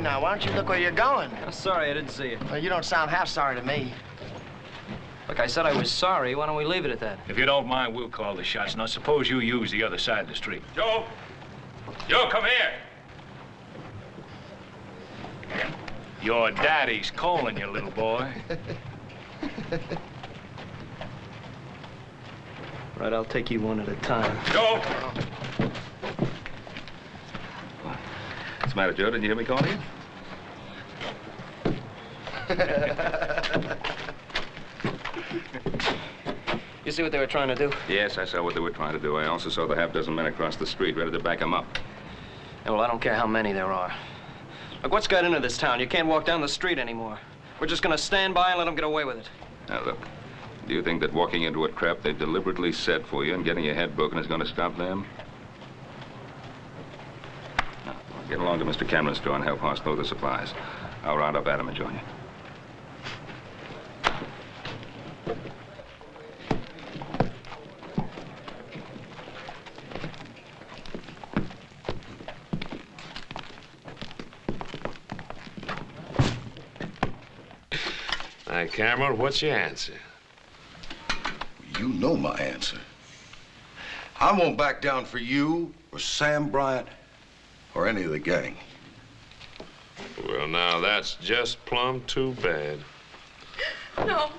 now. Why don't you look where you're going? I'm sorry, I didn't see you. Well, you don't sound half sorry to me. Look, I said I was sorry. Why don't we leave it at that? If you don't mind, we'll call the shots. Now, suppose you use the other side of the street. Joe! Joe, come here! Your daddy's calling you, little boy. Right, I'll take you one at a time. Joe! What's the matter, Joe? Didn't you hear me calling you? You see what they were trying to do? Yes, I saw what they were trying to do. I also saw the half-dozen men across the street ready to back them up. Yeah, well, I don't care how many there are. Look, what's got into this town? You can't walk down the street anymore. We're just gonna stand by and let them get away with it. Now, look, do you think that walking into a trap they deliberately set for you and getting your head broken is going to stop them? Now, get along to Mr. Cameron's store and help Hoss load the supplies. I'll round up Adam and join you. Hi, Cameron, what's your answer? You know my answer. I won't back down for you or Sam Bryant or any of the gang. Well, now, that's just plumb too bad. No.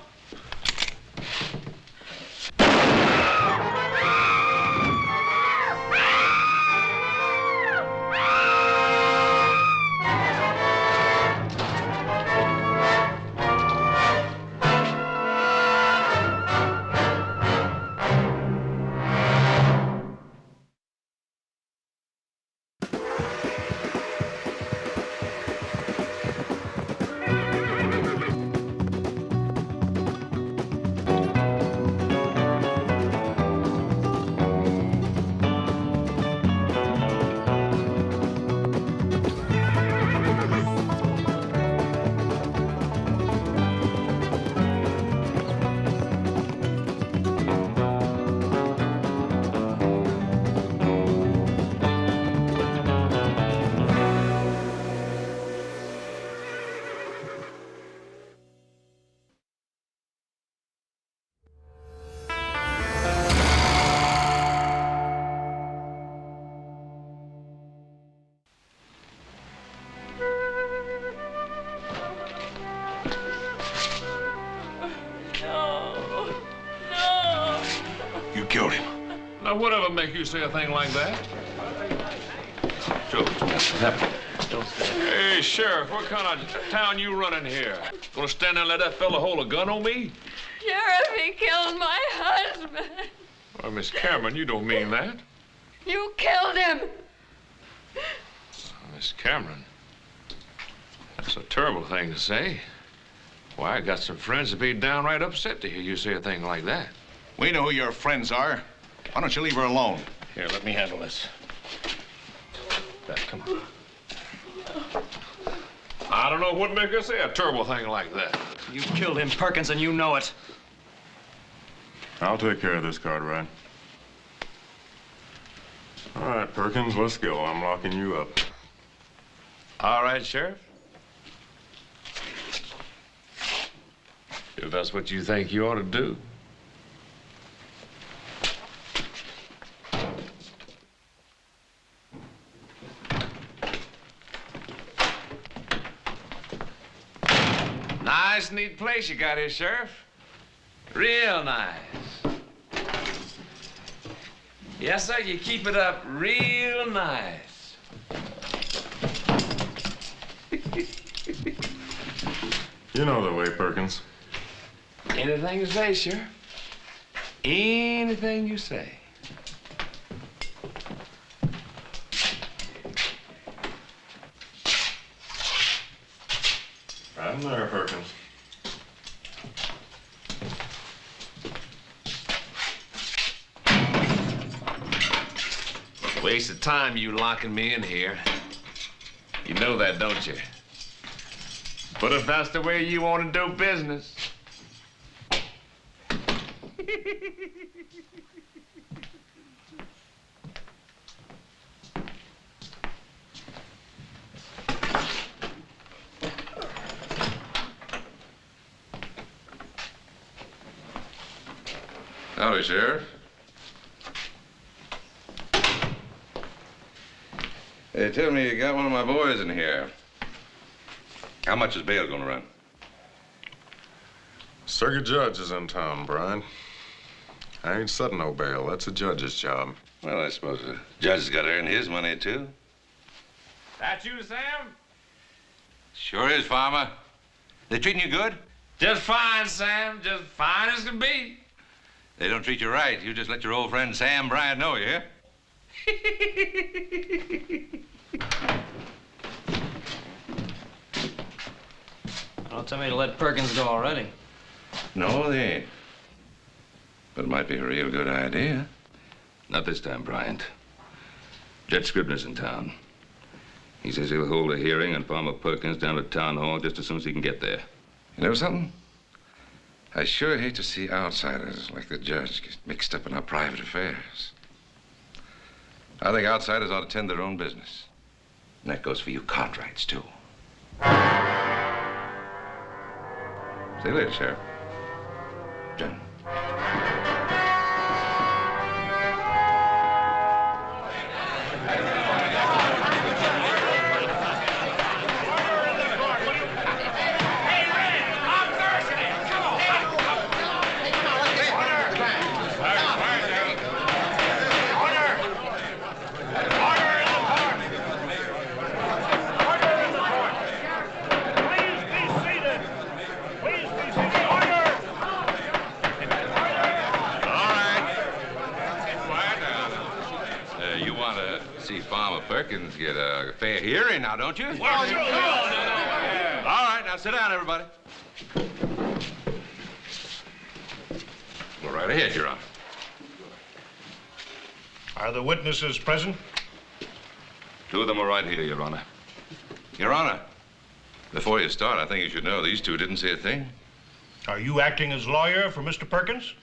Killed him. Now, whatever make you say a thing like that? Joe, what's happening? Hey, Sheriff, what kind of town you running here? Gonna stand there and let that fella hold a gun on me? Sheriff, he killed my husband. Well, Miss Cameron, you don't mean that. You killed him. Miss Cameron, that's a terrible thing to say. Why, I got some friends that'd be downright upset to hear you say a thing like that. We know who your friends are. Why don't you leave her alone? Here, let me handle this. Beth, come on. I don't know what make her say a terrible thing like that. You killed him, Perkins, and you know it. I'll take care of this, Cartwright. All right, Perkins, let's go. I'm locking you up. All right, Sheriff. If that's what you think you ought to do. Nice, neat place you got here, Sheriff. Real nice. Yes, sir, you keep it up real nice. You know the way, Perkins. Anything you say, Sheriff. Anything you say. Right in there, Perkins. Waste of time you locking me in here. You know that, don't you? But if that's the way you want to do business. Howdy, Sheriff. Hey, tell me, you got one of my boys in here. How much is bail gonna run? Circuit judge is in town, Brian. I ain't setting no bail. That's a judge's job. Well, I suppose the judge has got to earn his money, too. That you, Sam? Sure is, Farmer. They treating you good? Just fine, Sam. Just fine as can be. They don't treat you right. You just let your old friend Sam Bryant know, you hear? Don't tell me to let Perkins go already. No, they ain't. But it might be a real good idea. Not this time, Bryant. Judge Scribner's in town. He says he'll hold a hearing on Farmer Perkins down at Town Hall just as soon as he can get there. You know something? I sure hate to see outsiders like the judge get mixed up in our private affairs. I think outsiders ought to tend their own business. And that goes for you Cartwrights, too. See you later, Sheriff. John. Perkins get a fair hearing now, don't you? Well, sure. All right, now sit down, everybody. Go right ahead, Your Honor. Are the witnesses present? Two of them are right here, Your Honor. Your Honor, before you start, I think you should know these two didn't say a thing. Are you acting as lawyer for Mr. Perkins?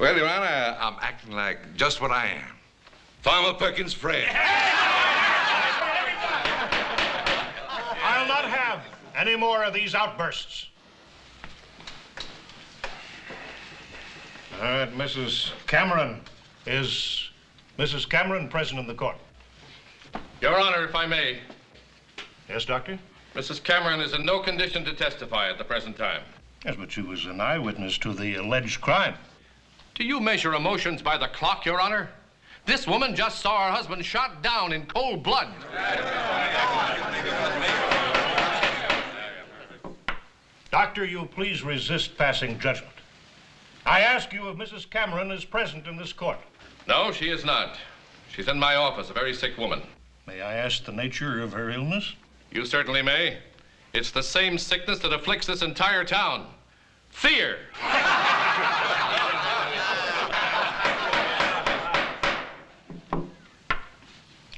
Well, Your Honor, I'm acting like just what I am. Farmer Perkins' friend. I'll not have any more of these outbursts. All right, Mrs. Cameron. Is Mrs. Cameron present in the court? Your Honor, if I may. Yes, Doctor? Mrs. Cameron is in no condition to testify at the present time. Yes, but she was an eyewitness to the alleged crime. Do you measure emotions by the clock, Your Honor? This woman just saw her husband shot down in cold blood. Doctor, you'll please resist passing judgment. I ask you if Mrs. Cameron is present in this court. No, she is not. She's in my office, a very sick woman. May I ask the nature of her illness? You certainly may. It's the same sickness that afflicts this entire town. Fear.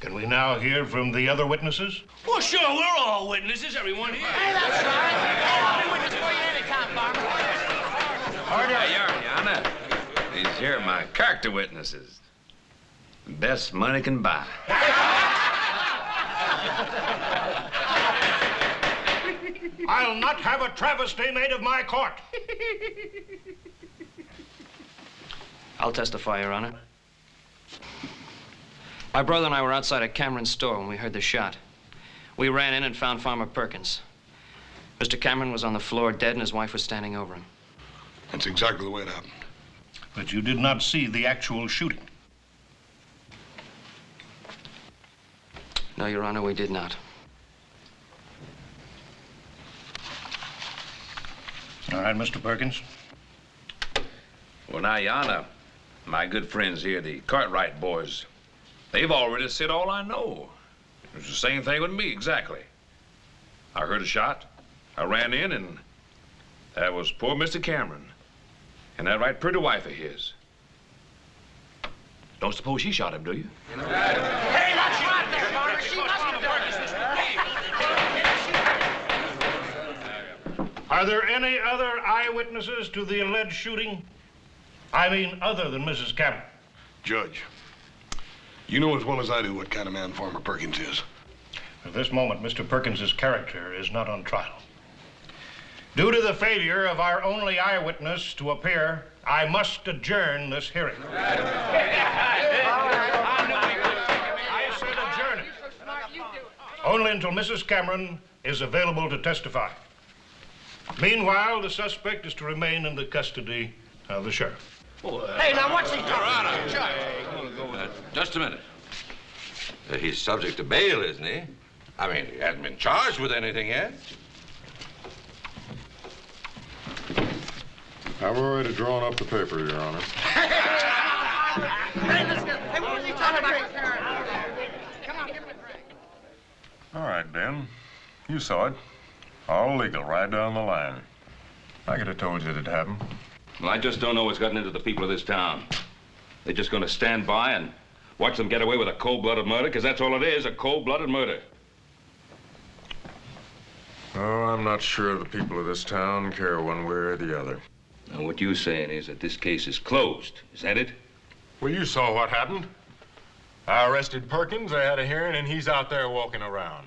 Can we now hear from the other witnesses? Well, sure, we're all witnesses, everyone here. Hey, that's right. I'll be witness for you anytime, Farmer. Order. Hey, Your Honor. These here are my character witnesses. The best money can buy. I'll not have a travesty made of my court. I'll testify, Your Honor. My brother and I were outside a Cameron store when we heard the shot. We ran in and found Farmer Perkins. Mr. Cameron was on the floor dead and his wife was standing over him. That's exactly the way it happened. But you did not see the actual shooting. No, Your Honor, we did not. All right, Mr. Perkins. Well, now, Your Honor, my good friends here, the Cartwright boys, they've already said all I know. It's the same thing with me, exactly. I heard a shot. I ran in, and that was poor Mr. Cameron. And that right pretty wife of his. Don't suppose she shot him, do you? Hey, that's right there, Farmer. She must have done it. Are there any other eyewitnesses to the alleged shooting? I mean, other than Mrs. Cameron. Judge, you know as well as I do what kind of man Farmer Perkins is. At this moment, Mr. Perkins's character is not on trial. Due to the failure of our only eyewitness to appear, I must adjourn this hearing. I said adjourn it. Only until Mrs. Cameron is available to testify. Meanwhile, the suspect is to remain in the custody of the sheriff. Hey, now what's he talking about? Just a minute. He's subject to bail, isn't he? I mean, he hasn't been charged with anything yet. I've already drawn up the paper, Your Honor. Hey, listen. Hey, what was he talking about? Come on, give him a drink. All right, Ben. You saw it. All legal, right down the line. I could have told you it'd happen. Well, I just don't know what's gotten into the people of this town. They're just going to stand by and watch them get away with a cold-blooded murder, because that's all it is, a cold-blooded murder. Oh, I'm not sure the people of this town care one way or the other. Now, what you're saying is that this case is closed. Is that it? Well, you saw what happened. I arrested Perkins, I had a hearing, and he's out there walking around.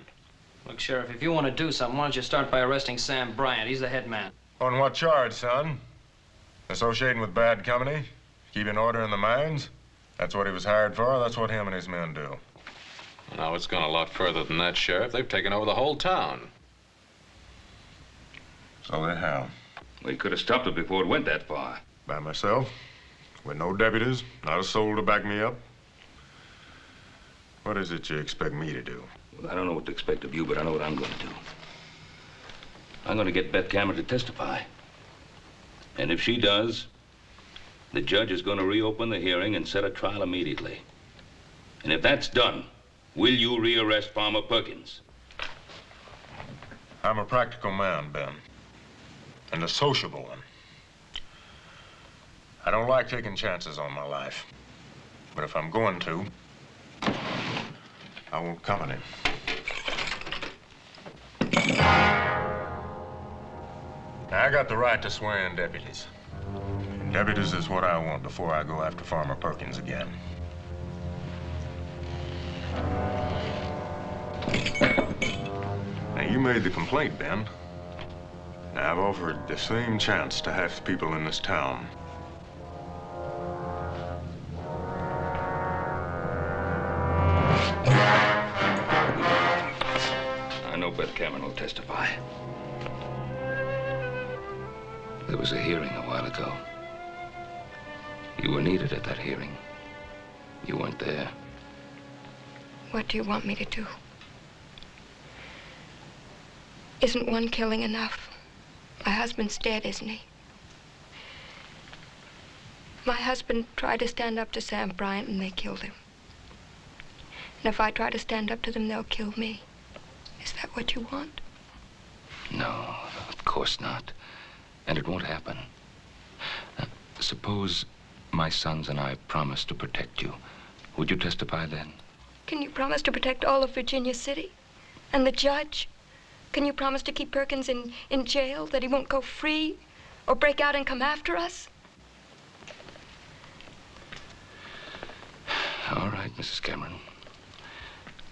Look, Sheriff, if you want to do something, why don't you start by arresting Sam Bryant? He's the head man. On what charge, son? Associating with bad company? Keeping order in the mines? That's what he was hired for. That's what him and his men do. No, it's gone a lot further than that, Sheriff. They've taken over the whole town. So they have. We could have stopped it before it went that far. By myself, with no deputies, not a soul to back me up. What is it you expect me to do? Well, I don't know what to expect of you, but I know what I'm going to do. I'm going to get Beth Cameron to testify. And if she does, the judge is going to reopen the hearing and set a trial immediately. And if that's done, will you rearrest Farmer Perkins? I'm a practical man, Ben. And a sociable one. I don't like taking chances on my life. But if I'm going to, I want company. Now, I got the right to swear in deputies. And deputies is what I want before I go after Farmer Perkins again. Now, you made the complaint, Ben. Now, I've offered the same chance to half the people in this town. I know Beth Cameron will testify. There was a hearing a while ago. You were needed at that hearing. You weren't there. What do you want me to do? Isn't one killing enough? My husband's dead, isn't he? My husband tried to stand up to Sam Bryant and they killed him. And if I try to stand up to them, they'll kill me. Is that what you want? No, of course not. And it won't happen. Suppose my sons and I promise to protect you. Would you testify then? Can you promise to protect all of Virginia City? And the judge? Can you promise to keep Perkins in jail, that he won't go free or break out and come after us? All right, Mrs. Cameron.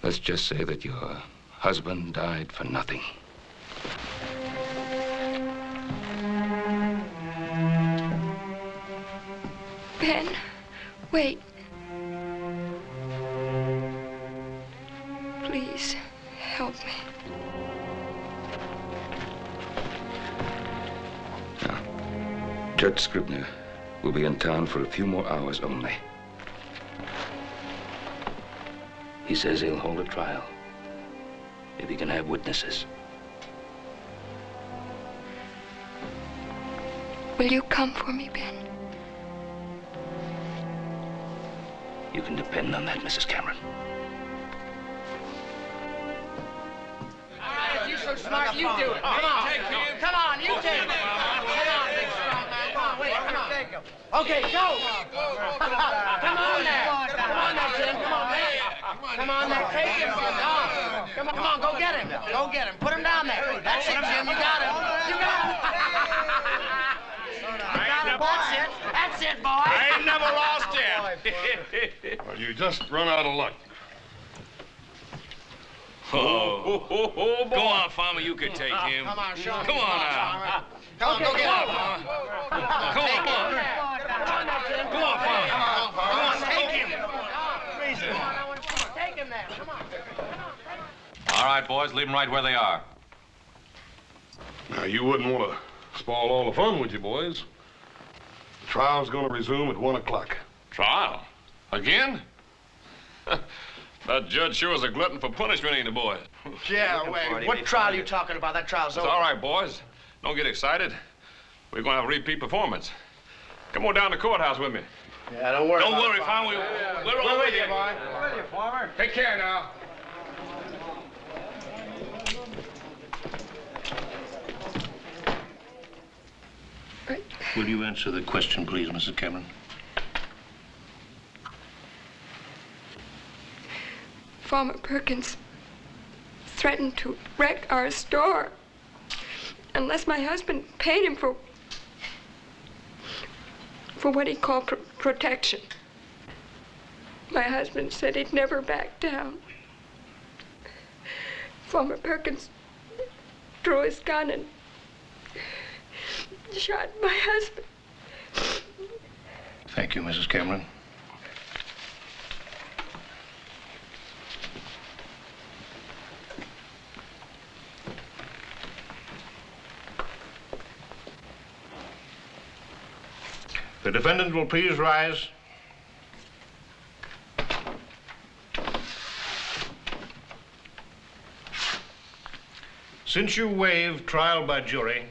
Let's just say that your husband died for nothing. Ben, wait. Please, help me. Now, Judge Scribner will be in town for a few more hours only. He says he'll hold a trial if he can have witnesses. Will you come for me, Ben? You can depend on that, Mrs. Cameron. All right, if you're so smart, you do it. Come on. Come on, you take it. Come on, big strong man. Come on, wait, come on. Okay, go. Come on there. Come on there, Jim. Come on there. Come on there. Take him, Jim. Come on, go get him. Go get him. Put him down there. That's it, Jim. You got him. You got him. That's it, boy. I ain't never lost yet. Well, you just run out of luck. Oh, Go on, Farmer, you can take him. Come on, show me. Come on now. Come on, go get him. Come on, Come on, Farmer. Come on, take him. Take him there. Come on. All right, boys, leave them right where they are. Now, you wouldn't want to spoil all the fun, would you, boys? The trial's going to resume at 1 o'clock. Trial? Again? That judge sure is a glutton for punishment, ain't he, boys? Yeah, wait. What trial are you talking about? That trial's over. It's all right, boys. Don't get excited. We're going to have a repeat performance. Come on down to the courthouse with me. Yeah, don't worry. Don't worry, Farmer. We're all with you, boy. We're with you, Farmer. Take care now. Will you answer the question, please, Mrs. Cameron? Farmer Perkins threatened to wreck our store unless my husband paid him for what he called protection. My husband said he'd never back down. Farmer Perkins drew his gun and shot my husband. Thank you, Mrs. Cameron. The defendant will please rise. Since you waive trial by jury,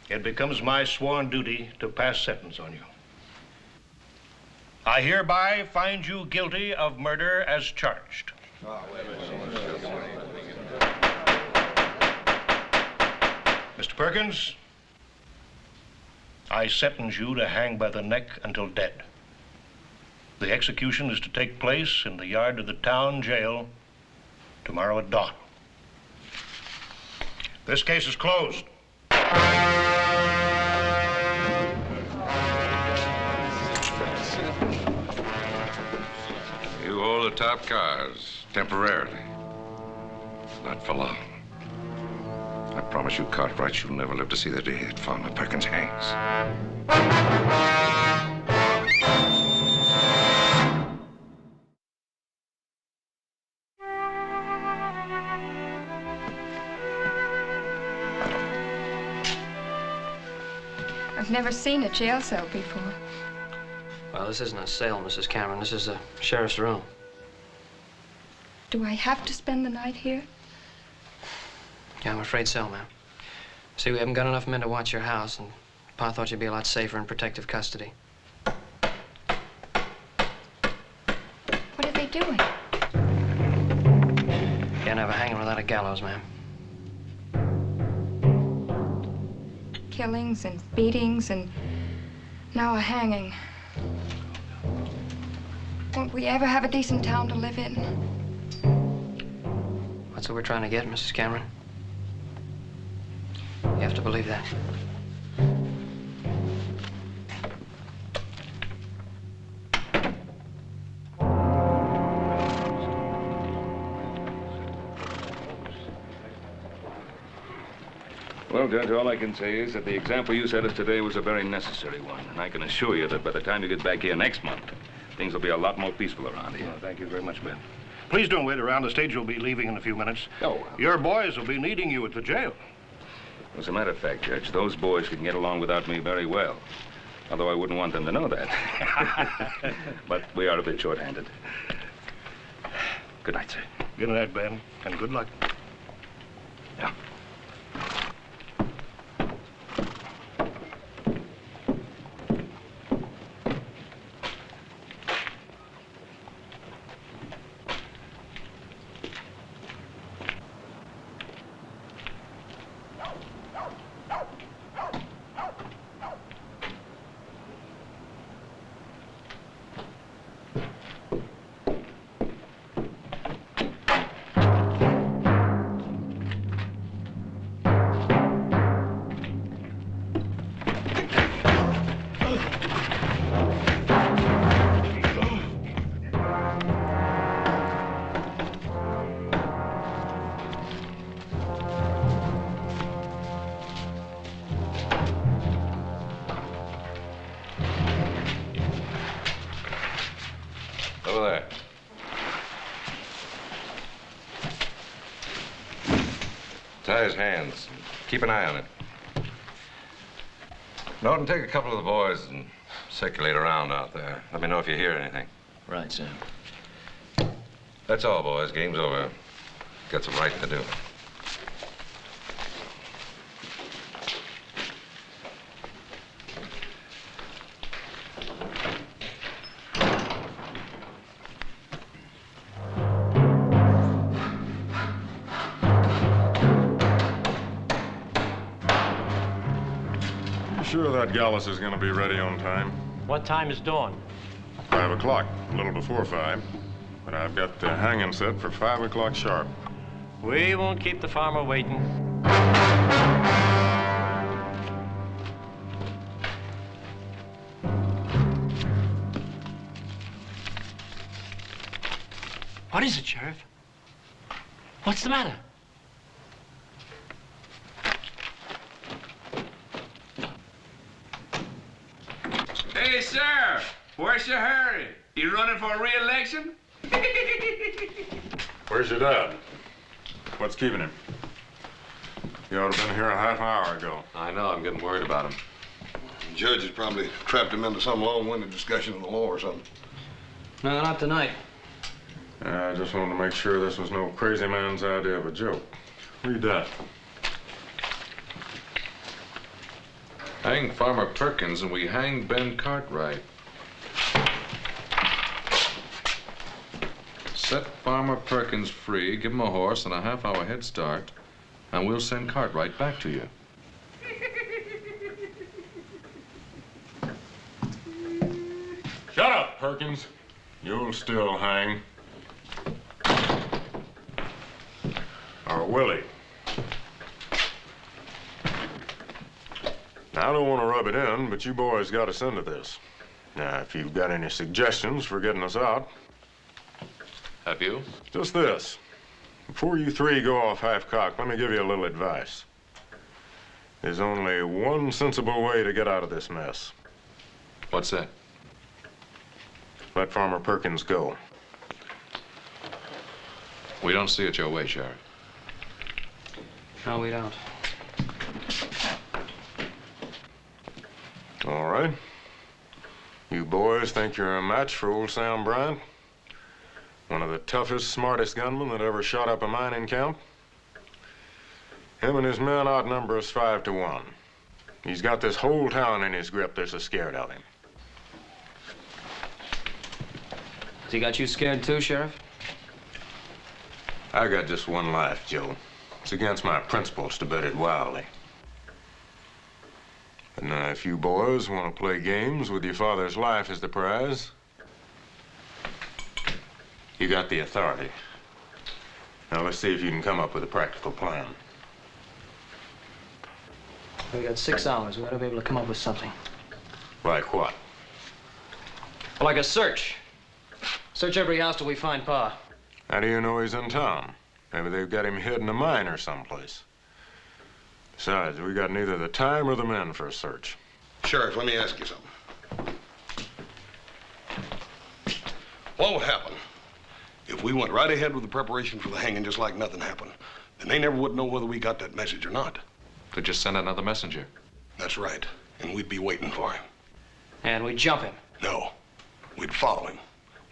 it becomes my sworn duty to pass sentence on you. I hereby find you guilty of murder as charged. Mr. Perkins, I sentence you to hang by the neck until dead. The execution is to take place in the yard of the town jail tomorrow at dawn. This case is closed. You hold the top cars, temporarily. Not for long. I promise you, Cartwrights, you'll never live to see the day that Farmer Perkins hangs. I've never seen a jail cell before. Well, this isn't a cell, Mrs. Cameron. This is a sheriff's room. Do I have to spend the night here? Yeah, I'm afraid so, ma'am. See, we haven't got enough men to watch your house, and Pa thought you'd be a lot safer in protective custody. What are they doing? Can't have a hanging without a gallows, ma'am. Killings and beatings and now a hanging. Won't we ever have a decent town to live in? That's what we're trying to get, Mrs. Cameron. You have to believe that. Well, Judge, all I can say is that the example you set us today was a very necessary one. And I can assure you that by the time you get back here next month, things will be a lot more peaceful around here. Thank you very much, Ben. Please don't wait around. The stage will be leaving in a few minutes. Oh. Your boys will be needing you at the jail. As a matter of fact, Judge, those boys can get along without me very well. Although I wouldn't want them to know that. But we are a bit short-handed. Good night, sir. Good night, Ben, and good luck. Yeah. over there. Tie his hands. Keep an eye on it. Norton, take a couple of the boys and circulate around out there. Let me know if you hear anything. Right, Sam. That's all, boys. Game's over. Got some writing to do. Sure that Gallus is going to be ready on time? What time is dawn? 5 o'clock, a little before 5. But I've got the hanging set for 5 o'clock sharp. We won't keep the farmer waiting. What is it, Sheriff? What's the matter? Hey, sir, where's your hurry? You running for re-election? Where's your dad? What's keeping him? He ought to have been here a half hour ago. I know. I'm getting worried about him. The judge has probably trapped him into some long-winded discussion of the law or something. No, not tonight. I just wanted to make sure this was no crazy man's idea of a joke. Read that. Hang Farmer Perkins and we hang Ben Cartwright. Set Farmer Perkins free, give him a horse and a half-hour head start, and we'll send Cartwright back to you. Shut up, Perkins. You'll still hang. Or will he? Now, I don't want to rub it in, but you boys got us into this. Now, if you've got any suggestions for getting us out. Have you? Just this. Before you three go off half-cocked, let me give you a little advice. There's only one sensible way to get out of this mess. What's that? Let Farmer Perkins go. We don't see it your way, Sheriff. No, we don't. All right. You boys think you're a match for old Sam Bryant? One of the toughest, smartest gunmen that ever shot up a mining camp? Him and his men outnumber us 5 to 1. He's got this whole town in his grip. They're so scared of him. Has he got you scared too, Sheriff? I got just one life, Joe. It's against my principles to bet it wildly. But now, if you boys want to play games with your father's life as the prize, you got the authority. Now, let's see if you can come up with a practical plan. We got 6 hours. We ought to be able to come up with something. Like what? Like a search. Search every house till we find Pa. How do you know he's in town? Maybe they've got him hid in a mine or someplace. Besides, we got neither the time or the men for a search. Sheriff, let me ask you something. What would happen if we went right ahead with the preparation for the hanging just like nothing happened? Then they never would know whether we got that message or not. Could just send another messenger. That's right. And we'd be waiting for him. And we jump him. No. We'd follow him.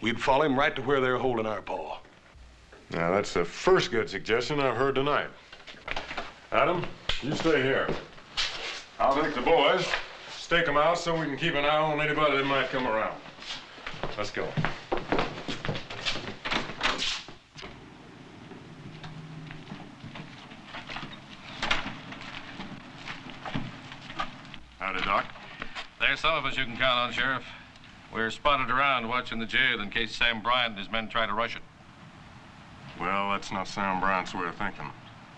We'd follow him right to where they're holding our paw. Now, that's the first good suggestion I've heard tonight. Adam, you stay here. I'll take the boys, stake them out so we can keep an eye on anybody that might come around. Let's go. Howdy, Doc. There's some of us you can count on, Sheriff. We're spotted around watching the jail in case Sam Bryant and his men try to rush it. Well, that's not Sam Bryant's way of thinking.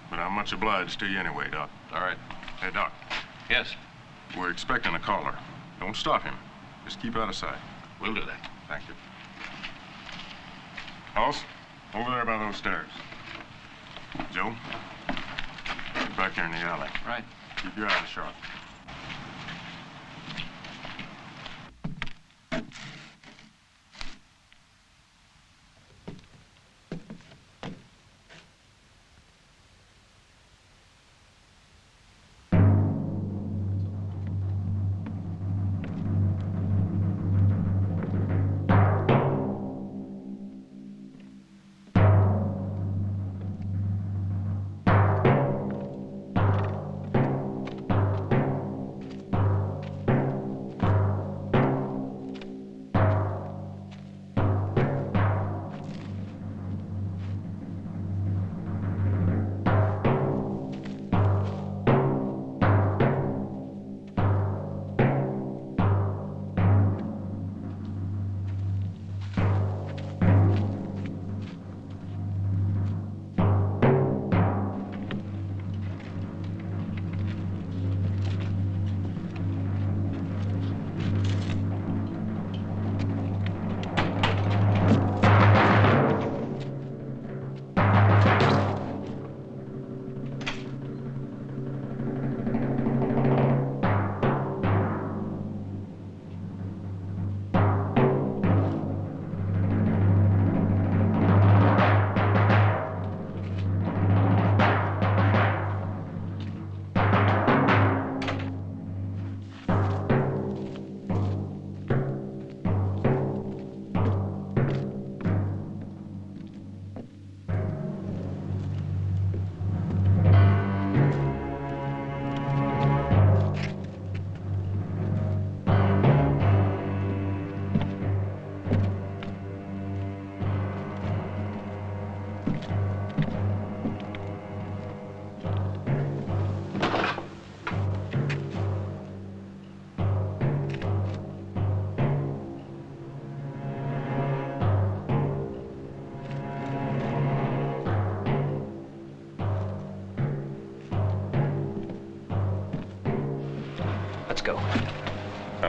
But I'm much obliged to you anyway, Doc. All right. Hey, Doc. Yes? We're expecting a caller. Don't stop him. Just keep out of sight. We'll do that. Thank you. Hoss, over there by those stairs. Joe, get back here in the alley. Right. Keep your eyes sharp.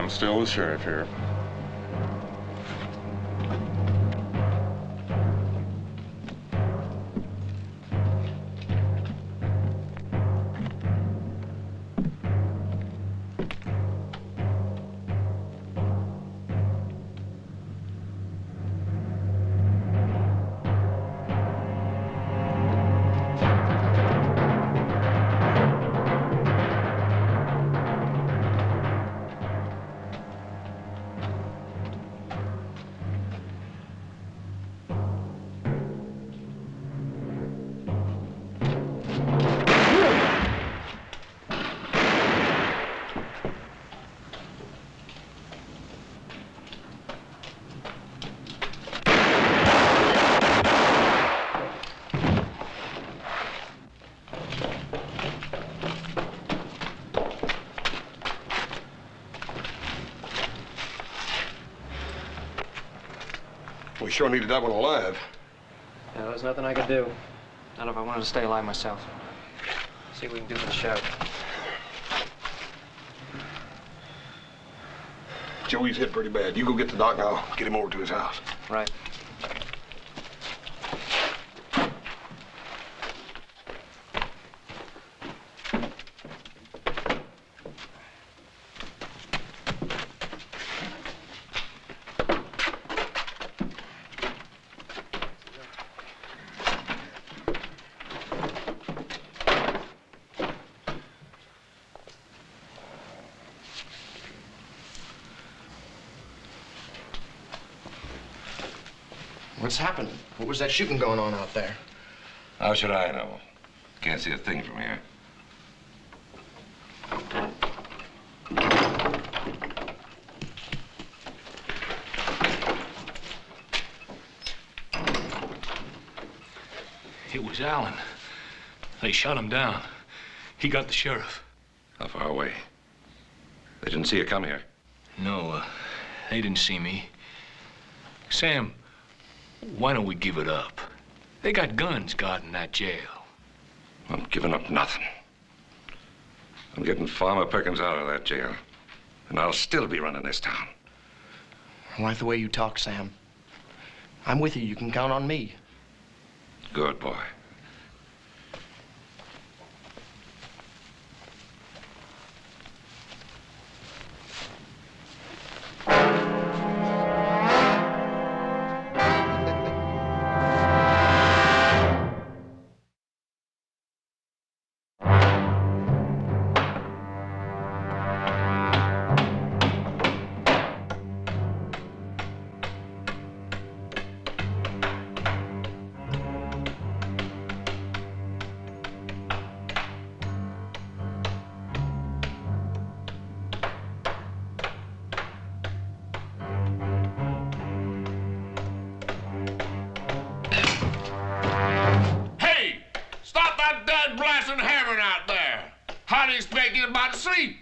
I'm still the sheriff here. We sure needed that one alive. Yeah, there's nothing I could do. Not if I wanted to stay alive myself. See what we can do for the sheriff. Joey's hit pretty bad. You go get the doc and I'll get him over to his house. Right. What's happened? What was that shooting going on out there? How should I know? Can't see a thing from here. It was Allen. They shot him down. He got the sheriff. How far away? They didn't see you come here? No, they didn't see me. Sam, why don't we give it up? They got guns guarding that jail. I'm giving up nothing. I'm getting Farmer Perkins out of that jail. And I'll still be running this town. I like the way you talk, Sam. I'm with you. You can count on me. Good boy. How do you expect you about to sleep?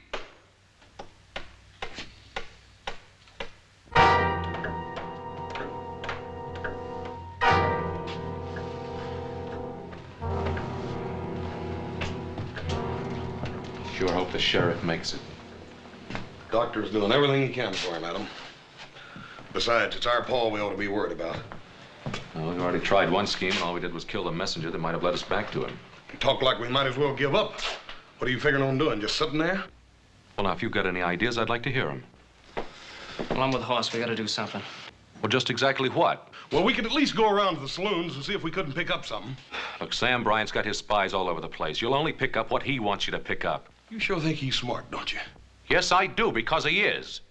Sure hope the sheriff makes it. Doctor's doing everything he can for him, Adam. Besides, it's our Paul we ought to be worried about. Well, we've already tried one scheme, and all we did was kill the messenger that might have led us back to him. You talk like we might as well give up. What are you figuring on doing? Just sitting there? Well, now, if you've got any ideas, I'd like to hear them. Well, I'm with Hoss. We got to do something. Well, just exactly what? Well, we could at least go around to the saloons and see if we couldn't pick up something. Look, Sam Bryant's got his spies all over the place. You'll only pick up what he wants you to pick up. You sure think he's smart, don't you? Yes, I do, because he is.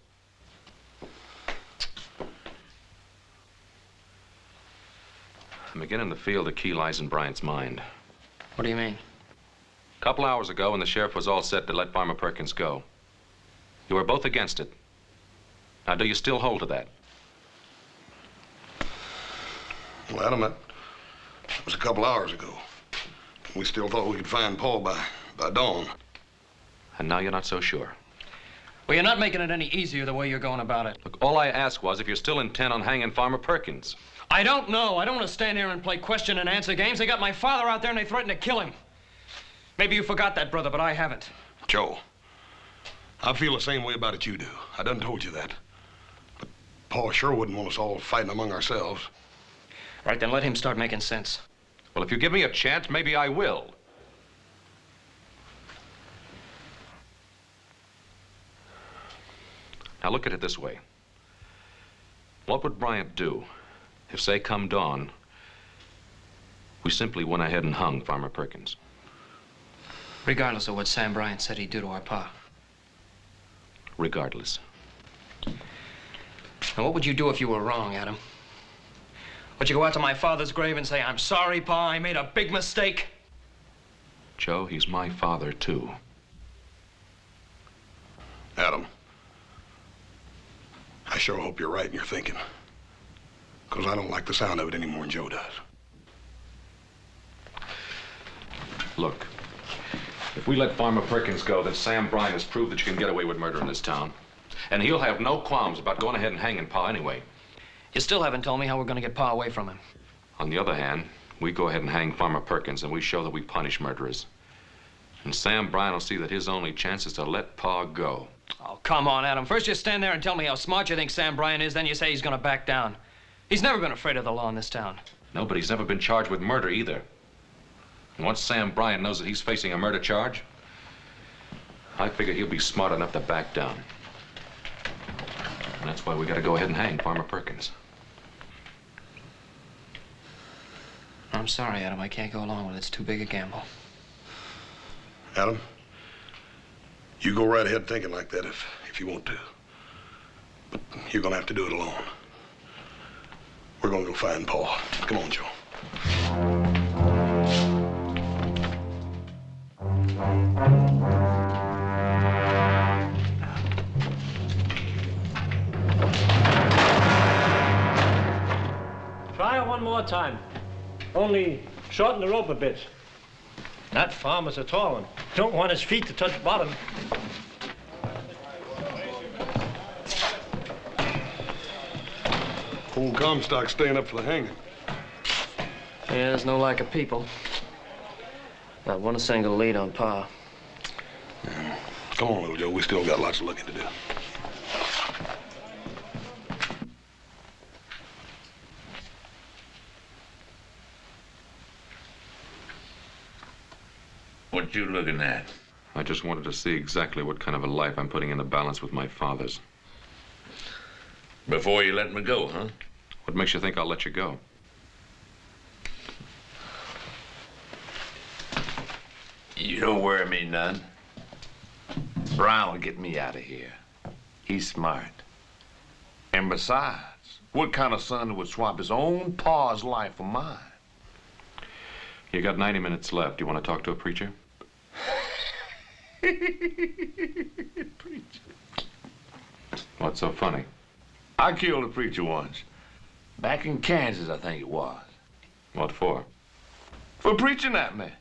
I'm beginning to feel the key lies in Bryant's mind. What do you mean? A couple hours ago, when the sheriff was all set to let Farmer Perkins go, you were both against it. Now, do you still hold to that? Well, Adam, that was a couple hours ago. We still thought we could find Paul by dawn. And now you're not so sure. Well, you're not making it any easier the way you're going about it. Look, all I asked was if you're still intent on hanging Farmer Perkins. I don't know. I don't want to stand here and play question and answer games. They got my father out there and they threatened to kill him. Maybe you forgot that, brother, but I haven't. Joe, I feel the same way about it you do. I done told you that. But Paul sure wouldn't want us all fighting among ourselves. Right, then let him start making sense. Well, if you give me a chance, maybe I will. Now look at it this way. What would Bryant do if, say, come dawn, we simply went ahead and hung Farmer Perkins? Regardless of what Sam Bryant said he'd do to our pa. Regardless. Now, what would you do if you were wrong, Adam? Would you go out to my father's grave and say, "I'm sorry, Pa, I made a big mistake"? Joe, he's my father, too. Adam, I sure hope you're right in your thinking. Because I don't like the sound of it any more than Joe does. Look, if we let Farmer Perkins go, then Sam Bryant has proved that you can get away with murder in this town. And he'll have no qualms about going ahead and hanging Pa anyway. You still haven't told me how we're going to get Pa away from him. On the other hand, we go ahead and hang Farmer Perkins, and we show that we punish murderers. And Sam Bryant will see that his only chance is to let Pa go. Oh, come on, Adam. First you stand there and tell me how smart you think Sam Bryant is, then you say he's going to back down. He's never been afraid of the law in this town. No, but he's never been charged with murder either. And once Sam Bryant knows that he's facing a murder charge, I figure he'll be smart enough to back down. And that's why we got to go ahead and hang Farmer Perkins. I'm sorry, Adam. I can't go along with it. It's too big a gamble. Adam, you go right ahead thinking like that if you want to. But you're going to have to do it alone. We're going to go find Paul. Come on, Joe. Try it one more time. Only shorten the rope a bit. That farmer's a tall one. Don't want his feet to touch bottom. Old Comstock staying up for the hanging. Yeah, there's no lack of people. Not one single lead on Pa. Yeah. Come on, little Joe. We still got lots of looking to do. What you looking at? I just wanted to see exactly what kind of a life I'm putting in the balance with my father's. Before you let me go, huh? What makes you think I'll let you go? You don't worry me none. Brown will get me out of here. He's smart. And besides, what kind of son would swap his own pa's life for mine? You got 90 minutes left. You want to talk to a preacher? Preacher. What's so funny? I killed a preacher once. Back in Kansas, I think it was. What for? For preaching at me.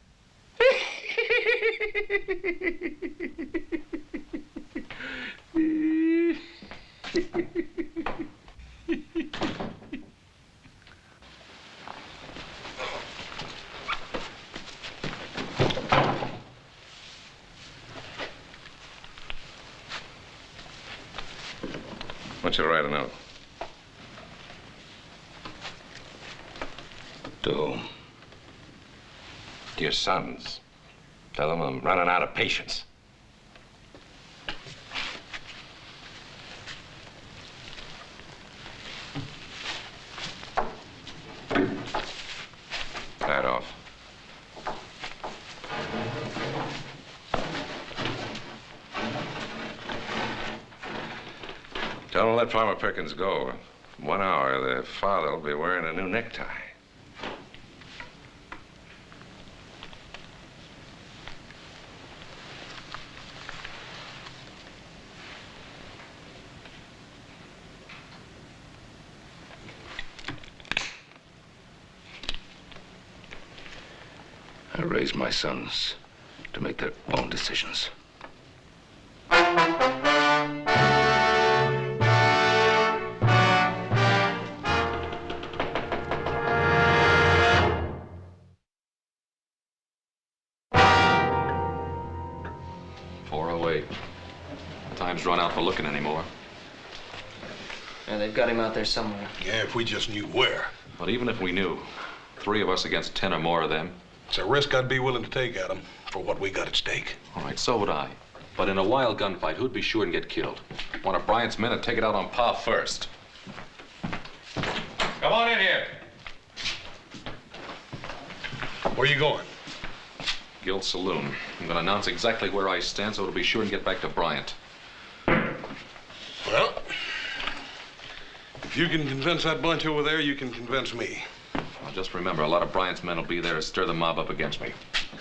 Want you to write a note. To whom? To your sons. Tell them I'm running out of patience. Tie it off. Tell them to let Farmer Perkins go. In 1 hour, the father will be wearing a new necktie. I raised my sons to make their own decisions. Perkins run out for looking anymore. Yeah, they've got him out there somewhere. Yeah, if we just knew where. But even if we knew, 3 of us against 10 or more of them. It's a risk I'd be willing to take, Adam, for what we got at stake. All right, so would I. But in a wild gunfight, who'd be sure and get killed? One of Bryant's men would take it out on Pa first. Come on in here. Where you going? Guild Saloon. I'm going to announce exactly where I stand so it'll be sure and get back to Bryant. Well, if you can convince that bunch over there, you can convince me. Well, just remember, a lot of Bryant's men will be there to stir the mob up against me.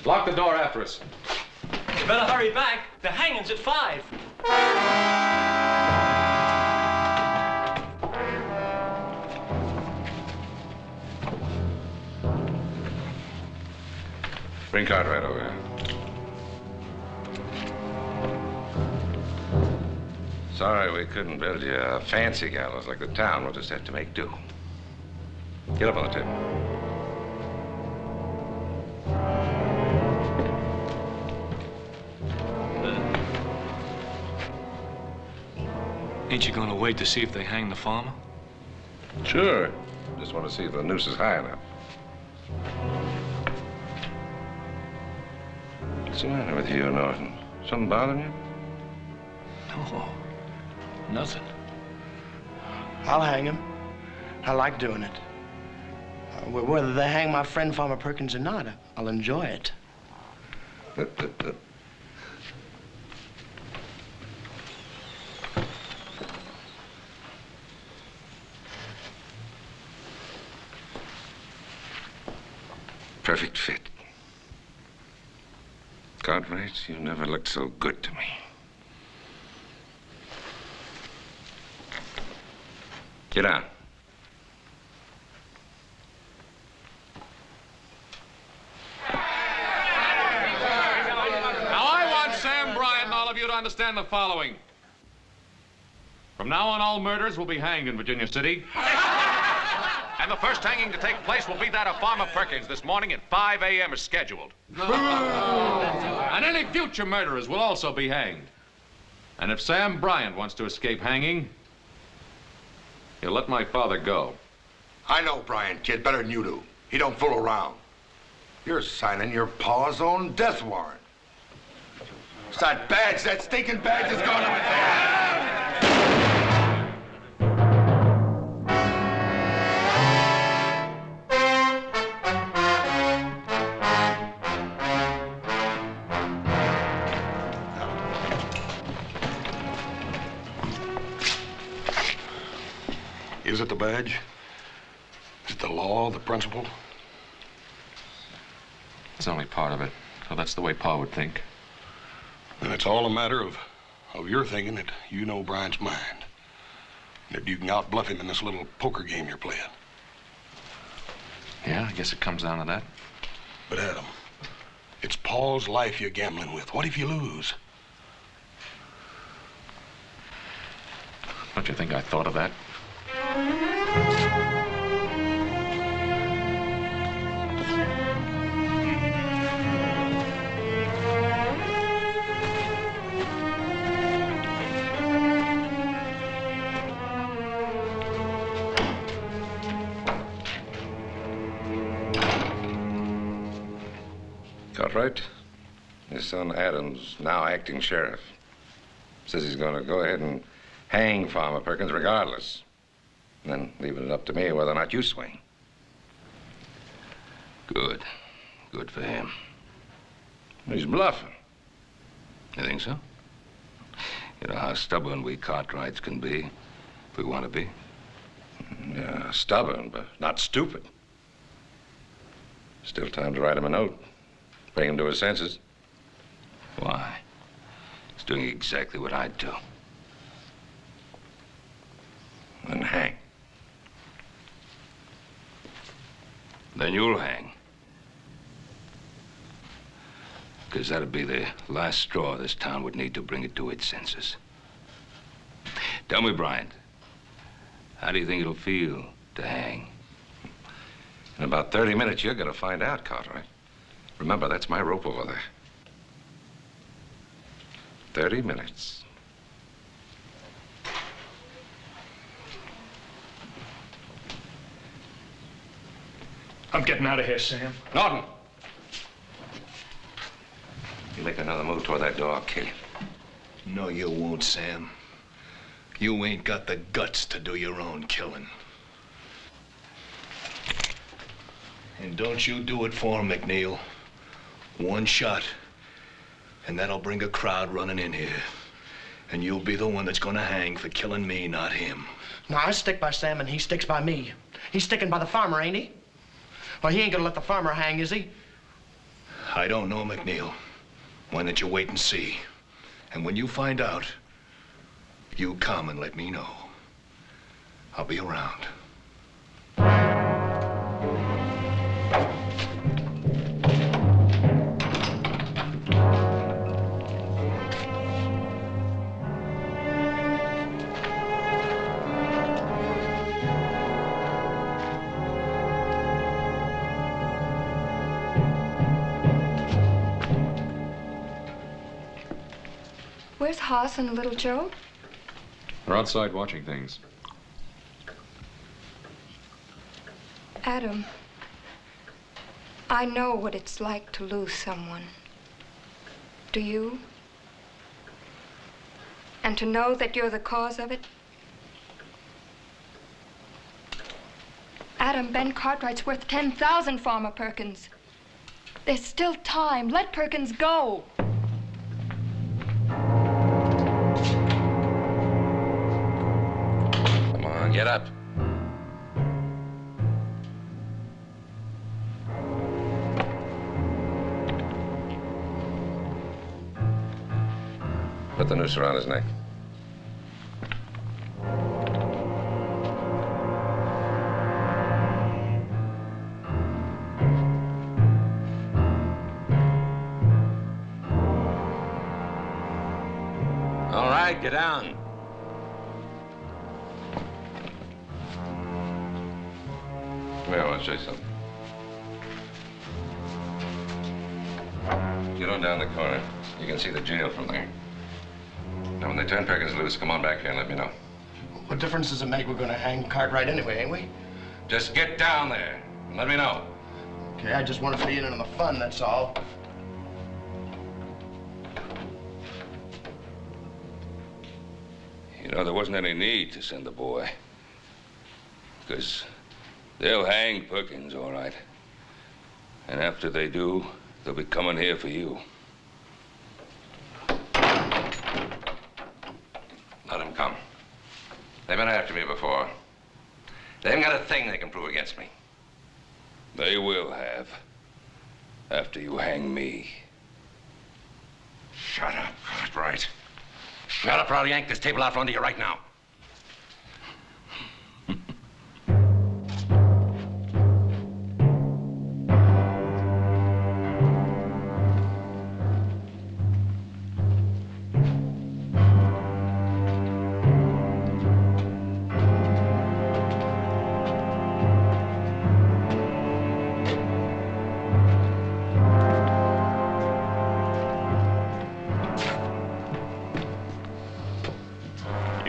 Lock the door after us. You better hurry back. The hanging's at 5. Bring Cartwright over here. Sorry we couldn't build you a fancy gallows like the town. We'll just have to make do. Get up on the table. Ain't you gonna wait to see if they hang the farmer? Sure. Just want to see if the noose is high enough. What's the matter with you, Norton? Something bothering you? No, nothing. I'll hang him. I like doing it. Whether they hang my friend Farmer Perkins or not, I'll enjoy it. Perfect fit. Cartwrights, you never looked so good to me. Get down. Now, I want Sam Bryant and all of you to understand the following. From now on, all murders will be hanged in Virginia City. And the first hanging to take place will be that of Farmer Perkins this morning at 5 a.m. as scheduled. And any future murderers will also be hanged. And if Sam Bryant wants to escape hanging, he'll let my father go. I know Bryant, kid, better than you do. He don't fool around. You're signing your pa's own death warrant. It's that badge, that stinking badge is going to his head. Is it the badge? Is it the law, the principle? It's only part of it. So that's the way Pa would think. Then it's all a matter of your thinking that you know Bryant's mind. And that you can outbluff him in this little poker game you're playing. Yeah, I guess it comes down to that. But Adam, it's Paul's life you're gambling with. What if you lose? Don't you think I thought of that? Cartwright, his son Adam's now acting sheriff. Says he's going to go ahead and hang Farmer Perkins regardless. And then leaving it up to me whether or not you swing. Good. Good for him. He's bluffing. You think so? You know how stubborn we Cartwrights can be, if we want to be. Yeah, stubborn, but not stupid. Still time to write him a note. Bring him to his senses. Why? He's doing exactly what I'd do. And hang. Then you'll hang. Because that'd be the last straw this town would need to bring it to its senses. Tell me, Bryant, how do you think it'll feel to hang? In about 30 minutes, you're gonna find out, Cartwright. Remember, that's my rope over there. 30 minutes. I'm getting out of here, Sam. Norton! You make another move toward that door, I'll kill you. No, you won't, Sam. You ain't got the guts to do your own killing. And don't you do it for him, McNeil. One shot, and that'll bring a crowd running in here. And you'll be the one that's gonna hang for killing me, not him. No, I stick by Sam and he sticks by me. He's sticking by the farmer, ain't he? Well, he ain't gonna let the farmer hang, is he? I don't know, McNeil. Why don't you wait and see? And when you find out, you come and let me know. I'll be around. Where's Hoss and Little Joe? We're outside watching things. Adam, I know what it's like to lose someone. Do you? And to know that you're the cause of it? Adam, Ben Cartwright's worth 10,000, Farmer Perkins. There's still time. Let Perkins go. Come on, get up. Put the noose around his neck. All right, get down. Come here, I want to show you something. Get on down the corner. You can see the jail from there. Now, when they turn Perkins loose, come on back here and let me know. What difference does it make? We're gonna hang Cartwright anyway, ain't we? Just get down there and let me know. Okay, I just want to be in on the fun, that's all. You know, there wasn't any need to send the boy. Because they'll hang Perkins, all right. And after they do, they'll be coming here for you. Let them come. They've been after me before. They haven't got a thing they can prove against me. They will have. After you hang me. Shut up, Cartwright. We ought to probably yank this table out from under you right now.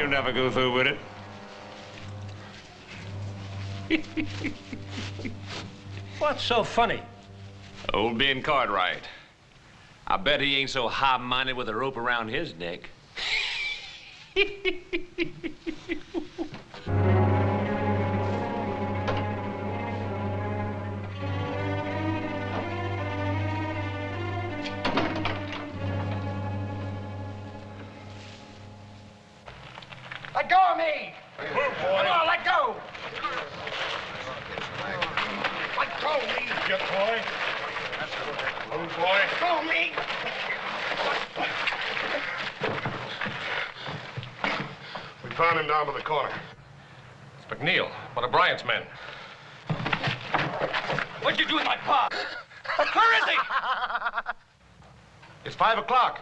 Never go through with it. What's so funny? Old Ben Cartwright. I bet he ain't so high-minded with a rope around his neck. Let go of me! Come on, let go! Let go of me! Get boy. Move, boy. Let go of me! We found him down by the corner. It's McNeil, one of Bryant's men. What'd you do with my pa? Where is he? It's 5 o'clock.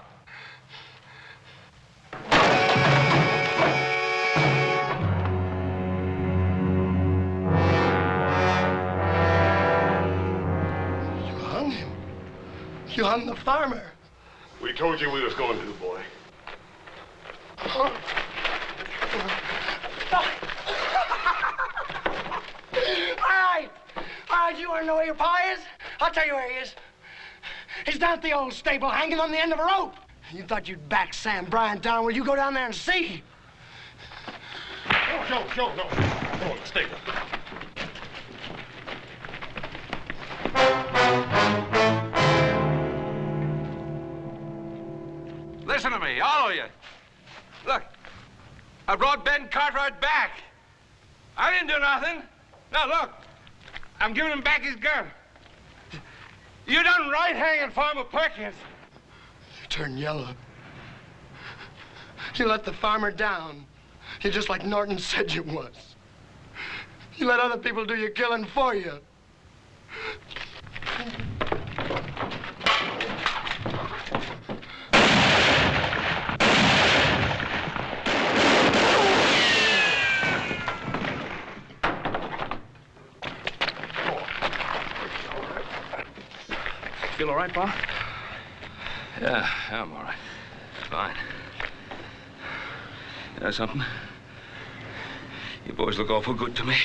You hung the farmer. We told you we was going to, boy. All right. All right, you want to know where your pa is? I'll tell you where he is. He's down at the old stable, hanging on the end of a rope. You thought you'd back Sam Bryant down. Well, you go down there and see. Oh, Joe, no. Go on the stable. Listen to me, all of you. Look, I brought Ben Cartwright back. I didn't do nothing. Now, look, I'm giving him back his gun. You done right hanging Farmer Perkins. You turned yellow. You let the farmer down. You're just like Norton said you was. You let other people do your killing for you. Feel all right, Pa? Yeah, I'm all right. Fine. You know something? You boys look awful good to me.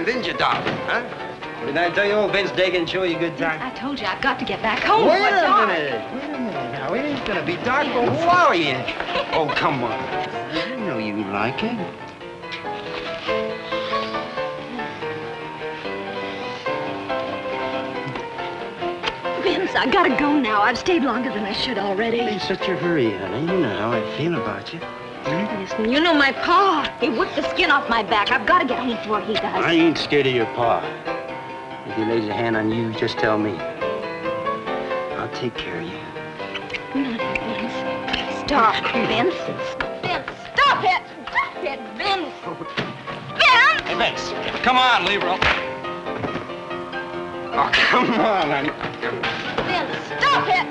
Didn't you, Doc? Huh? Didn't I tell you old Vince Dagan show you a good time? I told you I've got to get back home. Wait What's a on? minute. Now, it ain't gonna be dark before flower yet. Oh, come on. I know you like it. Vince, I gotta go now. I've stayed longer than I should already. In such a hurry, honey. You know how I feel about you. Listen, you know my pa. He whipped the skin off my back. I've got to get home before he does. I ain't scared of your pa. If he lays a hand on you, just tell me. I'll take care of you. Not Vince. Stop, Vince. Vince, stop it. Stop it, Vince. Vince! Hey, Vince, come on, leave her alone. Oh, come on, honey. Vince, stop it.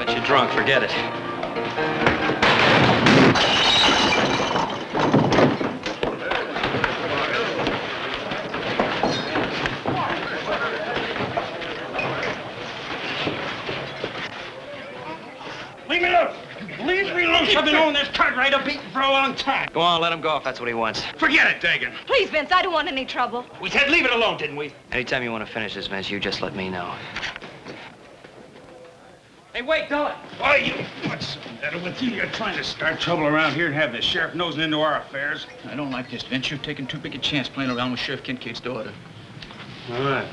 You're drunk, forget it. Leave me loose! Leave me loose! I've been on this Cartwright a beating for a long time. Go on, let him go if that's what he wants. Forget it, Dagan. Please, Vince, I don't want any trouble. We said leave it alone, didn't we? Anytime you want to finish this, Vince, you just let me know. Hey, wait, Dollar. Why, you... What's the matter with you? You're trying to start trouble around here and have the sheriff nosing into our affairs. I don't like this, Vince. You're taking too big a chance playing around with Sheriff Kincaid's daughter. All right.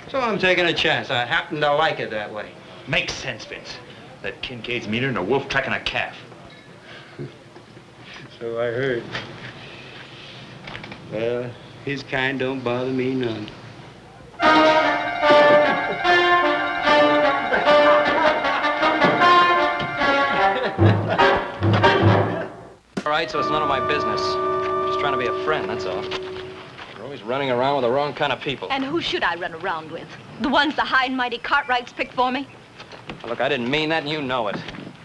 So I'm taking a chance. I happen to like it that way. Makes sense, Vince. That Kincaid's meaner than a wolf tracking a calf. So I heard. Well, his kind don't bother me none. All right, so it's none of my business. Just trying to be a friend, that's all. You're always running around with the wrong kind of people. And who should I run around with? The ones the high and mighty Cartwrights picked for me? Now, look, I didn't mean that, and you know it.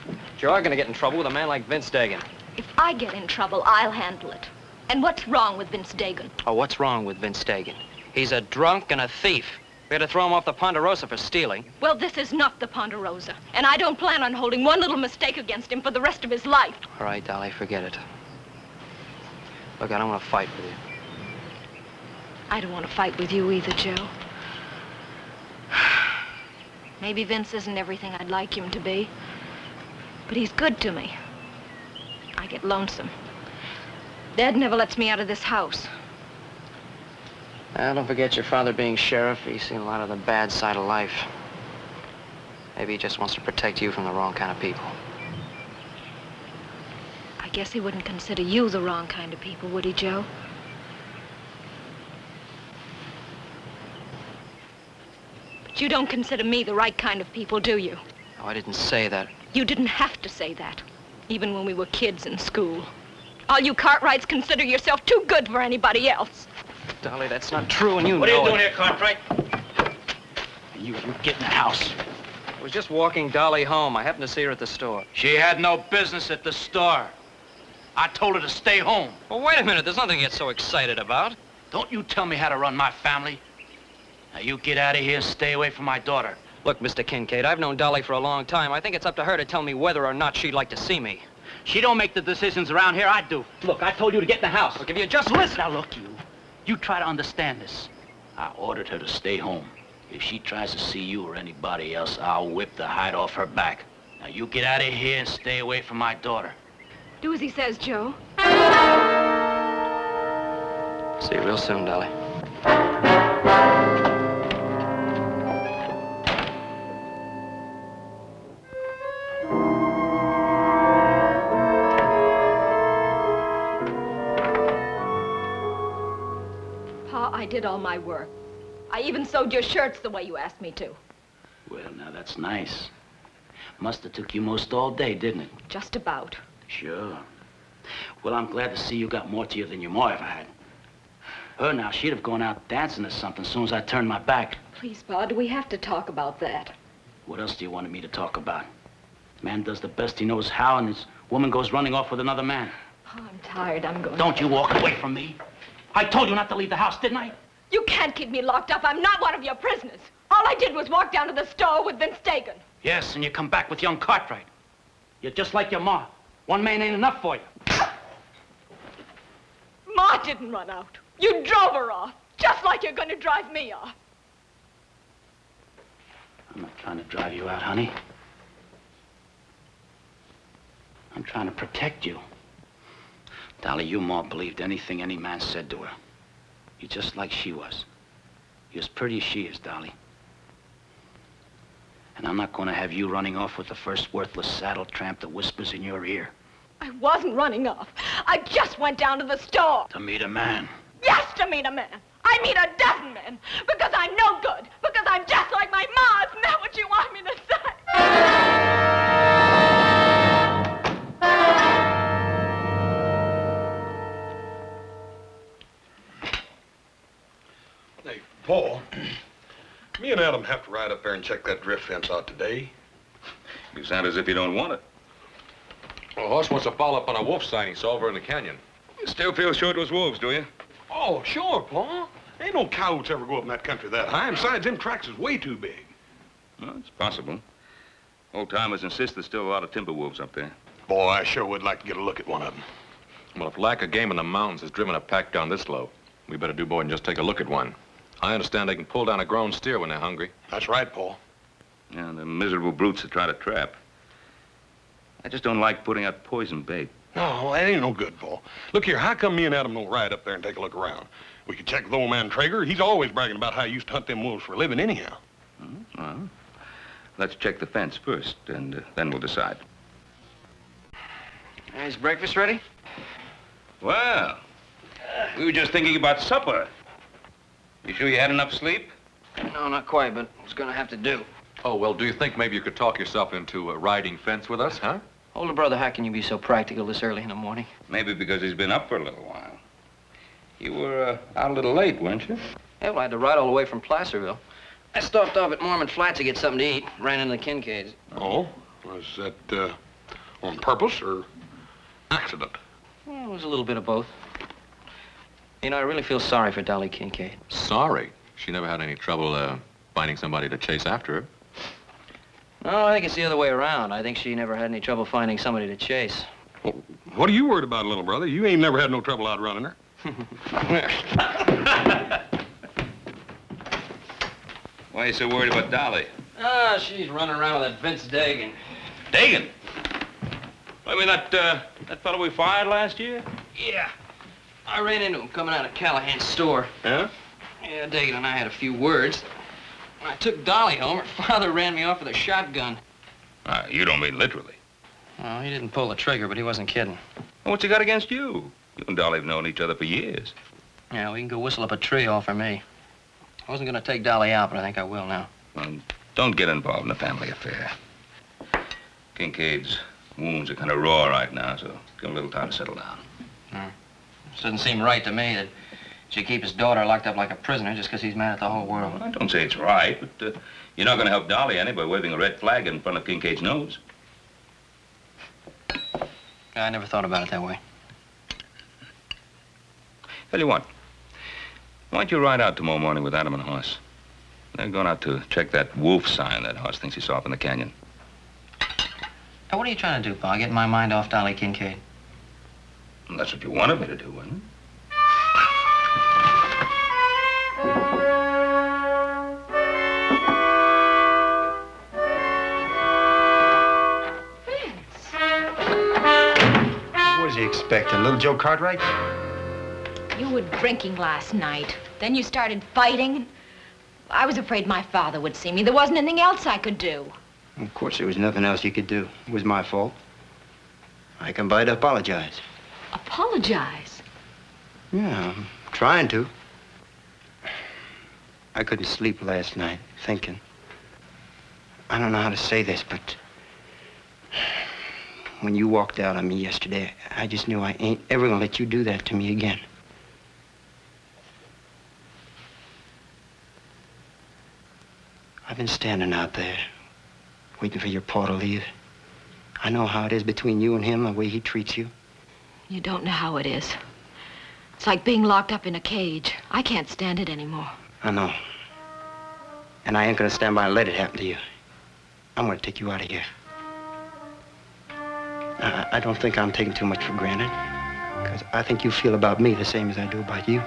But you are going to get in trouble with a man like Vince Dagan. If I get in trouble, I'll handle it. And what's wrong with Vince Dagan? Oh, what's wrong with Vince Dagan? He's a drunk and a thief. We had to throw him off the Ponderosa for stealing. Well, this is not the Ponderosa. And I don't plan on holding one little mistake against him for the rest of his life. All right, Dolly, forget it. Look, I don't want to fight with you. I don't want to fight with you either, Joe. Maybe Vince isn't everything I'd like him to be. But he's good to me. I get lonesome. Dad never lets me out of this house. Well, don't forget your father being sheriff. He's seen a lot of the bad side of life. Maybe he just wants to protect you from the wrong kind of people. I guess he wouldn't consider you the wrong kind of people, would he, Joe? But you don't consider me the right kind of people, do you? Oh, I didn't say that. You didn't have to say that. Even when we were kids in school. All you Cartwrights consider yourself too good for anybody else. Dolly, that's not true, and you know it. What are you doing here, Cartwright? You get in the house. I was just walking Dolly home. I happened to see her at the store. She had no business at the store. I told her to stay home. Well, wait a minute. There's nothing to get so excited about. Don't you tell me how to run my family. Now, you get out of here and stay away from my daughter. Look, Mr. Kincaid, I've known Dolly for a long time. I think it's up to her to tell me whether or not she'd like to see me. She don't make the decisions around here, I do. Look, I told you to get in the house. Look, if you just listen. Now, look, you try to understand this. I ordered her to stay home. If she tries to see you or anybody else, I'll whip the hide off her back. Now, you get out of here and stay away from my daughter. Do as he says, Joe. See you real soon, Dolly. Pa, I did all my work. I even sewed your shirts the way you asked me to. Well, now, that's nice. Must have took you most all day, didn't it? Just about. Sure. Well, I'm glad to see you got more to you than your ma ever had. Her now, she'd have gone out dancing or something as soon as I turned my back. Please, Pa, do we have to talk about that? What else do you want me to talk about? Man does the best he knows how, and this woman goes running off with another man. Pa, I'm tired. I'm going. Don't you walk away from me. I told you not to leave the house, didn't I? You can't keep me locked up. I'm not one of your prisoners. All I did was walk down to the store with Vince Dagan. Yes, and you come back with young Cartwright. You're just like your ma. One man ain't enough for you. Ma didn't run out. You drove her off, just like you're going to drive me off. I'm not trying to drive you out, honey. I'm trying to protect you. Dolly, your ma believed anything any man said to her. You're just like she was. You're as pretty as she is, Dolly. And I'm not going to have you running off with the first worthless saddle tramp that whispers in your ear. I wasn't running off. I just went down to the store. To meet a man. Yes, to meet a man. I meet a dozen men. Because I'm no good. Because I'm just like my ma. Isn't that what you want me to say? Hey, Paul, me and Adam have to ride up there and check that drift fence out today. You sound as if you don't want it. Well, Horse wants to follow up on a wolf sighting he saw over in the canyon. You still feel sure it was wolves, do you? Oh, sure, Paul. Ain't no coyotes ever go up in that country that high, and besides, them tracks is way too big. Well, it's possible. Old-timers insist there's still a lot of timber wolves up there. Boy, I sure would like to get a look at one of them. Well, if lack of game in the mountains has driven a pack down this low, we better do more than just take a look at one. I understand they can pull down a grown steer when they're hungry. That's right, Paul. Yeah, the miserable brutes that try to trap. I just don't like putting out poison bait. No, that ain't no good, Paul. Look here, how come me and Adam don't ride up there and take a look around? We could check with old man Traeger. He's always bragging about how he used to hunt them wolves for a living anyhow. Well, let's check the fence first, and then we'll decide. Is breakfast ready? Well, we were just thinking about supper. You sure you had enough sleep? No, not quite, but it's gonna have to do. Oh, well, do you think maybe you could talk yourself into riding fence with us, huh? Older brother, how can you be so practical this early in the morning? Maybe because he's been up for a little while. You were out a little late, weren't you? Yeah, well, I had to ride all the way from Placerville. I stopped off at Mormon Flats to get something to eat. Ran into the Kincaids. Oh? Was that on purpose or accident? Well, it was a little bit of both. You know, I really feel sorry for Dolly Kincaid. Sorry? She never had any trouble finding somebody to chase after her. No, I think it's the other way around. I think she never had any trouble finding somebody to chase. Well, what are you worried about, little brother? You ain't never had no trouble outrunning her. Why are you so worried about Dolly? Ah, she's running around with that Vince Dagan. Dagan? I mean, that fellow we fired last year? Yeah. I ran into him coming out of Callahan's store. Yeah? Yeah, Dagan and I had a few words. When I took Dolly home, her father ran me off with a shotgun. You don't mean literally. Well, he didn't pull the trigger, but he wasn't kidding. Well, what's he got against you? You and Dolly have known each other for years. Yeah, we can go whistle up a tree all for me. I wasn't going to take Dolly out, but I think I will now. Well, don't get involved in a family affair. Kincaids Wounds are kind of raw right now, so give him a little time to settle down. This doesn't seem right to me that she keep his daughter locked up like a prisoner just because he's mad at the whole world. Well, I don't say it's right, but you're not going to help Dolly any by waving a red flag in front of Kincaid's nose. I never thought about it that way. Tell you what, why don't you ride out tomorrow morning with Adam and Hoss? They're going out to check that wolf sign that Hoss thinks he saw up in the canyon. Now, what are you trying to do, Pa? Get my mind off Dolly Kincaid? Well, that's what you wanted me to do, wasn't it? What does he expect, a little Joe Cartwright? You were drinking last night. Then you started fighting. I was afraid my father would see me. There wasn't anything else I could do. Of course, there was nothing else you could do. It was my fault. I come by to apologize. Apologize? Yeah, I'm trying to. I couldn't sleep last night, thinking. I don't know how to say this, but when you walked out on me yesterday, I just knew I ain't ever gonna let you do that to me again. I've been standing out there, waiting for your pa to leave. I know how it is between you and him, the way he treats you. You don't know how it is. It's like being locked up in a cage. I can't stand it anymore. I know. And I ain't gonna stand by and let it happen to you. I'm gonna take you out of here. I don't think I'm taking too much for granted, because I think you feel about me the same as I do about you.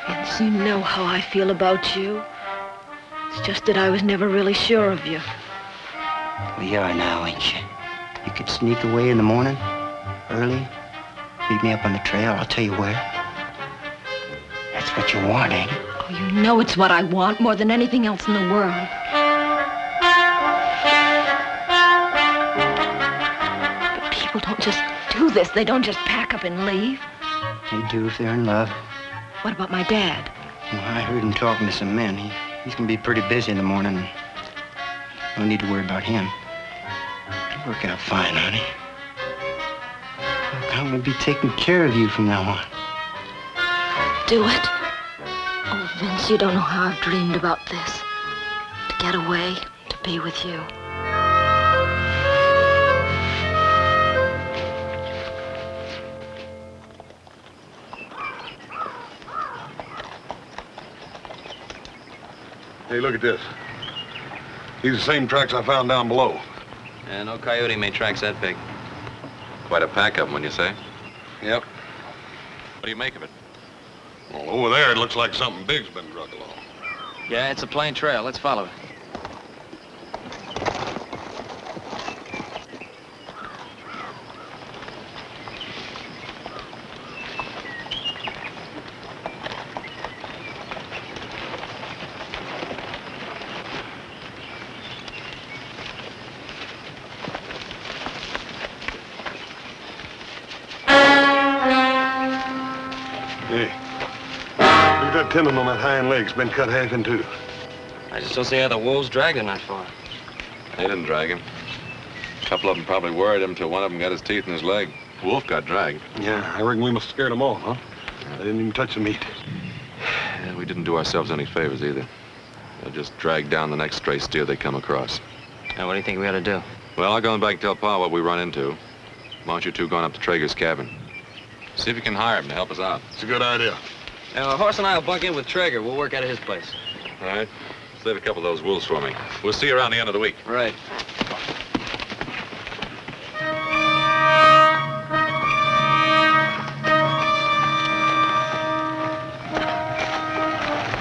Vince, you know how I feel about you. It's just that I was never really sure of you. Well, you are now, ain't you? You could sneak away in the morning, early, meet me up on the trail. I'll tell you where. That's what you want, ain't it? Oh, you know it's what I want more than anything else in the world. But people don't just do this. They don't just pack up and leave. They do if they're in love. What about my dad? Well, I heard him talking to some men. He's gonna be pretty busy in the morning. No need to worry about him. It'll work out fine, honey. Look, I'm gonna be taking care of you from now on. Do it? Oh, Vince, you don't know how I've dreamed about this. To get away, to be with you. Hey, look at this. These are the same tracks I found down below. Yeah, no coyote made tracks that big. Quite a pack of them, when you say? Yep. What do you make of it? Well, over there, it looks like something big's been dragged along. Yeah, it's a plain trail. Let's follow it. Hey, look at that tendon on that hind leg's been cut half in two. I just don't see how the wolves dragged him that far. They didn't drag him. A couple of them probably worried him till one of them got his teeth in his leg. Wolf got dragged. Yeah, I reckon we must have scared them off, huh? They didn't even touch the meat. And we didn't do ourselves any favors either. They just dragged down the next stray steer they come across. Now, what do you think we ought to do? Well, I'll go back and tell Pa what we run into. Why don't you two going up to Traeger's cabin? See if you can hire him to help us out. It's a good idea. Now, Horse and I will bunk in with Traeger. We'll work out of his place. All right. Save a couple of those wolves for me. We'll see you around the end of the week. Right.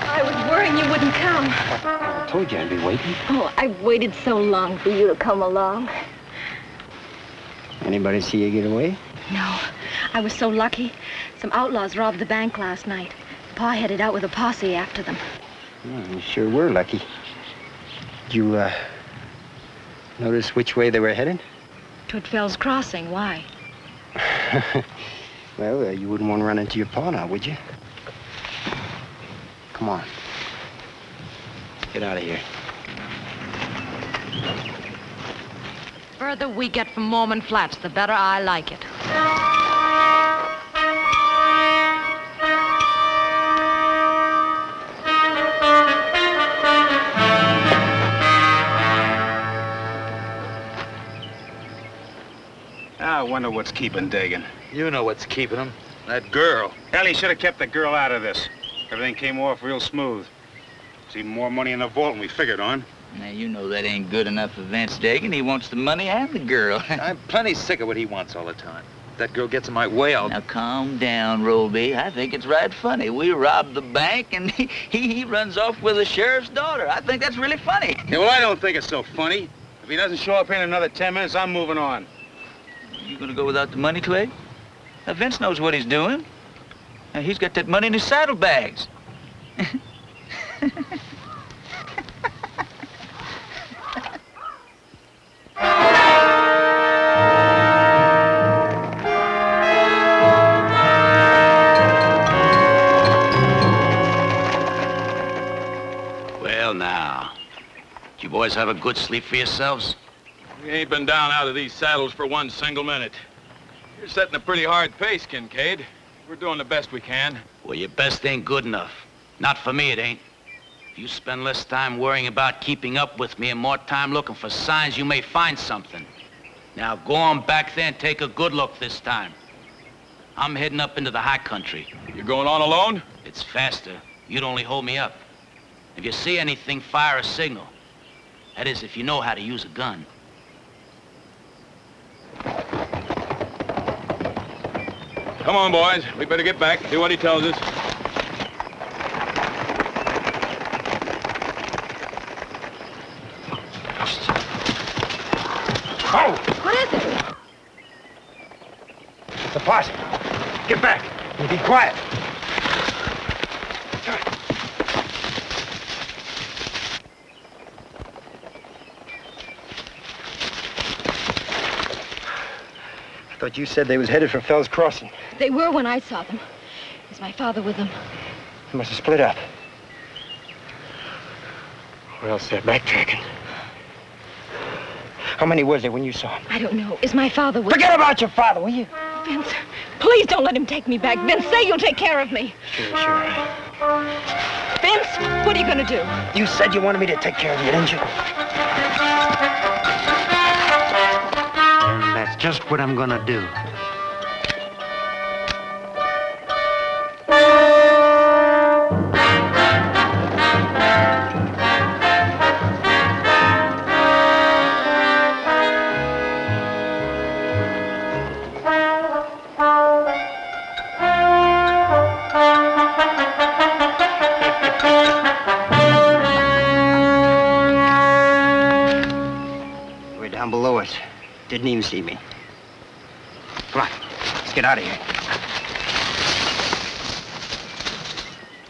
I was worrying you wouldn't come. I told you I'd be waiting. Oh, I've waited so long for you to come along. Anybody see you get away? No, I was so lucky. Some outlaws robbed the bank last night. Pa headed out with a posse after them. You sure were lucky. Did you, notice which way they were headed? Toward Fell's Crossing. Why? Well, you wouldn't want to run into your pa now, would you? Come on. Get out of here. further we get from Mormon Flats, the better I like it. I wonder what's keeping Dagan. You know what's keeping him. That girl. Hell, he should have kept the girl out of this. Everything came off real smooth. There's even more money in the vault than we figured on. Now, you know that ain't good enough for Vince Dagan. He wants the money and the girl. I'm plenty sick of what he wants all the time. If that girl gets in my way, I'll... Now, calm down, Roby. I think it's right funny. We robbed the bank, and he runs off with the sheriff's daughter. I think that's really funny. Yeah, well, I don't think it's so funny. If he doesn't show up here in another 10 minutes, I'm moving on. You gonna go without the money, Clay? Now, Vince knows what he's doing. Now, he's got that money in his saddlebags. Well, now, did you boys have a good sleep for yourselves? We ain't been down out of these saddles for one single minute. You're setting a pretty hard pace, Kincaid. We're doing the best we can. Well, your best ain't good enough. Not for me, it ain't. If you spend less time worrying about keeping up with me and more time looking for signs, you may find something. Now, go on back there and take a good look this time. I'm heading up into the high country. You're going on alone? It's faster. You'd only hold me up. If you see anything, fire a signal. That is, if you know how to use a gun. Come on, boys. We better get back, do what he tells us. Oh! What is it? It's a posse. Get back. And be quiet. I thought you said they was headed for Fell's Crossing. They were when I saw them. Is my father with them? They must have split up. Or else they're backtracking. How many was there when you saw him? I don't know. Is my father with Forget about your father, will you? Vince, please don't let him take me back. Vince, say you'll take care of me. Sure. Vince, what are you going to do? You said you wanted me to take care of you, didn't you? And that's just what I'm gonna do. Down below us. Didn't even see me. Come on, let's get out of here.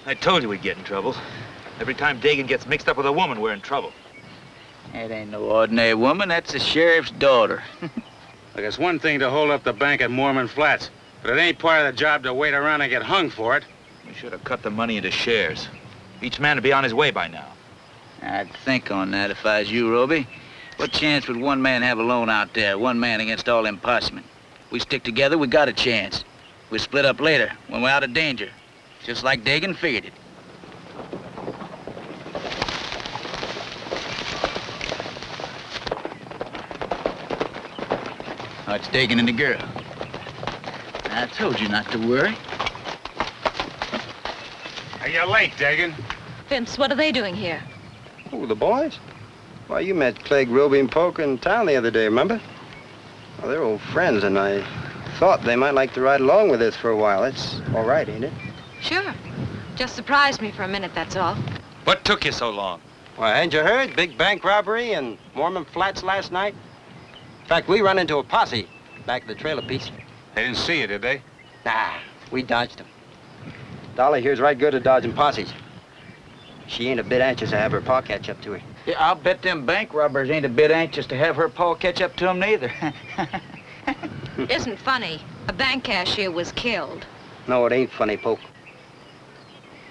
I told you we'd get in trouble. Every time Dagan gets mixed up with a woman, we're in trouble. That ain't no ordinary woman. That's the sheriff's daughter. Look, it's one thing to hold up the bank at Mormon Flats, but it ain't part of the job to wait around and get hung for it. We should have cut the money into shares. Each man would be on his way by now. I'd think on that if I was you, Roby. What chance would one man have alone out there? One man against all them possemen. We stick together, we got a chance. We split up later, when we're out of danger. Just like Dagan figured it. Oh, it's Dagan and the girl. I told you not to worry. Hey, you're late, Dagan. Vince, what are they doing here? Oh, the boys? Why, you met Clegg, Roby, and Polk in town the other day, remember? Well, they're old friends, and I thought they might like to ride along with us for a while. That's all right, ain't it? Sure. Just surprised me for a minute, that's all. What took you so long? Well, hadn't you heard? Big bank robbery in Mormon Flats last night? In fact, we run into a posse back at the trailer piece. They didn't see you, did they? Nah, we dodged them. Dolly here's right good at dodging posses. She ain't a bit anxious to have her pa catch up to her. Yeah, I'll bet them bank robbers ain't a bit anxious to have her pa catch up to them neither. Isn't funny. A bank cashier was killed. No, it ain't funny, Polk.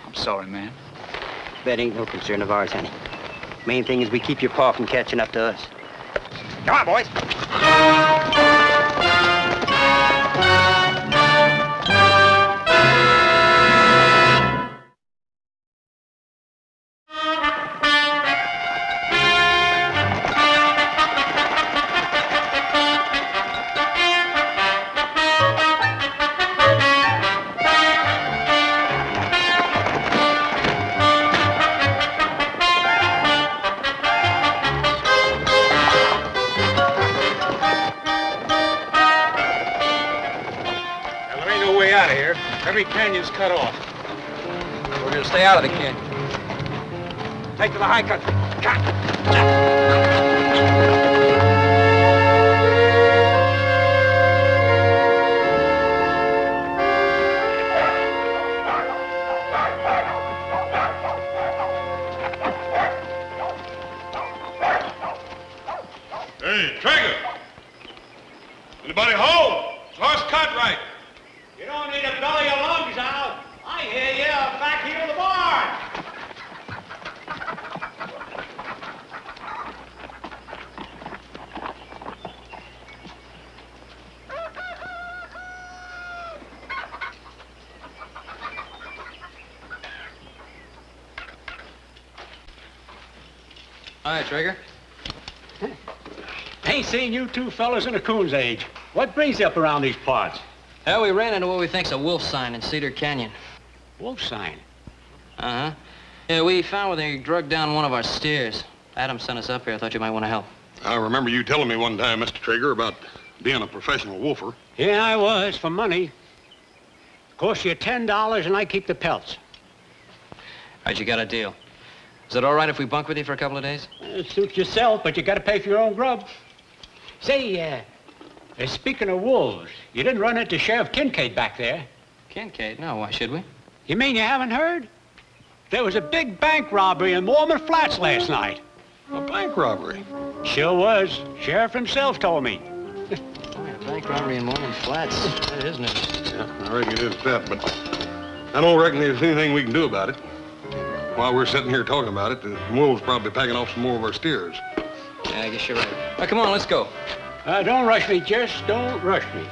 I'm sorry, man. That ain't no concern of ours, honey. Main thing is we keep your pa from catching up to us. Come on, boys. Every canyon's cut off. We're gonna stay out of the canyon. Take to the high country. Hey, Traeger! Anybody home? It's Horse Cartwright. You don't need to belly your lungs out. I hear you back here in the barn. Hi, Traeger. Ain't seen you two fellas in a coon's age. What brings you up around these parts? Well, we ran into what we think's a wolf sign in Cedar Canyon. Wolf sign? Uh-huh. Yeah, we found where they drugged down one of our steers. Adam sent us up here. I thought you might want to help. I remember you telling me one time, Mr. Traeger, about being a professional wolfer. Yeah, I was, for money. Cost you $10 and I keep the pelts. All right, you got a deal. Is it all right if we bunk with you for a couple of days? It suits yourself, but you got to pay for your own grub. Say, speaking of wolves, you didn't run into Sheriff Kincaid back there. Kincaid? No, why should we? You mean you haven't heard? There was a big bank robbery in Mormon Flats last night. A bank robbery? Sure was. Sheriff himself told me. Bank robbery in Mormon Flats. That is news. Yeah, I reckon it is that, but I don't reckon there's anything we can do about it. While we're sitting here talking about it, the wolves probably packing off some more of our steers. Yeah, I guess you're right. All right, come on, let's go. Don't rush me, Jess. Don't rush me.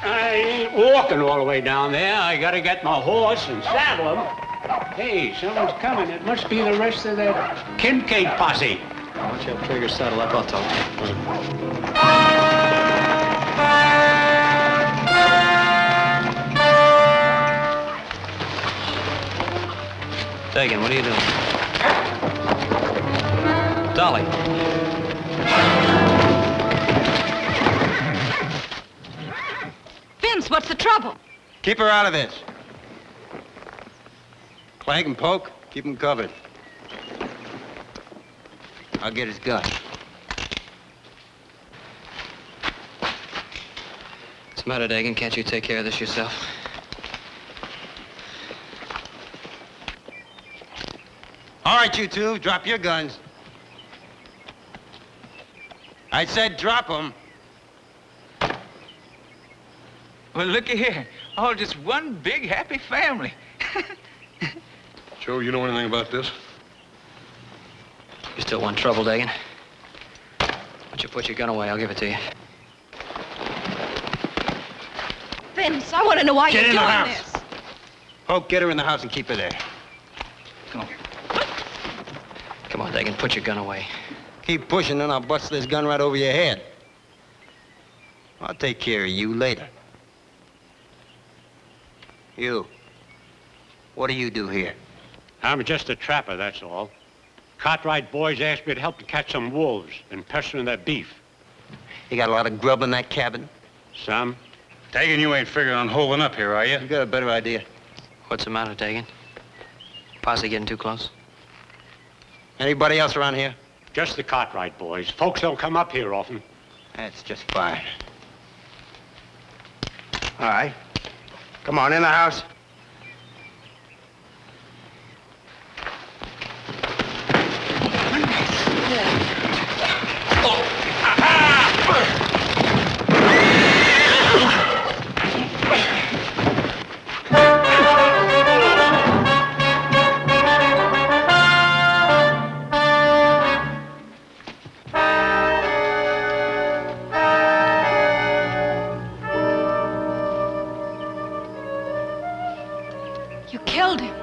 I ain't walking all the way down there. I gotta get my horse and saddle him. Hey, someone's coming. It must be the rest of that Kincaid posse. Why don't you have Traeger saddle up? I'll talk to you. Dagan, what are you doing? Dolly. Vince, what's the trouble? Keep her out of this. Clank and poke, keep him covered. I'll get his gun. What's the matter, Dagan? Can't you take care of this yourself? All right, you two, drop your guns. I said drop them. Well, looky here. All just one big happy family. Joe, you know anything about this? You still want trouble, Dagan? Why don't you put your gun away? I'll give it to you. Vince, I want to know why Get you're in the doing house. this. Poke, get her in the house and keep her there. Come on, Dagan, put your gun away. Keep pushing, and I'll bust this gun right over your head. I'll take care of you later. You. What do you do here? I'm just a trapper, that's all. Cartwright boys asked me to help to catch some wolves and pestering their beef. You got a lot of grub in that cabin? Some. Dagan, you ain't figuring on holding up here, are you? You got a better idea. What's the matter, Dagan? Posse getting too close? Anybody else around here? Just the Cartwright boys. Folks don't come up here often. That's just fine. All right. Come on, in the house. You killed him.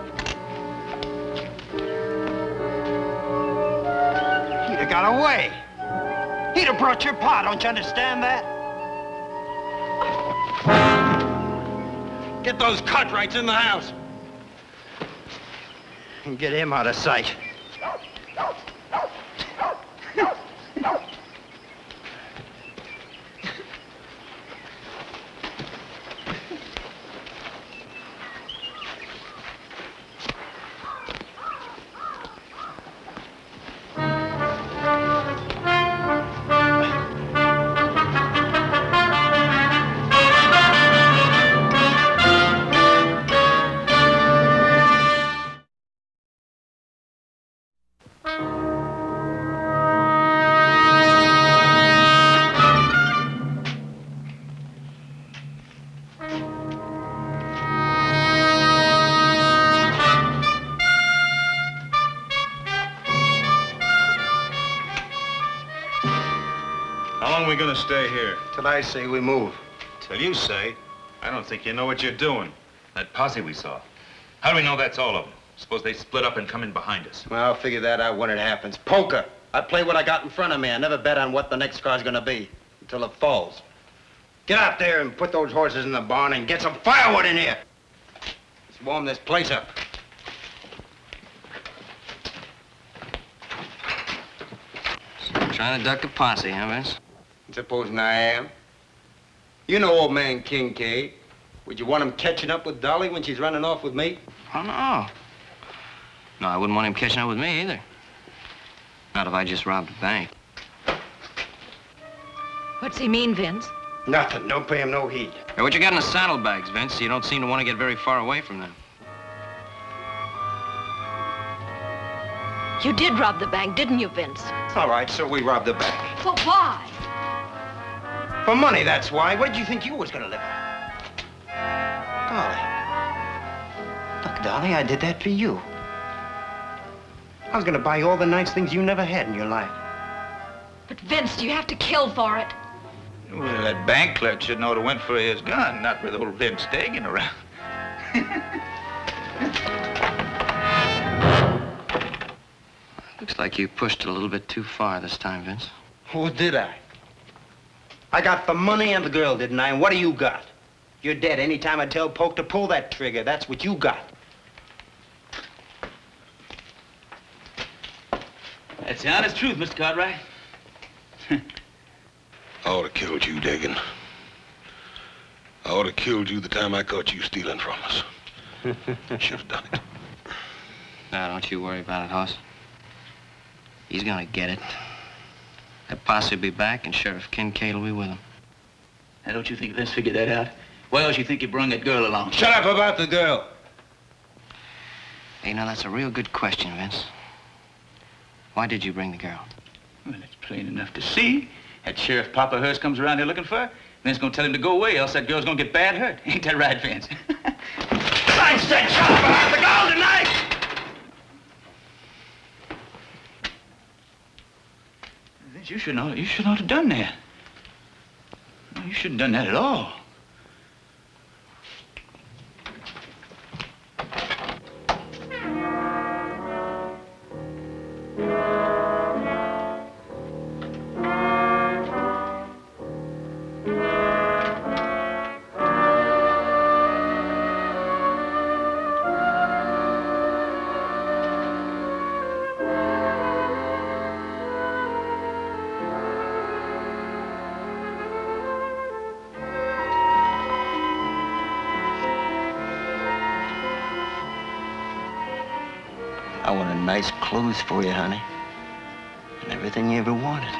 He'd have got away. He'd have brought your pa, don't you understand that? Get those Cartwrights in the house. And get him out of sight. How long are we gonna stay here? Till I say we move. Till you say? I don't think you know what you're doing. That posse we saw. How do we know that's all of them? Suppose they split up and come in behind us. Well, I'll figure that out when it happens. Poker. I play what I got in front of me. I never bet on what the next car's gonna be until it falls. Get out there and put those horses in the barn and get some firewood in here. Let's warm this place up. Trying to duck a posse, huh, Vince? Supposing I am. You know old man Kincaid. Would you want him catching up with Dolly when she's running off with me? Oh, no. No, I wouldn't want him catching up with me either. Not if I just robbed a bank. What's he mean, Vince? Nothing. Don't pay him no heed. Hey, what you got in the saddlebags, Vince? You don't seem to want to get very far away from them. You did rob the bank, didn't you, Vince? All right, so we robbed the bank. But why? For money, that's why. What did you think you was gonna live on? Dolly. Look, Dolly, I did that for you. I was gonna buy you all the nice things you never had in your life. But Vince, you have to kill for it. Well, that bank clerk should know to went for his gun, not with old Vince Dagan around. Looks like you pushed it a little bit too far this time, Vince. Oh, did I? I got the money and the girl, didn't I? And what do you got? You're dead any time I tell Poke to pull that trigger. That's what you got. That's the honest truth, Mr. Cartwright. I ought to killed you, Dagan. I ought to killed you the time I caught you stealing from us. Should have done it. Now, don't you worry about it, Hoss. He's gonna get it. That posse will be back, and Sheriff Kincaid will be with him. Now, don't you think Vince figured that out? Why else you think you brung that girl along? Shut up about the girl. Hey, now, that's a real good question, Vince. Why did you bring the girl? Well, it's plain enough to see. That Sheriff Papa Hearst comes around here looking for her. Vince gonna tell him to go away, else that girl's gonna get bad hurt. Ain't that right, Vince? I said shut up about the girl tonight! Vince, you shouldn't have done that. No, you shouldn't have done that at all. I want a nice clothes for you, honey. And everything you ever wanted.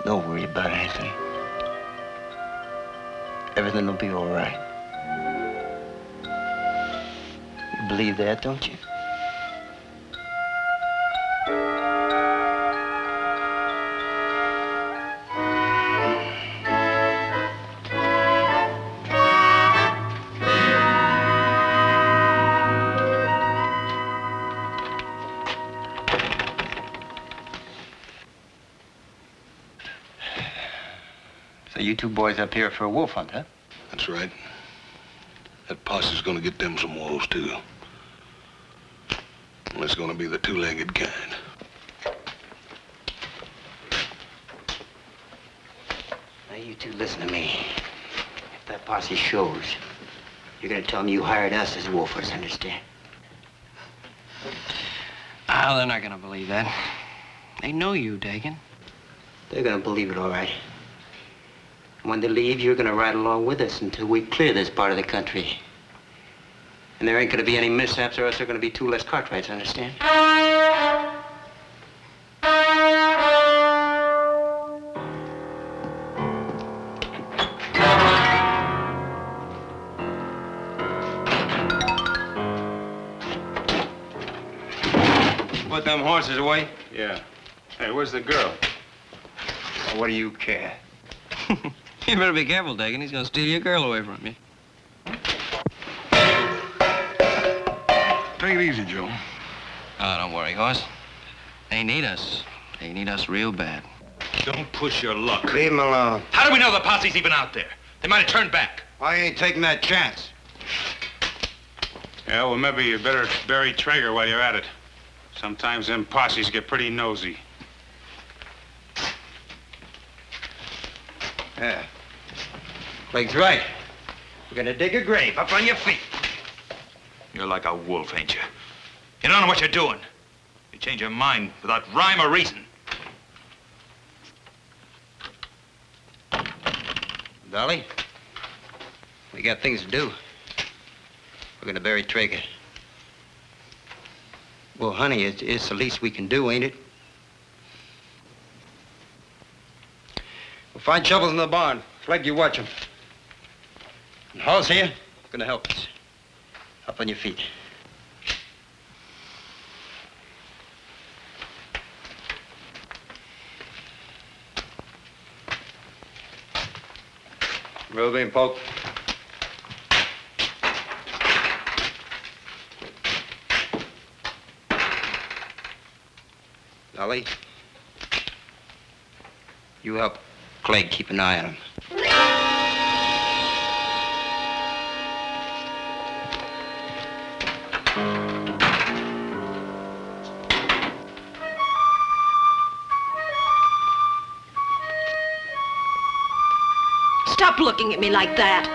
Don't worry about anything. Everything will be all right. You believe that, don't you? So you two boys up here for a wolf hunt, huh? That's right. That posse's gonna get them some wolves, too. And it's gonna be the two-legged kind. Now, you two listen to me. If that posse shows, you're gonna tell them you hired us as wolfers, understand? Ah, they're not gonna believe that. They know you, Dagan. They're gonna believe it, all right. When they leave, you're gonna ride along with us until we clear this part of the country. And there ain't gonna be any mishaps, or else there are gonna be 2 less Cartwrights, understand? Put them horses away? Yeah. Hey, where's the girl? Well, what do you care? You better be careful, Dagan. He's gonna steal your girl away from you. Take it easy, Joe. Oh, don't worry, horse. They need us. They need us real bad. Don't push your luck. Leave him alone. How do we know the posse's even out there? They might have turned back. I ain't taking that chance. Yeah, well, maybe you better bury Traeger while you're at it. Sometimes them posses get pretty nosy. Yeah. Clegg's right. We're gonna dig a grave up on your feet. You're like a wolf, ain't you? You don't know what you're doing. You change your mind without rhyme or reason. Dolly, we got things to do. We're gonna bury Traeger. Well, honey, it's the least we can do, ain't it? We'll find shovels in the barn. Clegg, you watch them. And Hall's here, gonna help us. Up on your feet. Ruby and Polk. Dolly, you help Clegg keep an eye on him. Stop looking at me like that.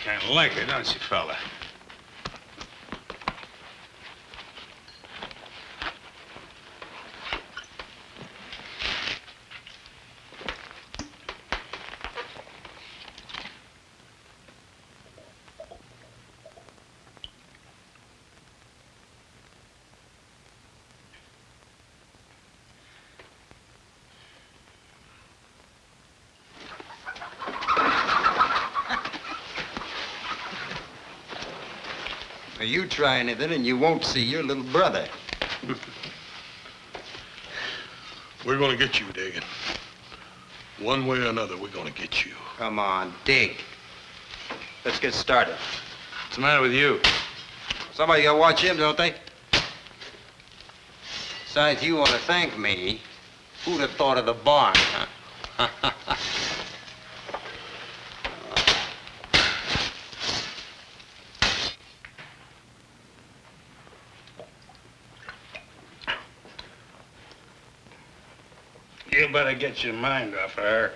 Kind of like it, don't you, fella? Now, you try anything and you won't see your little brother. We're gonna get you, Dagan. One way or another, we're gonna get you. Come on, dig. Let's get started. What's the matter with you? Somebody gotta watch him, don't they? Besides, you want to thank me. Who'd have thought of the barn, huh? You better get your mind off of her.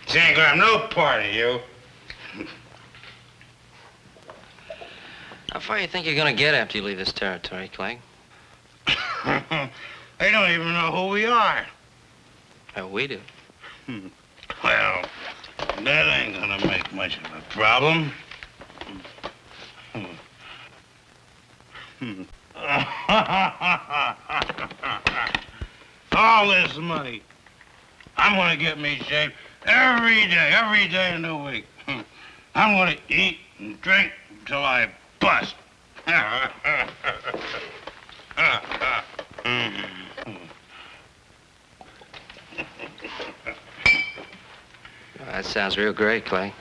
She ain't gonna have no part of you. How far you think you're gonna get after you leave this territory, Clegg? They don't even know who we are. Oh, we do. Well, that ain't gonna make much of a problem. All this money. I'm gonna get me shaved every day in the week. I'm gonna eat and drink until I bust. That sounds real great, Clegg.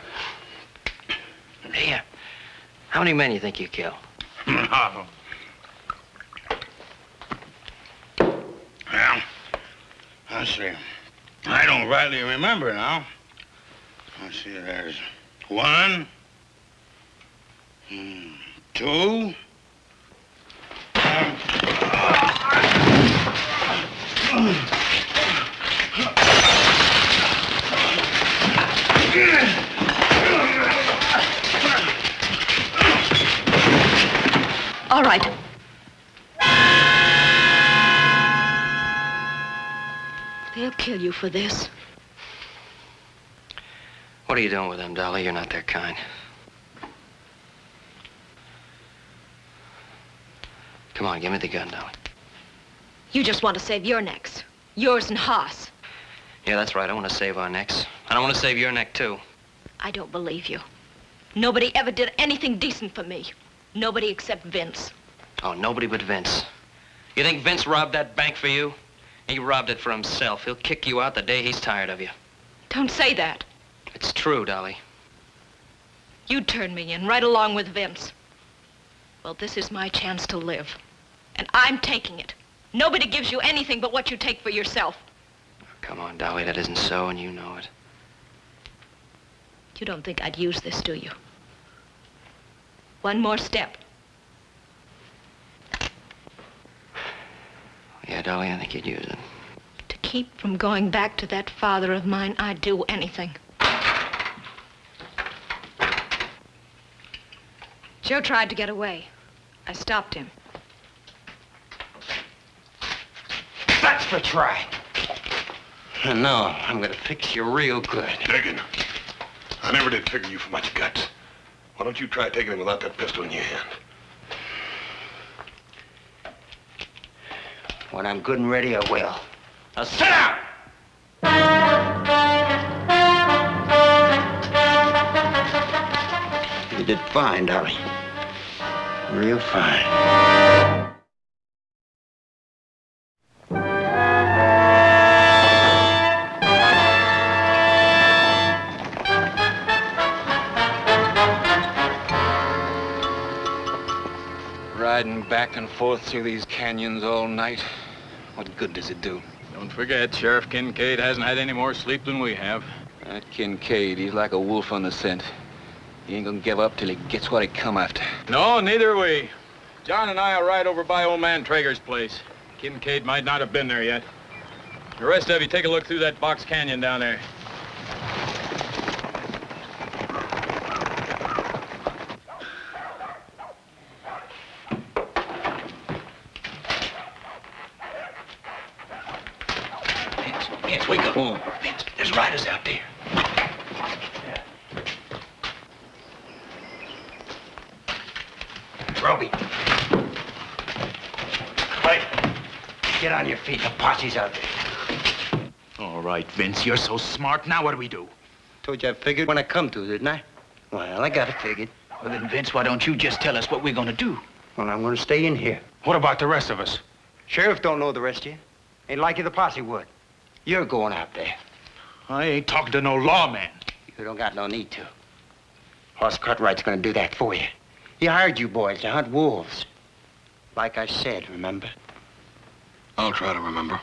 How many men you think you killed? Well, let's see. I don't rightly remember now. Let's see, there's 1, 2. All right. They'll kill you for this. What are you doing with them, Dolly? You're not their kind. Come on, give me the gun, Dolly. You just want to save your necks. Yours and Haas. Yeah, that's right. I want to save our necks. And I want to save your neck, too. I don't believe you. Nobody ever did anything decent for me. Nobody except Vince. Oh, nobody but Vince. You think Vince robbed that bank for you? He robbed it for himself. He'll kick you out the day he's tired of you. Don't say that. It's true, Dolly. You turned me in right along with Vince. Well, this is my chance to live. And I'm taking it. Nobody gives you anything but what you take for yourself. Come on, Dolly, that isn't so, and you know it. You don't think I'd use this, do you? One more step. Yeah, Dolly, I think you'd use it. To keep from going back to that father of mine, I'd do anything. Joe tried to get away. I stopped him. That's for try. And now I'm gonna fix you real good. Diggin', I never did figure you for much guts. Why don't you try taking him without that pistol in your hand? When I'm good and ready, I will. Now sit down! You did fine, Dolly. Real fine. Riding back and forth through these canyons all night. What good does it do? Don't forget, Sheriff Kincaid hasn't had any more sleep than we have. That Kincaid, he's like a wolf on the scent. He ain't gonna give up till he gets what he come after. No, neither are we. John and I will ride over by old man Traeger's place. Kincaid might not have been there yet. The rest of you take a look through that box canyon down there. Vince, wake up. Vince, there's riders out there. Roby. Wait. Get on your feet. The posse's out there. All right, Vince, you're so smart. Now what do we do? Told you I figured when I come to, didn't I? Well, I got it figured. Well, then, Vince, why don't you just tell us what we're gonna do? Well, I'm gonna stay in here. What about the rest of us? Sheriff don't know the rest of you. Ain't likely the posse would. You're going out there. I ain't talking to no lawman. You don't got no need to. Hoss Cartwright's gonna do that for you. He hired you boys to hunt wolves. Like I said, remember? I'll try to remember.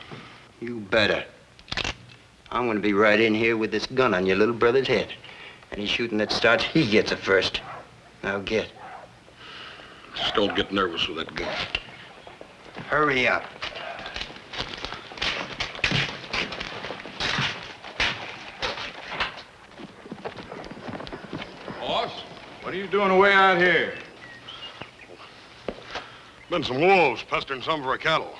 You better. I'm gonna be right in here with this gun on your little brother's head. Any shooting that starts, he gets it first. Now get. Just don't get nervous with that gun. Hurry up. Boss, what are you doing away out here? Been some wolves pestering some of our cattle.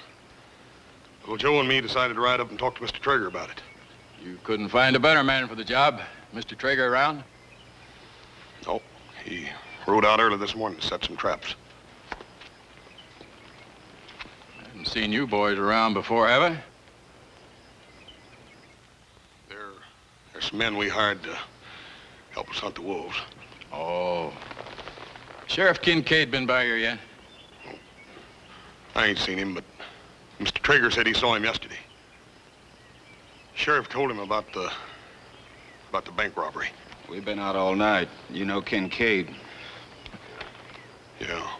Little Joe and me decided to ride up and talk to Mr. Traeger about it. You couldn't find a better man for the job. Mr. Traeger around? No, he rode out early this morning to set some traps. I haven't seen you boys around before, have I? There's some men we hired to help us hunt the wolves. Oh. Sheriff Kincaid been by here yet? I ain't seen him, but Mr. Traeger said he saw him yesterday. Sheriff told him about the bank robbery. We've been out all night. You know Kincaid. Yeah.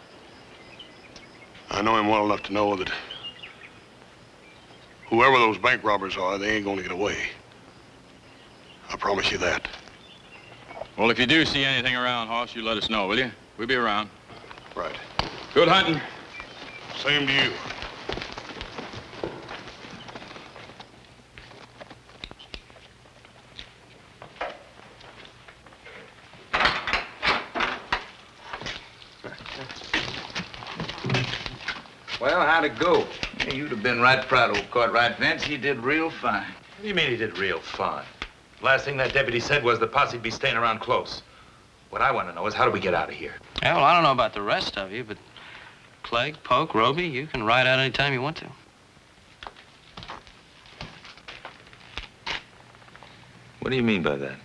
I know him well enough to know that whoever those bank robbers are, they ain't gonna get away. I promise you that. Well, if you do see anything around, Hoss, you let us know, will you? We'll be around. Right. Good hunting. Same to you. Well, how'd it go? Yeah, you'd have been right proud of old Cartwright, Vince. He did real fine. What do you mean he did real fine? Last thing that deputy said was the posse'd be staying around close. What I want to know is how do we get out of here? Yeah, well, I don't know about the rest of you, but Clegg, Polk, Roby, you can ride out any time you want to. What do you mean by that?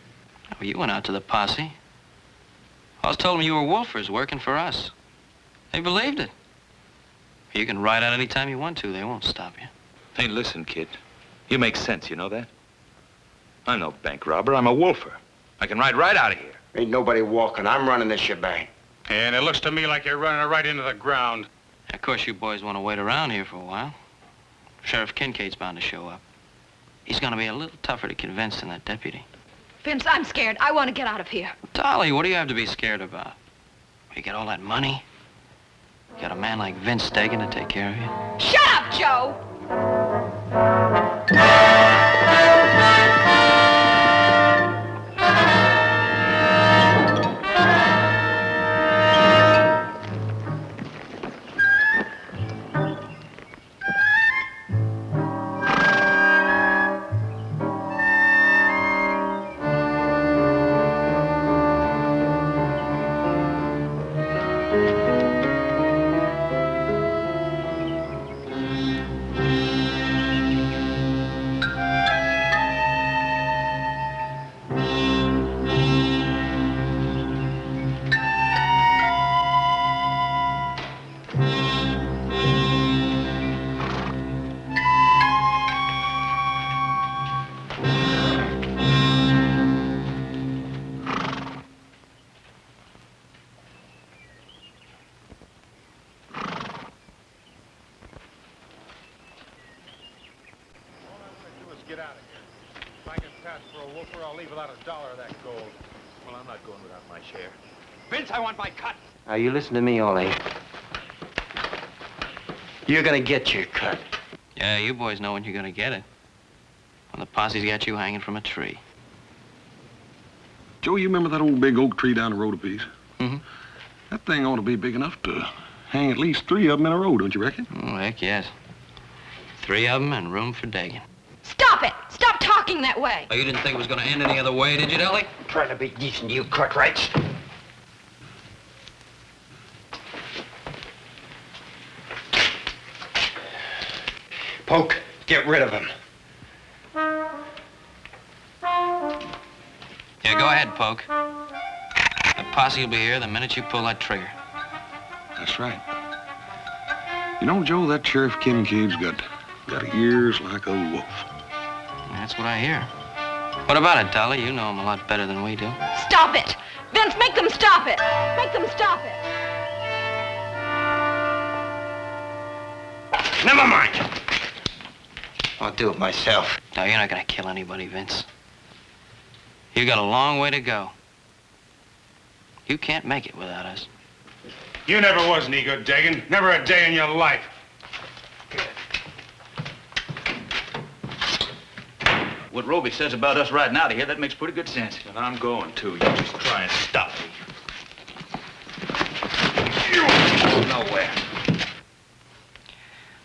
Well, you went out to the posse. I was told them you were wolfers working for us. They believed it. You can ride out any time you want to. They won't stop you. Hey, listen, kid. You make sense, you know that? I'm no bank robber. I'm a wolfer. I can ride right out of here. Ain't nobody walking. I'm running this shebang. And it looks to me like you're running it right into the ground. Of course, you boys want to wait around here for a while. Sheriff Kincaid's bound to show up. He's going to be a little tougher to convince than that deputy. Vince, I'm scared. I want to get out of here. Dolly, what do you have to be scared about? You got all that money? You got a man like Vince Dagan to take care of you? Shut up, Joe! Get out of here. If I can pass for a wolfer, I'll leave without $1 of that gold. Well, I'm not going without my share. Vince, I want my cut. Now, you listen to me, Ollie. You're gonna get your cut. Yeah, you boys know when you're going to get it. When the posse's got you hanging from a tree. Joe, you remember that old big oak tree down the road a piece? Mm-hmm. That thing ought to be big enough to hang at least 3 of them in a row, don't you reckon? Oh, heck yes. 3 of them and room for Dagan. Stop it! Stop talking that way! Oh, you didn't think it was going to end any other way, did you, Dolly? Trying to be decent, you Cartwrights. Polk, get rid of him. Yeah, go ahead, Polk. The posse will be here the minute you pull that trigger. That's right. You know, Joe, that Sheriff Kincaid's got ears like a wolf. That's what I hear. What about it, Dolly? You know him a lot better than we do. Stop it! Vince, make them stop it! Make them stop it! Never mind. I'll do it myself. No, you're not going to kill anybody, Vince. You got a long way to go. You can't make it without us. You never was any good, Dagan. Never a day in your life. What Roby says about us riding out of here, that makes pretty good sense. And I'm going, too. You just try and stop me. Nowhere.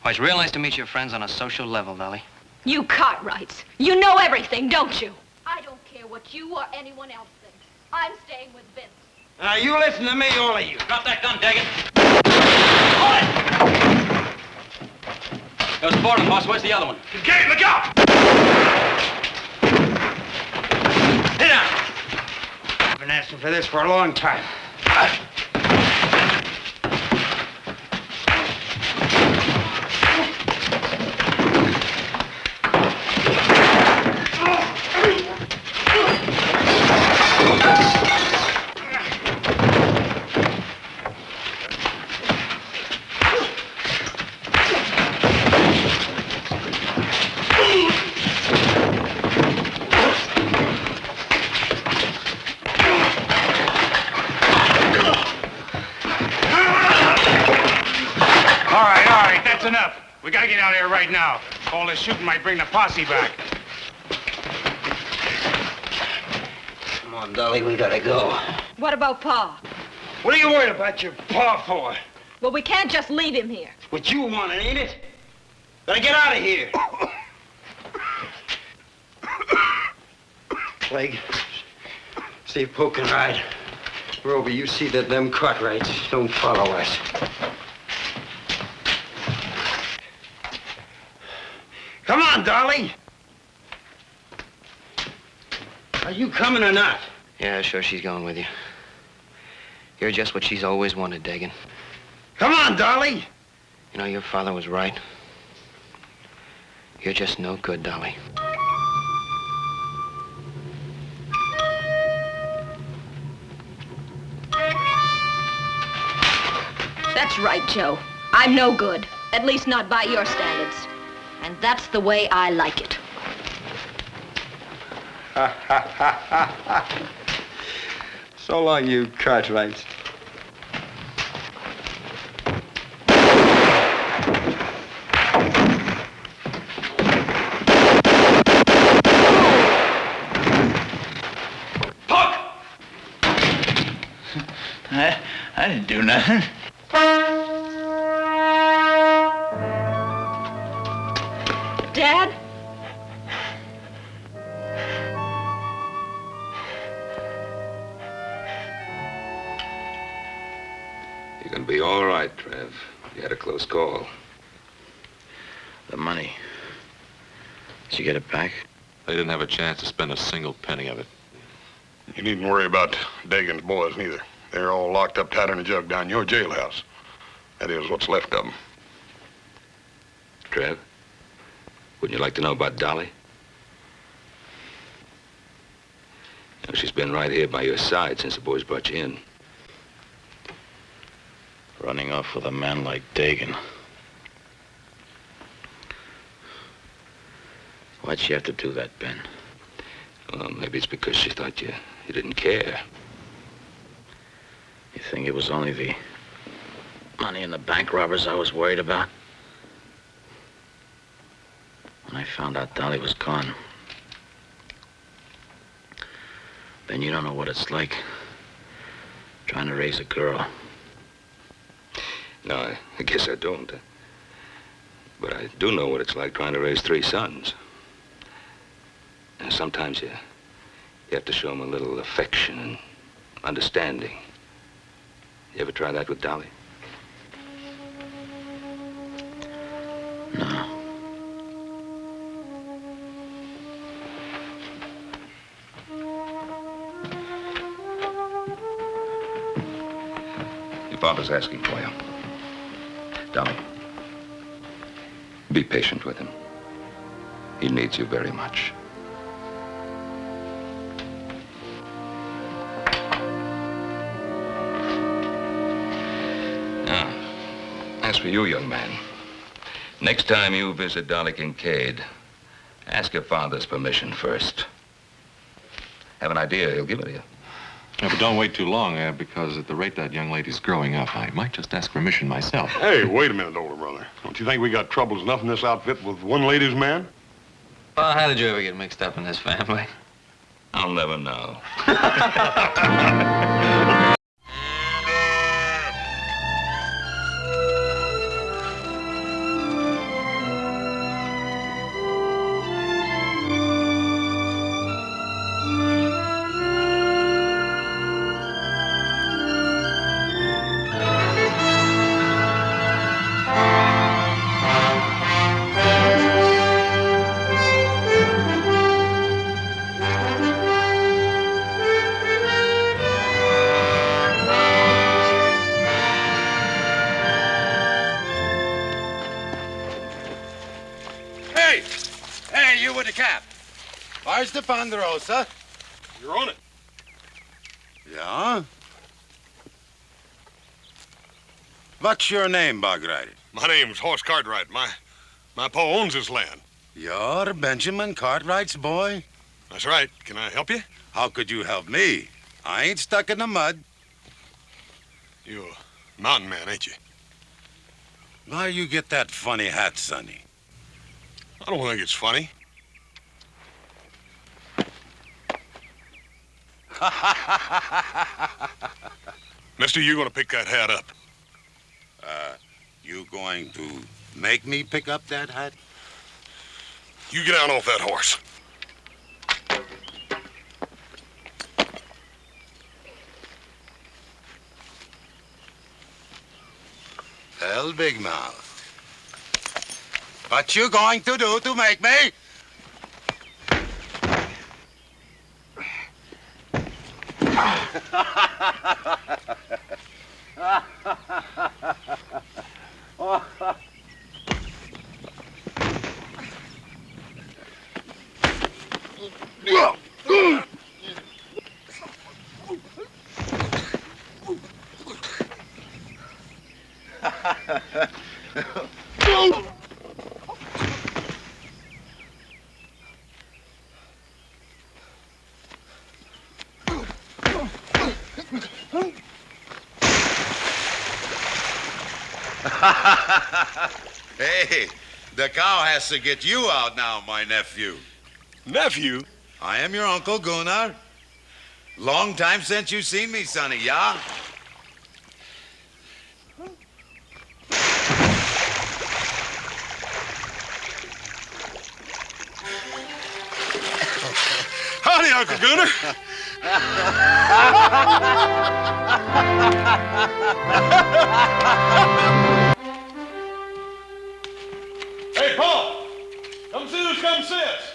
Well, it's real nice to meet your friends on a social level, Dolly. You Cartwrights. You know everything, don't you? I don't care what you or anyone else thinks. I'm staying with Vince. Now, you listen to me, all of you. Drop that gun, Dagan. Hold it! There's 4 of them, boss. Where's the other one? Kincaid, look out! Sit down. I've been asking for this for a long time. right now. All this shooting might bring the posse back. Come on, Dolly, we gotta go. What about Pa? What are you worried about your pa for? Well, we can't just leave him here. What you wanted, ain't it? Gotta get out of here. Clegg, see if Poe can ride. Roby, you see that them Cartwrights don't follow us. Come on, Dolly. Are you coming or not? Yeah, sure, she's going with you. You're just what she's always wanted, Dagan. Come on, Dolly. You know, your father was right. You're just no good, Dolly. That's right, Joe. I'm no good. At least not by your standards. And that's the way I like it. So long, you Cartwrights. I didn't do nothing. Dad? You're gonna be all right, Trev. You had a close call. The money. Did you get it back? They didn't have a chance to spend a single penny of it. You needn't worry about Dagan's boys, neither. They're all locked up tight in a jug down your jailhouse. That is what's left of them. Trev, wouldn't you like to know about Dolly? You know, she's been right here by your side since the boys brought you in. Running off with a man like Dagan. Why'd she have to do that, Ben? Well, maybe it's because she thought you didn't care. You think it was only the money and the bank robbers I was worried about? When I found out Dolly was gone. Ben, you don't know what it's like trying to raise a girl. No, I guess I don't. But I do know what it's like trying to raise 3 sons. And sometimes you have to show them a little affection and understanding. You ever try that with Dolly? No. Your father's asking for you. Dolly, be patient with him. He needs you very much. Now, as for you, young man, next time you visit Dolly Kincaid, ask your father's permission first. Have an idea, he'll give it to you. Yeah, but don't wait too long, because at the rate that young lady's growing up, I might just ask permission myself. Hey, wait a minute, older brother. Don't you think we got troubles enough in this outfit with one ladies' man? Well, how did you ever get mixed up in this family? I'll never know. Hey, you with the cap. Where's the Ponderosa? You're on it. Yeah? What's your name, Bogrider? My name's Horse Cartwright. My pa owns this land. You're Benjamin Cartwright's boy? That's right. Can I help you? How could you help me? I ain't stuck in the mud. You're a mountain man, ain't you? Where you get that funny hat, Sonny? I don't think it's funny. Mister, you're gonna pick that hat up. You going to make me pick up that hat? You get down off that horse. Well, big mouth. What you going to do to make me? Hey, the cow has to get you out now, my nephew. Nephew? I am your Uncle Gunnar. Long time since you seen me, sonny, yeah? Howdy, Uncle Gunnar. Hey, Paul! Come see who's come see us.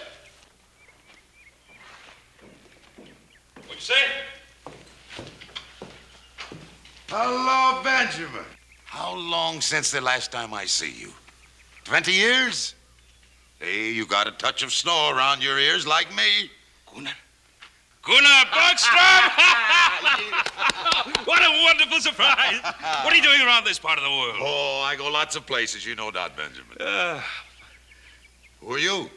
What you say? Hello, Benjamin. How long since the last time I see you? 20 years? Hey, you got a touch of snow around your ears like me. Gunnar Buckstrom! What a wonderful surprise. What are you doing around this part of the world? Oh, I go lots of places. You know that, Benjamin. Who are you?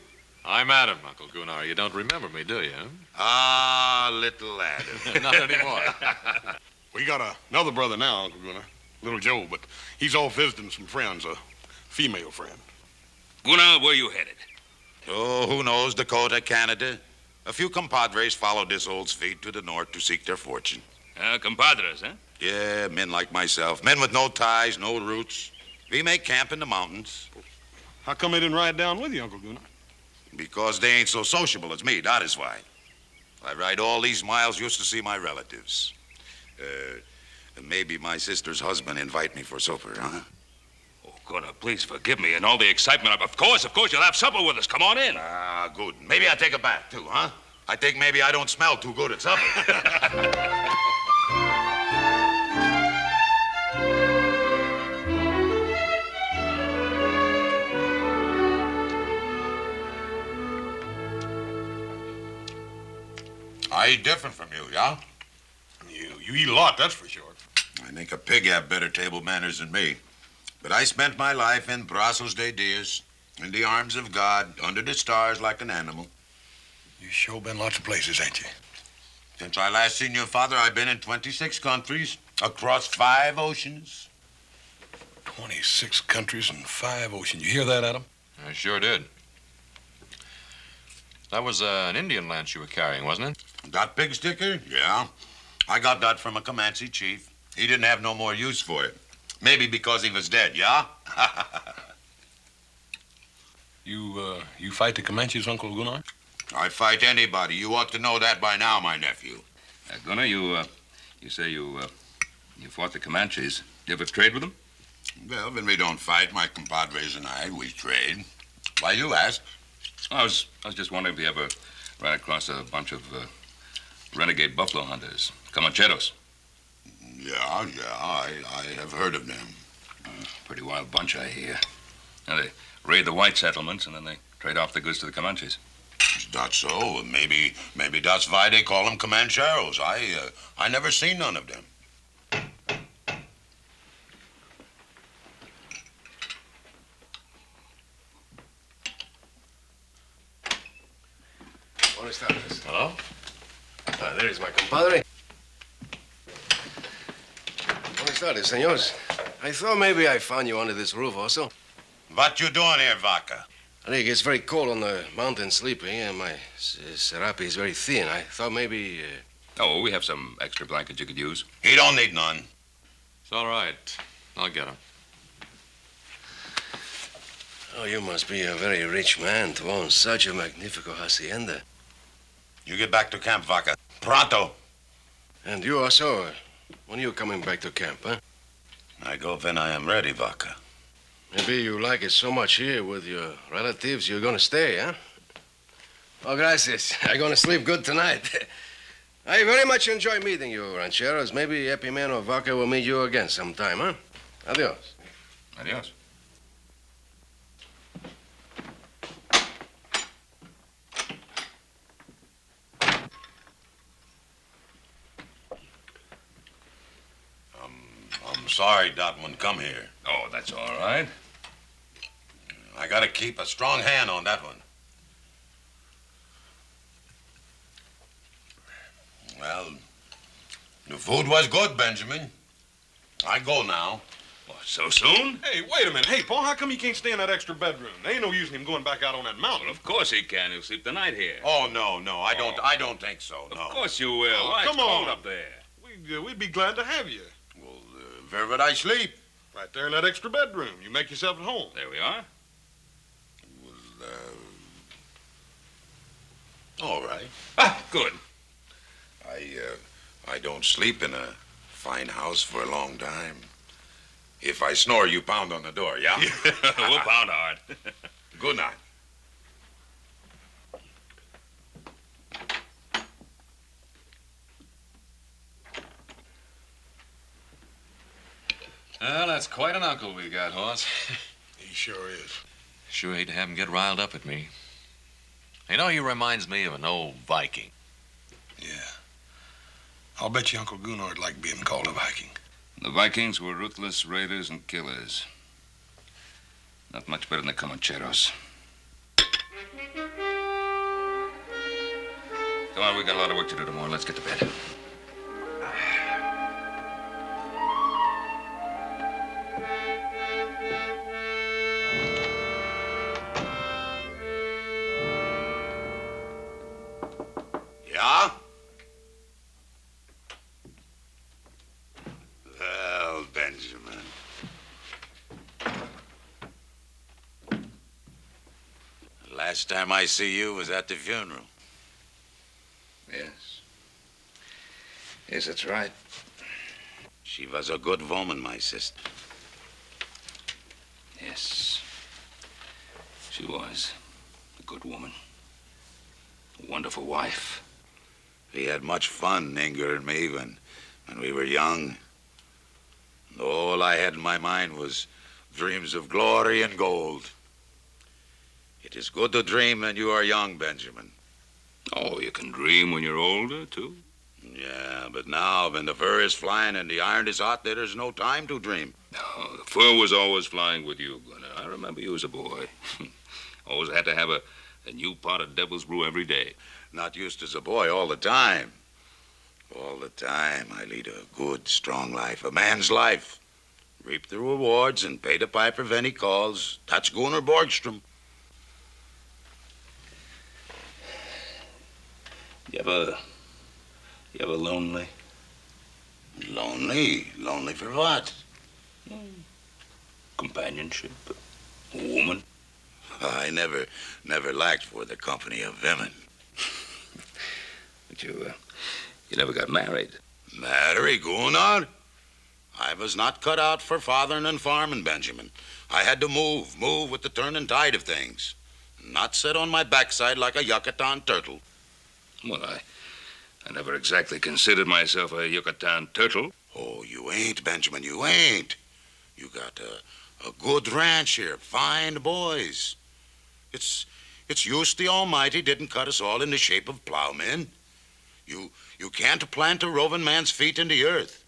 I'm Adam, Uncle Gunnar. You don't remember me, do you? Ah, little Adam. Not anymore. We got another brother now, Uncle Gunnar. Little Joe, but he's off visiting some friends, a female friend. Gunnar, where you headed? Oh, who knows? Dakota, Canada. A few compadres followed this old feet to the north to seek their fortune. Compadres, huh? Yeah, men like myself. Men with no ties, no roots. We make camp in the mountains. How come they didn't ride down with you, Uncle Gunnar? Because they ain't so sociable as me, that is why. I ride all these miles just to see my relatives. Maybe my sister's husband invite me for supper, huh? Oh, Gunnar, please forgive me and all the excitement. Of course, you'll have supper with us. Come on in. Ah, good. Maybe I take a bath, too, huh? I think maybe I don't smell too good at supper. I eat different from you, yeah? You eat a lot, that's for sure. I think a pig have better table manners than me. But I spent my life in brazos de Dios, in the arms of God, under the stars like an animal. You sure been lots of places, ain't you? Since I last seen your father, I've been in 26 countries, across 5 oceans. 26 countries and 5 oceans. You hear that, Adam? I sure did. That was an Indian lance you were carrying, wasn't it? That big sticker? Yeah. I got that from a Comanche chief. He didn't have no more use for it. Maybe because he was dead, yeah? You fight the Comanches, Uncle Gunnar? I fight anybody. You ought to know that by now, my nephew. Gunnar, you say you fought the Comanches. You ever trade with them? Well, when we don't fight, my compadres and I, we trade. Why you ask? I was just wondering if you ever ran across a bunch of renegade buffalo hunters, Comancheros. Yeah, I have heard of them. Pretty wild bunch, I hear. Now, they raid the white settlements, and then they trade off the goods to the Comanches. Is that so? Maybe that's why they call them Comancheros. I never seen none of them. Buenas tardes. Hello? There is my compadre. Buenas tardes, señores. I thought maybe I found you under this roof also. What you doing here, Vaca? I think it's very cold on the mountain sleeping, and my serape is very thin. I thought maybe... Oh, we have some extra blankets you could use. He don't need none. It's all right. I'll get him. Oh, you must be a very rich man to own such a magnifico hacienda. You get back to camp, Vaca. Pronto. And you also, when are you coming back to camp, huh? I go when I am ready, Vaca. Maybe you like it so much here with your relatives, you're gonna stay, huh? Oh, gracias. I'm gonna sleep good tonight. I very much enjoy meeting you, rancheros. Maybe Epimeno Vaca will meet you again sometime, huh? Adios. Adios. I'm sorry Dot wouldn't come here. Oh, that's all right. I gotta keep a strong hand on that one. Well, the food was good, Benjamin. I go now. What, so soon? Hey, wait a minute. Hey, Paul, how come you can't stay in that extra bedroom? There ain't no use in him going back out on that mountain. Well, of course he can. He'll sleep the night here. Oh, no, I don't think so, no. Of course you will. Oh, Why, come it's cold on. up there. We'd be glad to have you. Where would I sleep? Right there in that extra bedroom. You make yourself at home. There we are. All right. Ah, good. I don't sleep in a fine house for a long time. If I snore, you pound on the door, yeah? We'll pound hard. Good night. Well, that's quite an uncle we got, Hoss. He sure is. Sure hate to have him get riled up at me. You know, he reminds me of an old Viking. Yeah. I'll bet you Uncle Gunnar'd like being called a Viking. The Vikings were ruthless raiders and killers. Not much better than the Comancheros. Come on, we got a lot of work to do tomorrow. Let's get to bed. Yeah? Well, Benjamin. Last time I see you was at the funeral. Yes. Yes, that's right. She was a good woman, my sister. Yes. She was a good woman. A wonderful wife. We had much fun, Inger and me, when we were young. And all I had in my mind was dreams of glory and gold. It is good to dream when you are young, Benjamin. Oh, you can dream when you're older, too. Yeah, but now, when the fur is flying and the iron is hot, there is no time to dream. No, the fur was always flying with you, Gunnar. I remember you as a boy. Always had to have a new pot of devil's brew every day. Not used as a boy all the time. All the time, I lead a good, strong life, a man's life. Reap the rewards and pay the piper when he calls. That's Gunnar Borgstrom. You ever lonely? Lonely? Lonely for what? Companionship, a woman. I never lacked for the company of women. But you never got married. Marry, Gunnar? I was not cut out for fathering and farming, Benjamin. I had to move with the turning tide of things. Not sit on my backside like a Yucatan turtle. Well, I never exactly considered myself a Yucatan turtle. Oh, you ain't, Benjamin, you ain't. You got a good ranch here, fine boys. It's just the Almighty didn't cut us all in the shape of plowmen. You can't plant a roving man's feet in the earth.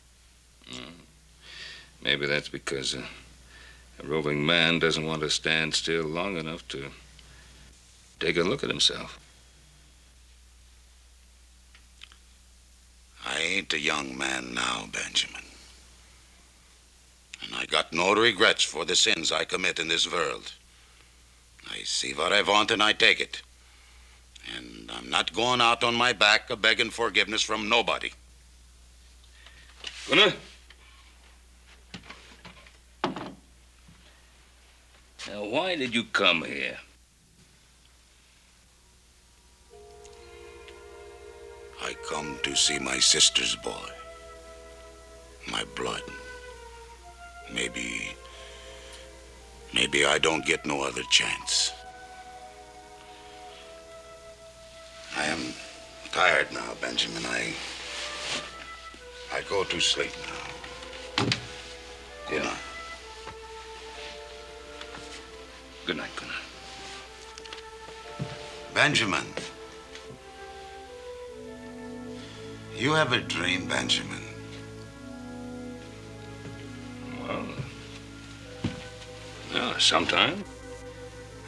Maybe that's because a roving man doesn't want to stand still long enough to take a look at himself. I ain't a young man now, Benjamin. And I got no regrets for the sins I commit in this world. I see what I want and I take it. And I'm not going out on my back begging forgiveness from nobody. Gunnar? Now, why did you come here? I come to see my sister's boy. My blood. Maybe I don't get no other chance. I am tired now, Benjamin. I go to sleep now. Good night. Good night, Gunnar. Benjamin. You ever dream, Benjamin? Well, yeah, sometime.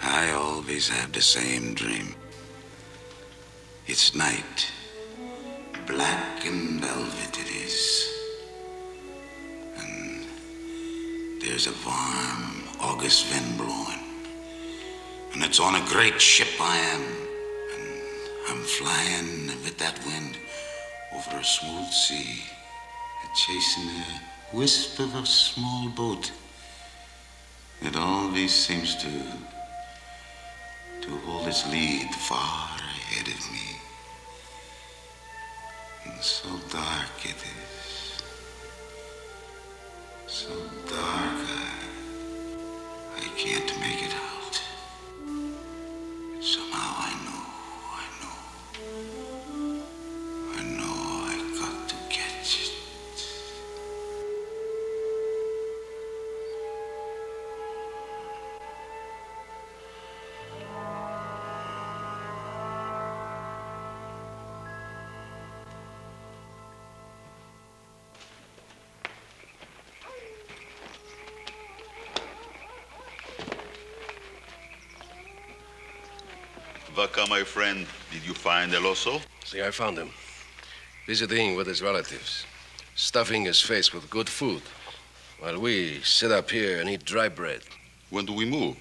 I always have the same dream. It's night. Black and velvet it is. And there's a warm August wind blowing. And it's on a great ship I am. And I'm flying with that wind over a smooth sea, chasing a wisp of a small boat. It always seems to hold its lead far ahead of me. And so dark it is. So dark I can't make it out. Somehow I know I got to catch it. Vaca, my friend, did you find El Oso? See, I found him. Visiting with his relatives. Stuffing his face with good food. While we sit up here and eat dry bread. When do we move?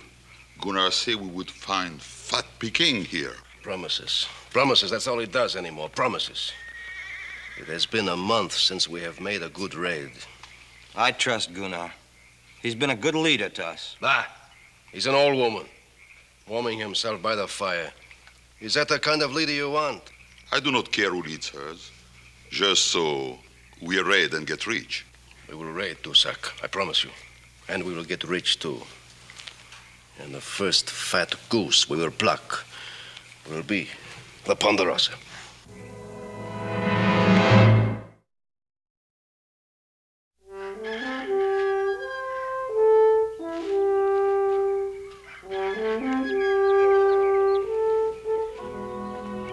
Gunnar said we would find fat Peking here. Promises. Promises, that's all he does anymore. Promises. It has been a month since we have made a good raid. I trust Gunnar. He's been a good leader to us. He's an old woman. Warming himself by the fire. Is that the kind of leader you want? I do not care who leads hers. Just so we raid and get rich. We will raid, Dusak, I promise you. And we will get rich, too. And the first fat goose we will pluck will be the Ponderosa.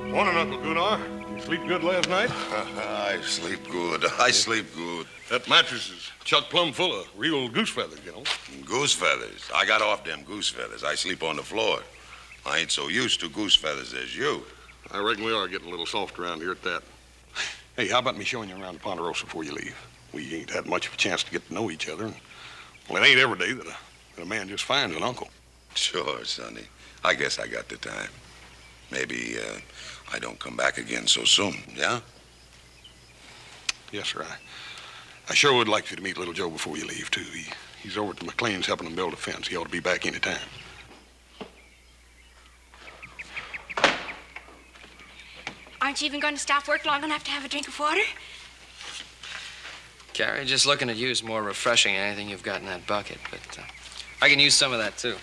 Morning, Uncle Gunnar. You sleep good last night? I sleep good. I sleep good. That mattress is chock plumb full of real goose feathers, you know. Goose feathers? I got off them goose feathers. I sleep on the floor. I ain't so used to goose feathers as you. I reckon we are getting a little soft around here at that. Hey, how about me showing you around the Ponderosa before you leave? We ain't had much of a chance to get to know each other. Well, it ain't every day that a man just finds an uncle. Sure, Sonny. I guess I got the time. Maybe I don't come back again so soon, yeah? Yes, sir. I sure would like you to meet little Joe before you leave, too. He's over at the McLean's helping them build a fence. He ought to be back any time. Aren't you even going to stop work long enough to have a drink of water? Carrie, just looking at you is more refreshing than anything you've got in that bucket, but I can use some of that, too.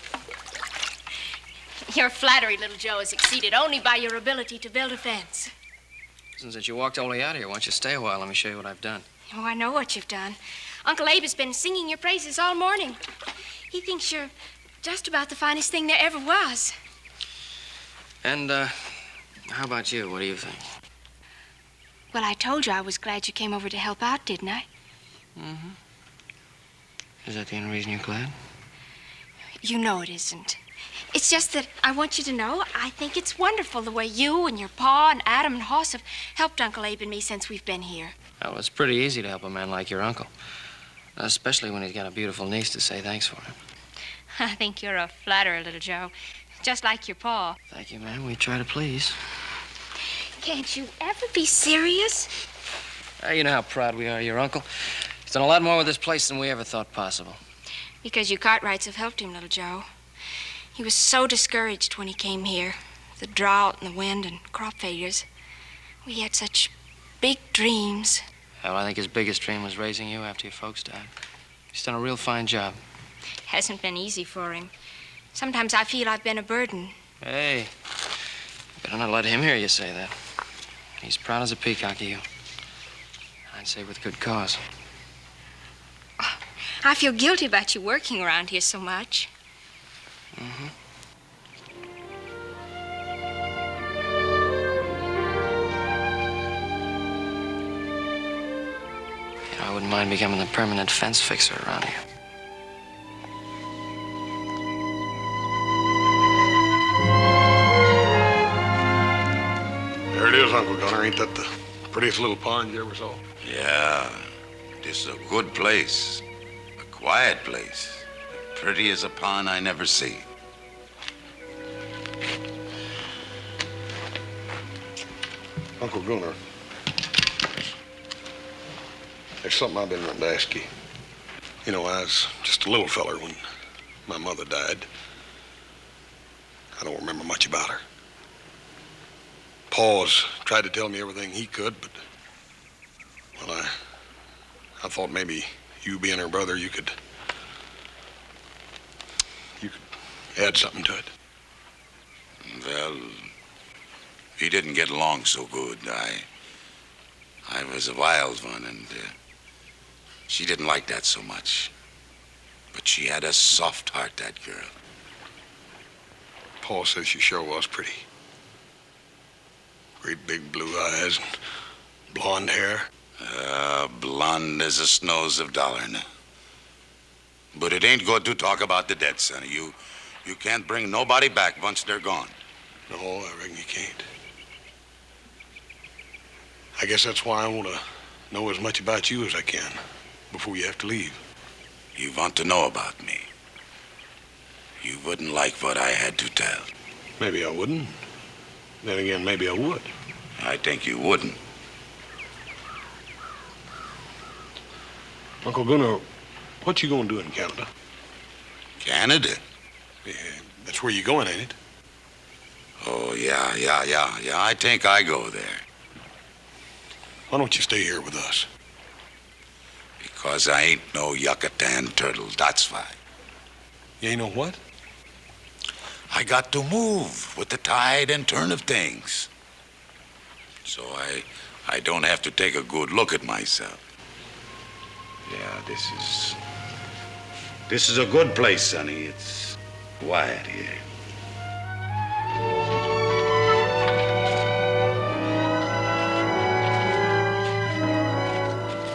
Your flattery, little Joe, is exceeded only by your ability to build a fence. Since you walked all the way out here, why don't you stay a while? Let me show you what I've done. Oh, I know what you've done. Uncle Abe has been singing your praises all morning. He thinks you're just about the finest thing there ever was. And, how about you? What do you think? Well, I told you I was glad you came over to help out, didn't I? Mm-hmm. Is that the only reason you're glad? You know it isn't. It's just that I want you to know I think it's wonderful the way you and your pa and Adam and Hoss have helped Uncle Abe and me since we've been here. Well, it's pretty easy to help a man like your uncle. Especially when he's got a beautiful niece to say thanks for him. I think you're a flatterer, little Joe. Just like your pa. Thank you, ma'am. We try to please. Can't you ever be serious? You know how proud we are of your uncle. He's done a lot more with this place than we ever thought possible. Because you Cartwrights have helped him, little Joe. He was so discouraged when he came here. The drought and the wind and crop failures. We had such big dreams. Well, I think his biggest dream was raising you after your folks died. He's done a real fine job. Hasn't been easy for him. Sometimes I feel I've been a burden. Hey, better not let him hear you say that. He's proud as a peacock of you. I'd say with good cause. I feel guilty about you working around here so much. Mm-hmm. You know, I wouldn't mind becoming the permanent fence fixer around here. There it is, Uncle Gunner. Ain't that the prettiest little pond you ever saw? Yeah, this is a good place. A quiet place. Pretty as a pond I never see. Uncle Gunner, there's something I've been wanting to ask you. You know, I was just a little feller when my mother died. I don't remember much about her. Pa's tried to tell me everything he could, but, well, I thought maybe you being her brother, you could add something to it. Well, we didn't get along so good. I was a wild one, and she didn't like that so much. But she had a soft heart, that girl. Pa says she sure was pretty. Great big blue eyes and blonde hair. Blonde as the snows of Dollarn. But it ain't good to talk about the dead, sonny. You can't bring nobody back once they're gone. No, I reckon you can't. I guess that's why I want to know as much about you as I can before you have to leave. You want to know about me. You wouldn't like what I had to tell. Maybe I wouldn't. Then again, maybe I would. I think you wouldn't. Uncle Gunnar, what you gonna do in Canada? Canada? Yeah, that's where you're going, ain't it? Oh, yeah. I think I go there. Why don't you stay here with us? Because I ain't no Yucatan turtle, that's why. You ain't no what? I got to move with the tide and turn of things. So I don't have to take a good look at myself. Yeah, this is a good place, sonny. It's quiet here.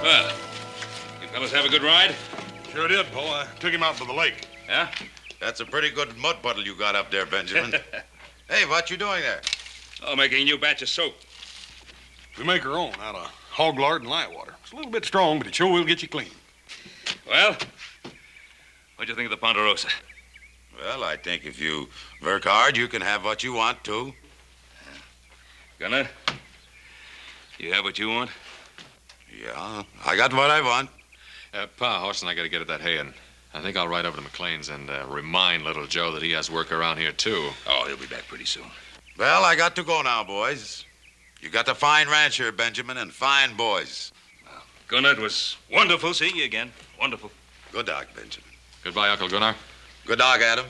Well, you fellas have a good ride? Sure did, Paul. I took him out to the lake. Yeah? That's a pretty good mud puddle you got up there, Benjamin. Hey, what you doing there? Oh, making a new batch of soap. We make our own out of hog lard and light water. It's a little bit strong, but it sure will get you clean. Well, what'd you think of the Ponderosa? Well, I think if you work hard, you can have what you want, too. Gunner, you have what you want? Yeah, I got what I want. Pa, Horse and I got to get at that hay, and I think I'll ride over to McLean's and remind little Joe that he has work around here, too. Oh, he'll be back pretty soon. Well, I got to go now, boys. You got a fine ranch here, Benjamin, and fine boys. Well, Gunnar, it was wonderful seeing you again. Wonderful. Good dog, Benjamin. Goodbye, Uncle Gunnar. Good dog, Adam.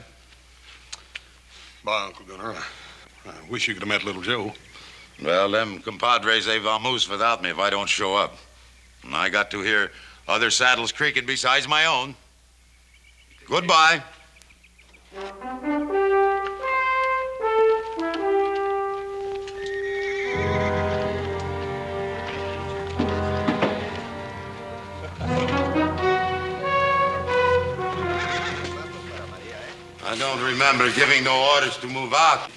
Bye, Uncle Gunnar. I wish you could have met little Joe. Well, them compadres, they vamoose without me if I don't show up. And I got to hear other saddles creaking besides my own. Goodbye. I don't remember giving no orders to move out.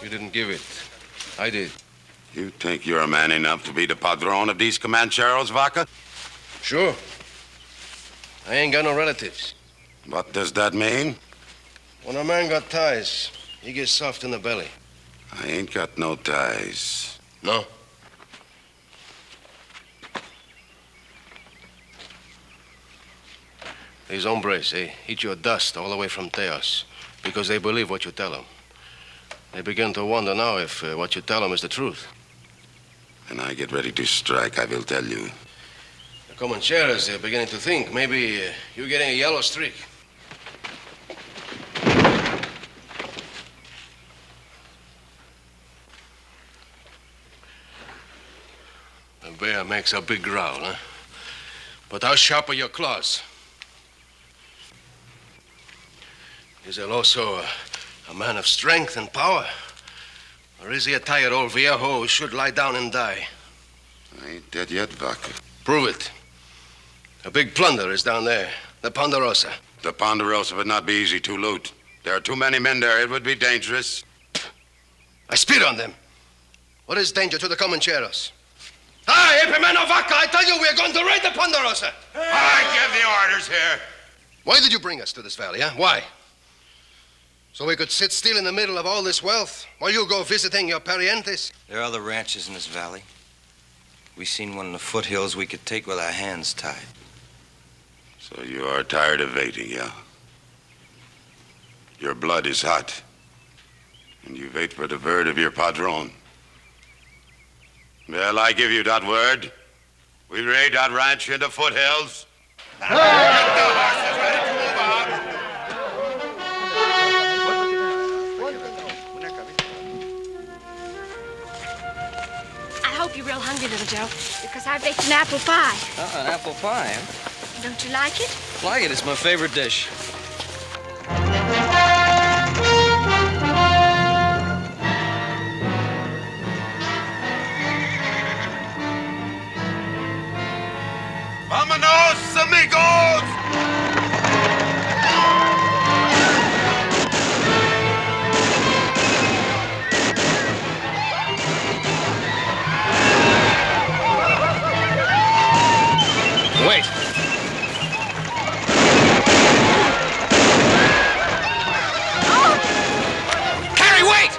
You didn't give it. I did. You think you're a man enough to be the padrone of these Comancheros, Vaca? Sure. I ain't got no relatives. What does that mean? When a man got ties, he gets soft in the belly. I ain't got no ties. No? These hombres, they eat your dust all the way from Teos because they believe what you tell them. They begin to wonder now if what you tell them is the truth. When I get ready to strike, I will tell you. The Comancheros, they're beginning to think maybe you're getting a yellow streak. The bear makes a big growl, huh? But how sharp are your claws? Is he also a man of strength and power? Or is he a tired old viejo who should lie down and die? I ain't dead yet, Vaca. Prove it. A big plunder is down there, the Ponderosa. The Ponderosa would not be easy to loot. There are too many men there. It would be dangerous. I spit on them. What is danger to the Comancheros? Hi, Epimeno Vaca, I tell you, we're going to raid the Ponderosa. I give the orders here. Why did you bring us to this valley, huh? Why? So we could sit still in the middle of all this wealth while you go visiting your parientes? There are other ranches in this valley. We seen one in the foothills we could take with our hands tied. So you are tired of waiting, yeah? Your blood is hot. And you wait for the word of your padron. Well, I give you that word. We raid that ranch in the foothills. I hope you're real hungry, little Joe, because I baked an apple pie. An apple pie, huh? Don't you like it? Like it. It's my favorite dish. Vámonos, amigos! Wait. Carrie, wait!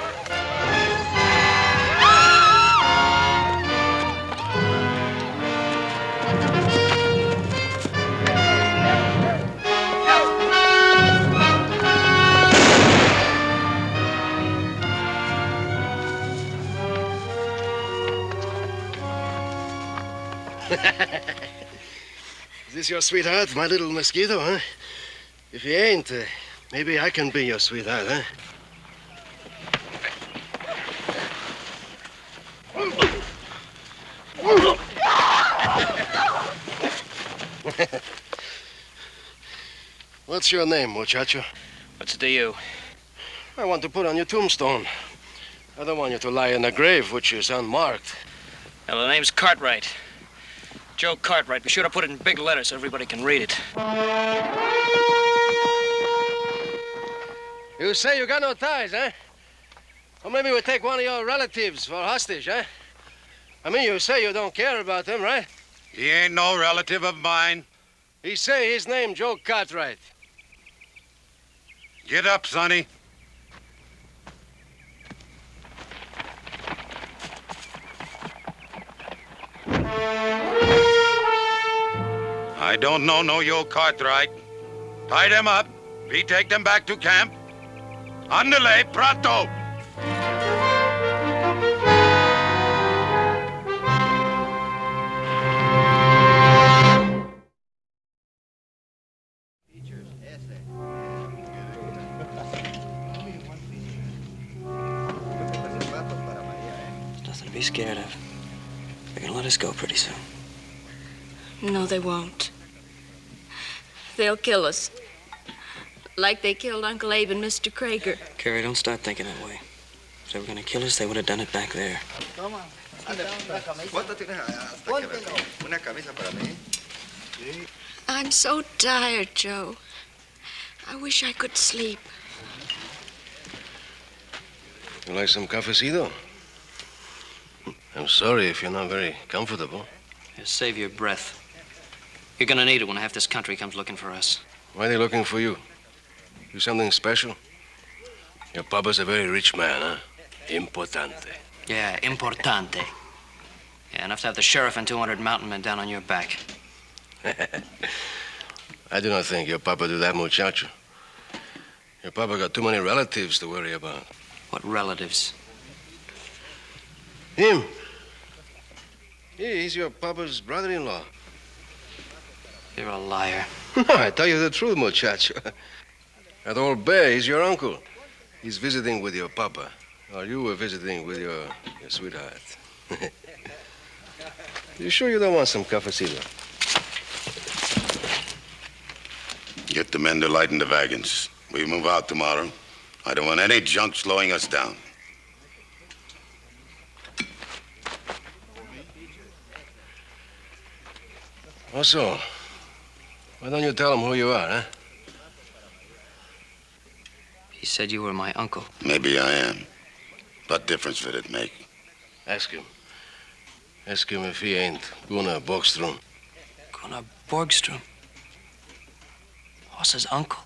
Is this your sweetheart, my little mosquito, huh? If he ain't, maybe I can be your sweetheart, huh? What's your name, muchacho? What's it to you? I want to put on your tombstone. I don't want you to lie in a grave which is unmarked. Well, the name's Cartwright. Joe Cartwright. Be sure to put it in big letters so everybody can read it. You say you got no ties, huh? Or maybe we take one of your relatives for hostage, huh? I mean, you say you don't care about him, right? He ain't no relative of mine. He say his name Joe Cartwright. Get up, Sonny. I don't know no Joe Cartwright. Tie them up. We take them back to camp. Andale, pronto. There's nothing to be scared of. They're gonna let us go pretty soon. No, they won't. They'll kill us. Like they killed Uncle Abe and Mr. Krager. Carrie, don't start thinking that way. If they were gonna kill us, they would have done it back there. I'm so tired, Joe. I wish I could sleep. You like some cafecito? I'm sorry if you're not very comfortable. Just save your breath. You're gonna need it when half this country comes looking for us. Why are they looking for you? You something special? Your papa's a very rich man, huh? Importante. Yeah, importante. Yeah, enough to have the sheriff and 200 mountain men down on your back. I do not think your papa do that, muchacho. Your papa got too many relatives to worry about. What relatives? Him. He's your papa's brother-in-law. You're a liar. No, I tell you the truth, muchacho. That old bear, he's your uncle. He's visiting with your papa. While you were visiting with your sweetheart. You sure you don't want some cafecito? Get the men to lighten the wagons. We move out tomorrow. I don't want any junk slowing us down. Also, why don't you tell him who you are, huh? He said you were my uncle. Maybe I am. What difference would it make? Ask him. Ask him if he ain't Gunnar Borgstrom. Gunnar Borgstrom? Hoss's uncle.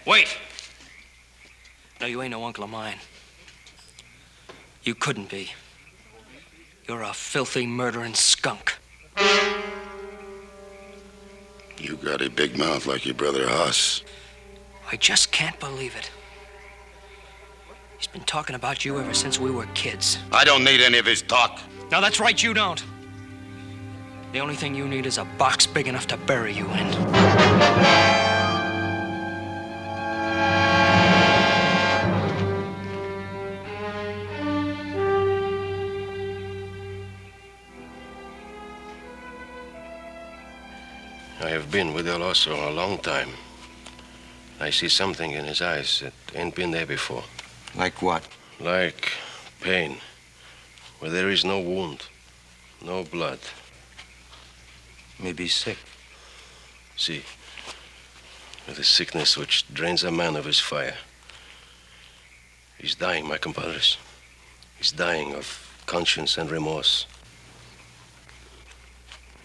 Wait! No, you ain't no uncle of mine. You couldn't be. You're a filthy, murdering skunk. You got a big mouth like your brother Hoss. I just can't believe it. He's been talking about you ever since we were kids. I don't need any of his talk. No, that's right, you don't. The only thing you need is a box big enough to bury you in. I have been with El Oso a long time. I see something in his eyes that ain't been there before. Like what? Like pain, where there is no wound, no blood. Maybe sick. See, with a sickness which drains a man of his fire. He's dying, my compadres. He's dying of conscience and remorse.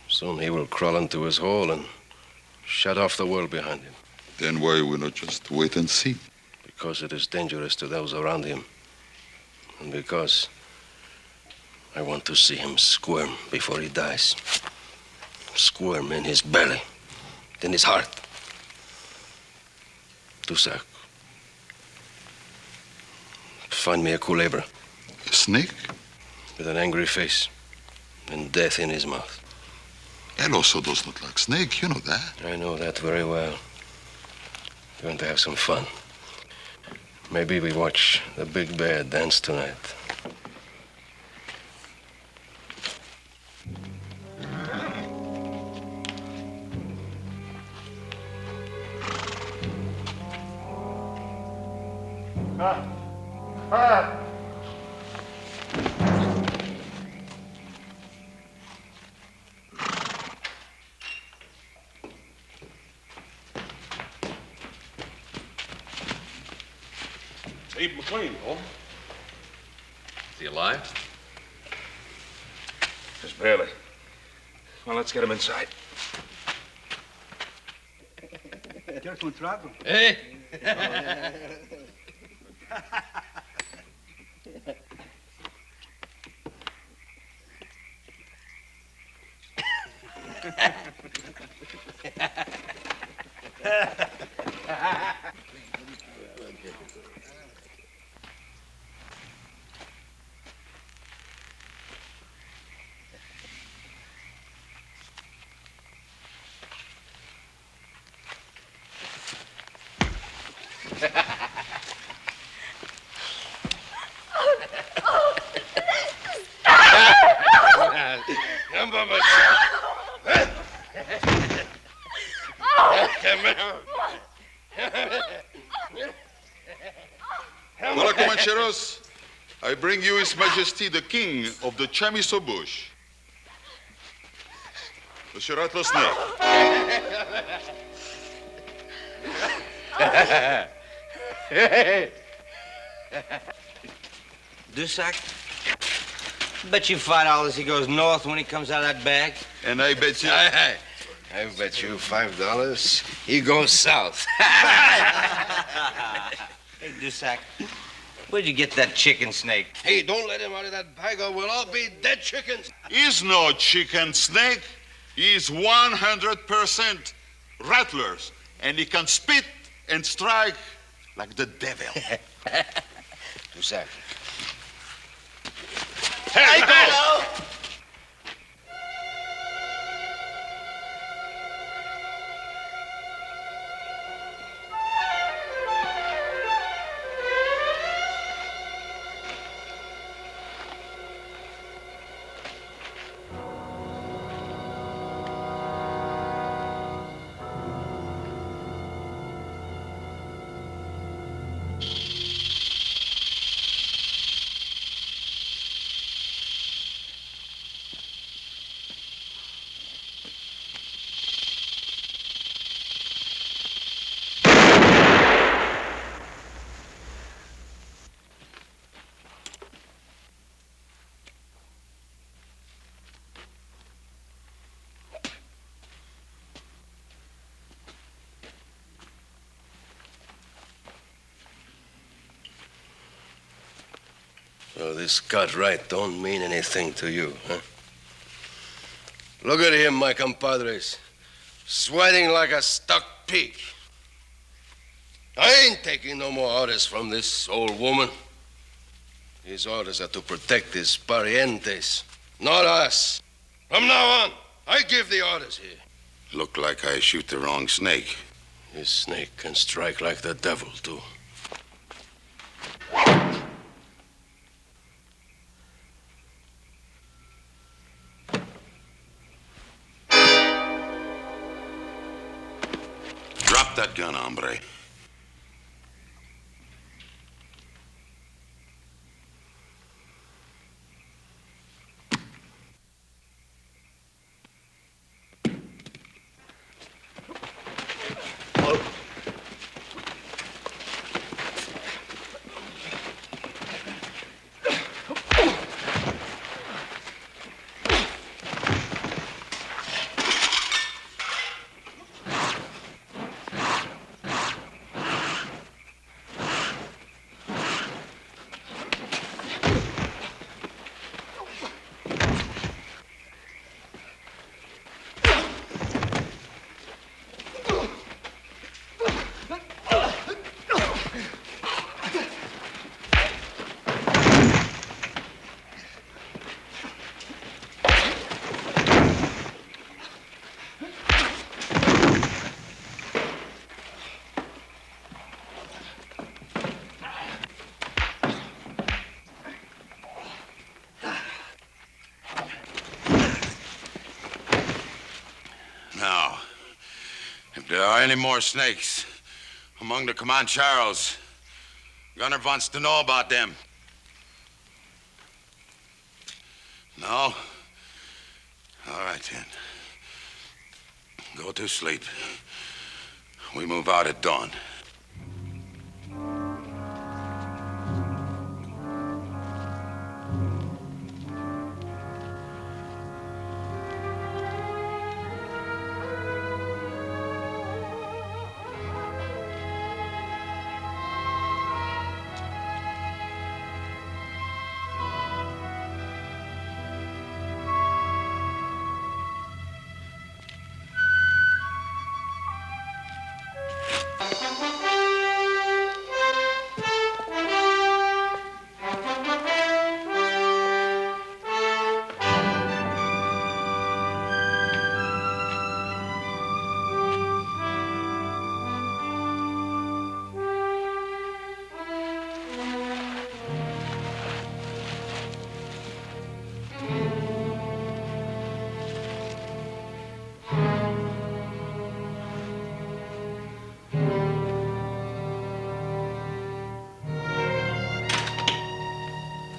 Soon he will crawl into his hole and shut off the world behind him. Then why we not just wait and see? Because it is dangerous to those around him. And because I want to see him squirm before he dies. Squirm in his belly, in his heart. Tusak, find me a culebra. A snake? With an angry face and death in his mouth. El Oso does not like snake, you know that. I know that very well. We're going to have some fun. Maybe we watch the big bear dance tonight. Abe McLean, Holmes. Is he alive? Just barely. Well, let's get him inside. Hey! Hola, Comancheros. I bring you His Majesty the King of the Chamiso Bush. The Shiratlo Snake. Dusak? Bet you $5 he goes north when he comes out of that bag. And I bet you... Hey, I bet you $5 he goes south. Hey, Dusac, where'd you get that chicken snake? Hey, don't let him out of that bag or we'll all be dead chickens. He's no chicken snake. He's 100% rattlers. And he can spit and strike like the devil. Dusac. Hey, go! So this Cartwright don't mean anything to you, huh? Look at him, my compadres. Sweating like a stuck pig. I ain't taking no more orders from this old woman. His orders are to protect his parientes, not us. From now on, I give the orders here. Look like I shoot the wrong snake. This snake can strike like the devil, too. Drop that gun, hombre. Now, if there are any more snakes among the Comancheros, Gunner wants to know about them. No? All right, then. Go to sleep. We move out at dawn.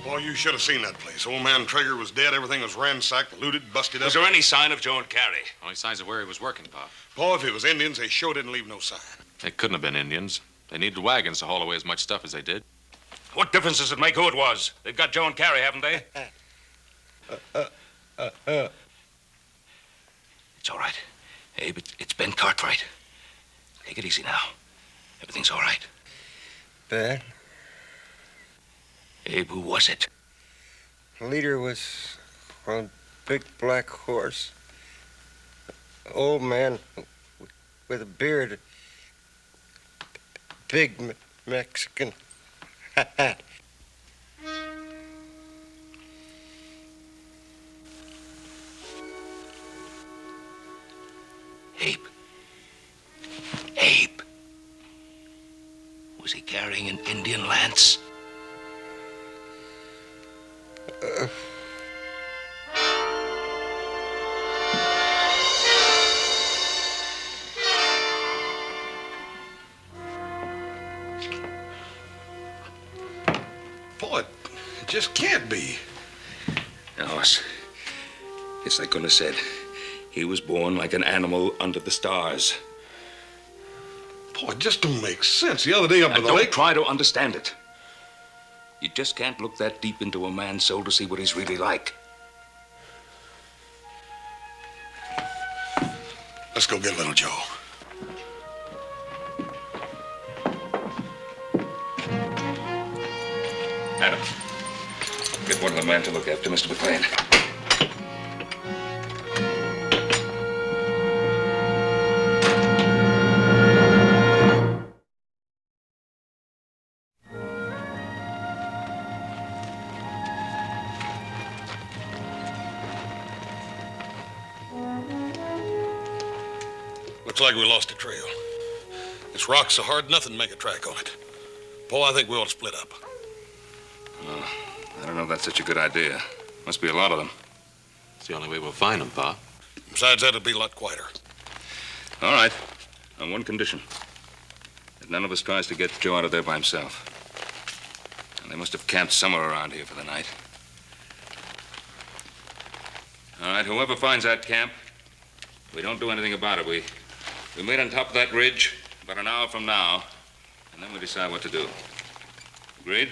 Boy, you should have seen that place. Old man Traeger was dead. Everything was ransacked, looted, busted up. Was there any sign of Joe and Carey? Only signs of where he was working, Pop. Boy, if it was Indians, they sure didn't leave no sign. It couldn't have been Indians. They needed wagons to haul away as much stuff as they did. What difference does it make who it was? They've got Joe and Carey, haven't they? It's all right. Abe, it's Ben Cartwright. Take it easy now. Everything's all right. Ben? Abe, who was it? The leader was on a big black horse. Old man with a beard. Big Mexican hat. Abe. Abe. Was he carrying an Indian lance? Boy, it just can't be. No, it's like Gunnar said. He was born like an animal under the stars. Boy, it just don't make sense. The other day up at the don't lake... try to understand it. You just can't look that deep into a man's soul to see what he's really like. Let's go get little Joe. Adam, get one of the men to look after Mr. McLean. Looks like we lost the trail. This rock's so hard, nothing make a track on it. Paul, I think we ought to split up. I don't know if that's such a good idea. Must be a lot of them. It's the only way we'll find them, Pa. Besides that, it'll be a lot quieter. All right, on one condition. That none of us tries to get Joe out of there by himself. And they must have camped somewhere around here for the night. All right, whoever finds that camp, we don't do anything about it. We meet on top of that ridge about an hour from now, and then we decide what to do. Agreed?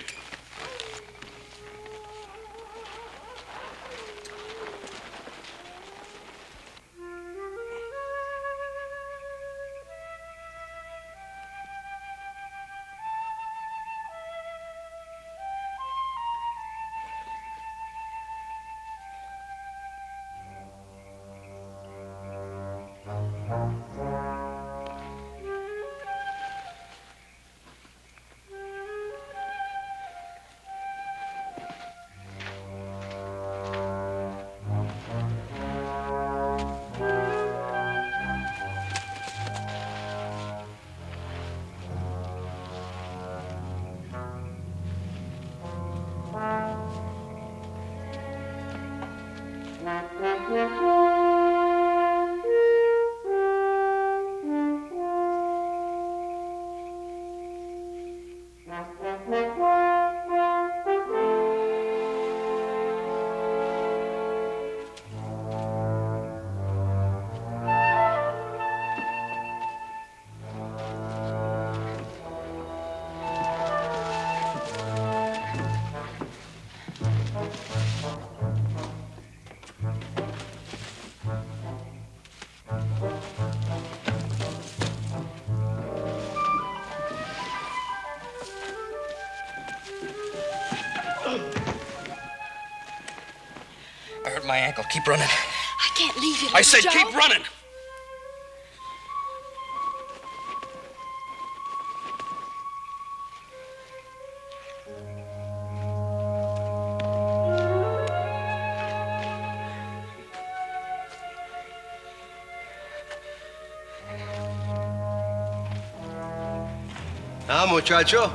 I hurt my ankle. Keep running. I can't leave you, I said Joe. keep running. Ah, muchacho.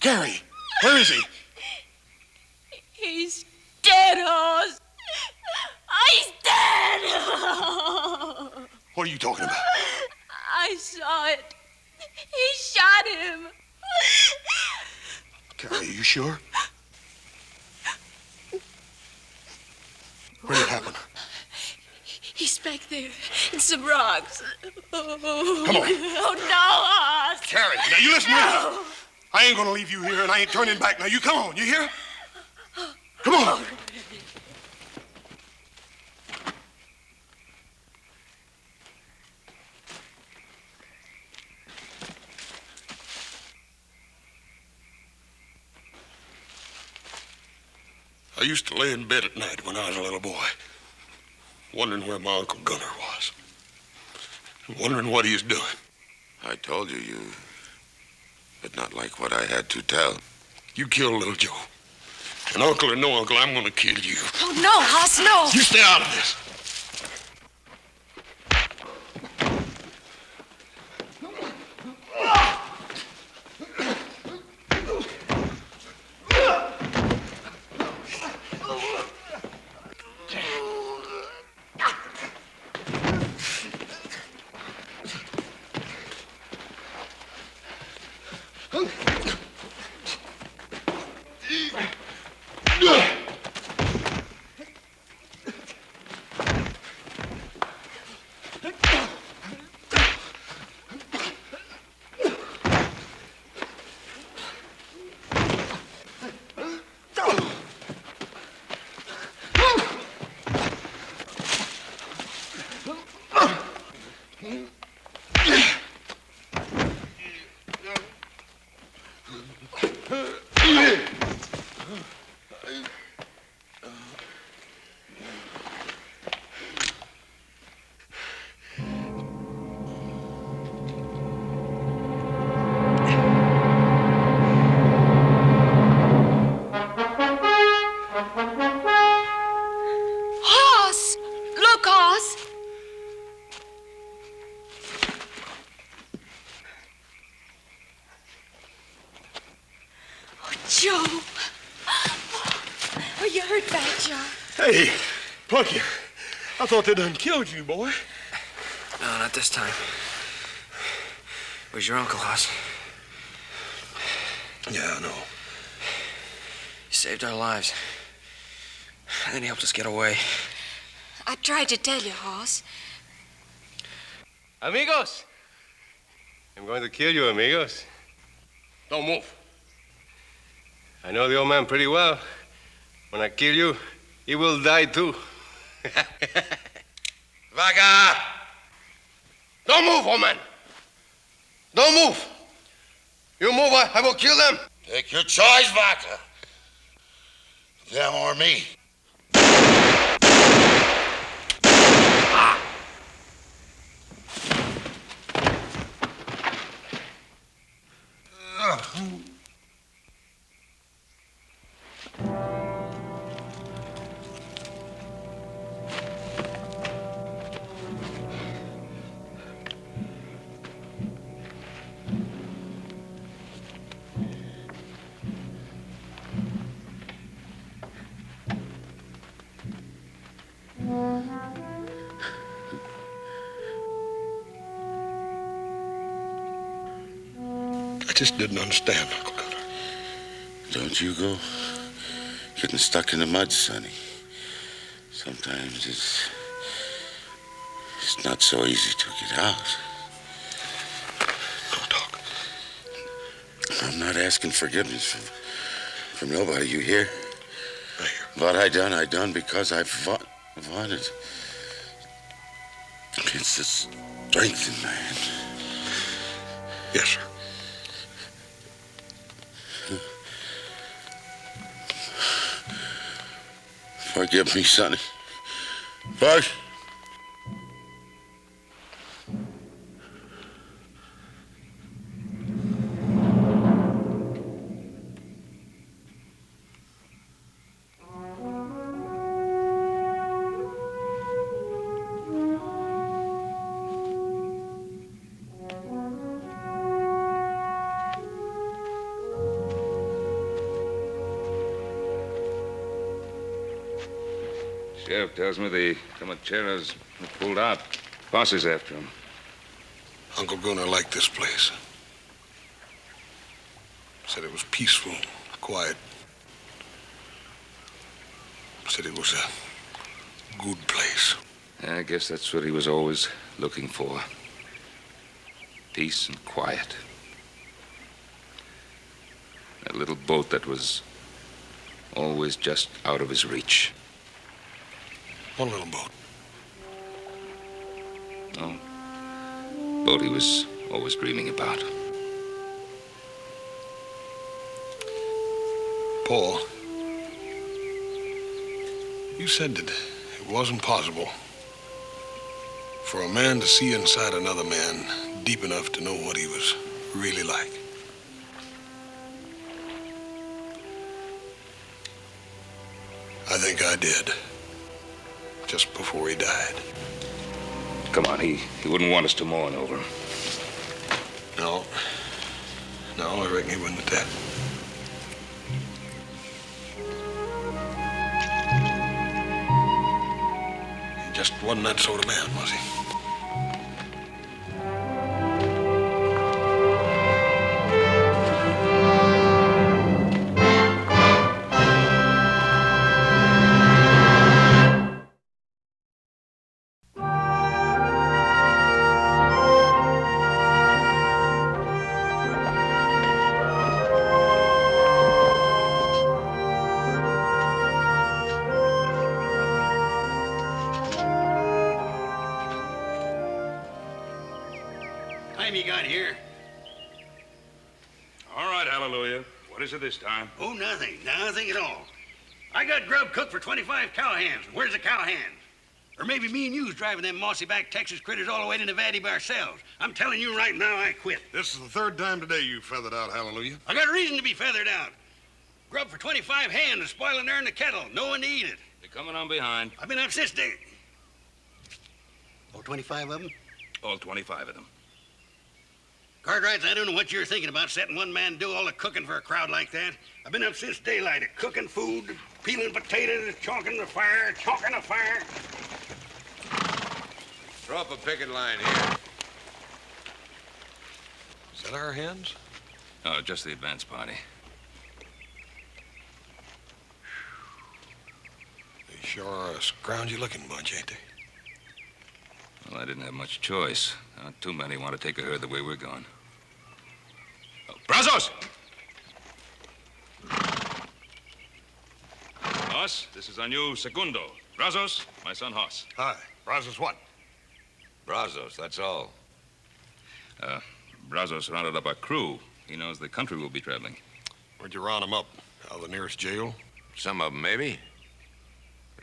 Gary, where is he? He's dead, Hoss. He's dead. What are you talking about? I saw it. He shot him. Gary, are you sure? Where did it happen? He's back there in some rocks. Oh, Come on. Oh, no, Hoss. Carrie, now you listen to me. I ain't gonna leave you here, and I ain't turning back. Now you come on, you hear? Come on. I used to lay in bed at night when I was a little boy, wondering where my Uncle Gunner was, wondering what he was doing. I told you you did not like what I had to tell. You killed little Joe. And uncle or no uncle, I'm gonna kill you. Oh, no, Hoss, no. You stay out of this. Hoss! Look, Hoss! Oh, Joe. Oh, you hurt bad, Joe. Hey, Plucky, I thought they done killed you, boy. No, not this time. Where's your uncle, Hoss? Yeah, I know. He saved our lives. And then he helped us get away. I tried to tell you, Hoss. Amigos! I'm going to kill you, amigos. Don't move. I know the old man pretty well. When I kill you, he will die too. Vaga! Don't move, old man! Don't move! You move, I will kill them. Take your choice, Vaca. Them or me. I just didn't understand, Uncle Gunner. Don't you go getting stuck in the mud, Sonny. Sometimes it's not so easy to get out. Don't talk. I'm not asking forgiveness from nobody, you hear? I hear. What I done because I wanted. It's the strength in man. Yes, sir. Forgive me, Sonny. First. Sheriff tells me the Comancheros have pulled out. Posse's after him. Uncle Gunnar liked this place. Said it was peaceful, quiet. Said it was a good place. I guess that's what he was always looking for. Peace and quiet. That little boat that was always just out of his reach. One little boat. No. Boat he was always dreaming about. Paul, you said that it wasn't possible for a man to see inside another man deep enough to know what he was really like. I think I did. Just before he died. Come on, he wouldn't want us to mourn over him. No. No, I reckon he wouldn't at that. He just wasn't that sort of man, was he? Time you got here? All right, hallelujah. What is it this time? Oh, nothing. Nothing at all. I got grub cooked for 25 cowhands. Where's the cowhands? Or maybe me and you's driving them mossy-backed Texas critters all the way to Nevada by ourselves. I'm telling you right now, I quit. This is the third time today you feathered out, hallelujah. I got a reason to be feathered out. Grub for 25 hands is spoiling there in the kettle. No one to eat it. They're coming on behind. I've been up since day. All 25 of them? All 25 of them. Cartwrights, I don't know what you're thinking about, setting one man to do all the cooking for a crowd like that. I've been up since daylight, cooking food, peeling potatoes, chalking the fire. Throw up a picket line here. Is that our hands? Oh, just the advance party. They sure are a scroungy-looking bunch, ain't they? Well, I didn't have much choice. Not too many want to take a herd the way we're going. Oh, Brazos! Hoss, this is our new segundo. Brazos, my son Hoss. Hi. Brazos what? Brazos, that's all. Brazos rounded up our crew. He knows the country we'll be traveling. Where'd you round them up? Out of the nearest jail? Some of them, maybe.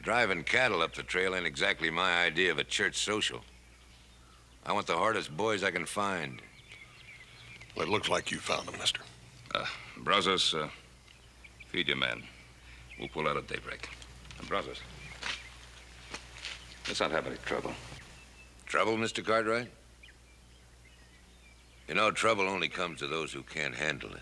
Driving cattle up the trail ain't exactly my idea of a church social. I want the hardest boys I can find. Well, it looks like you found them, mister. Brazos, feed your men. We'll pull out at daybreak. And Brazos, let's not have any trouble. Trouble, Mr. Cartwright? You know, trouble only comes to those who can't handle it.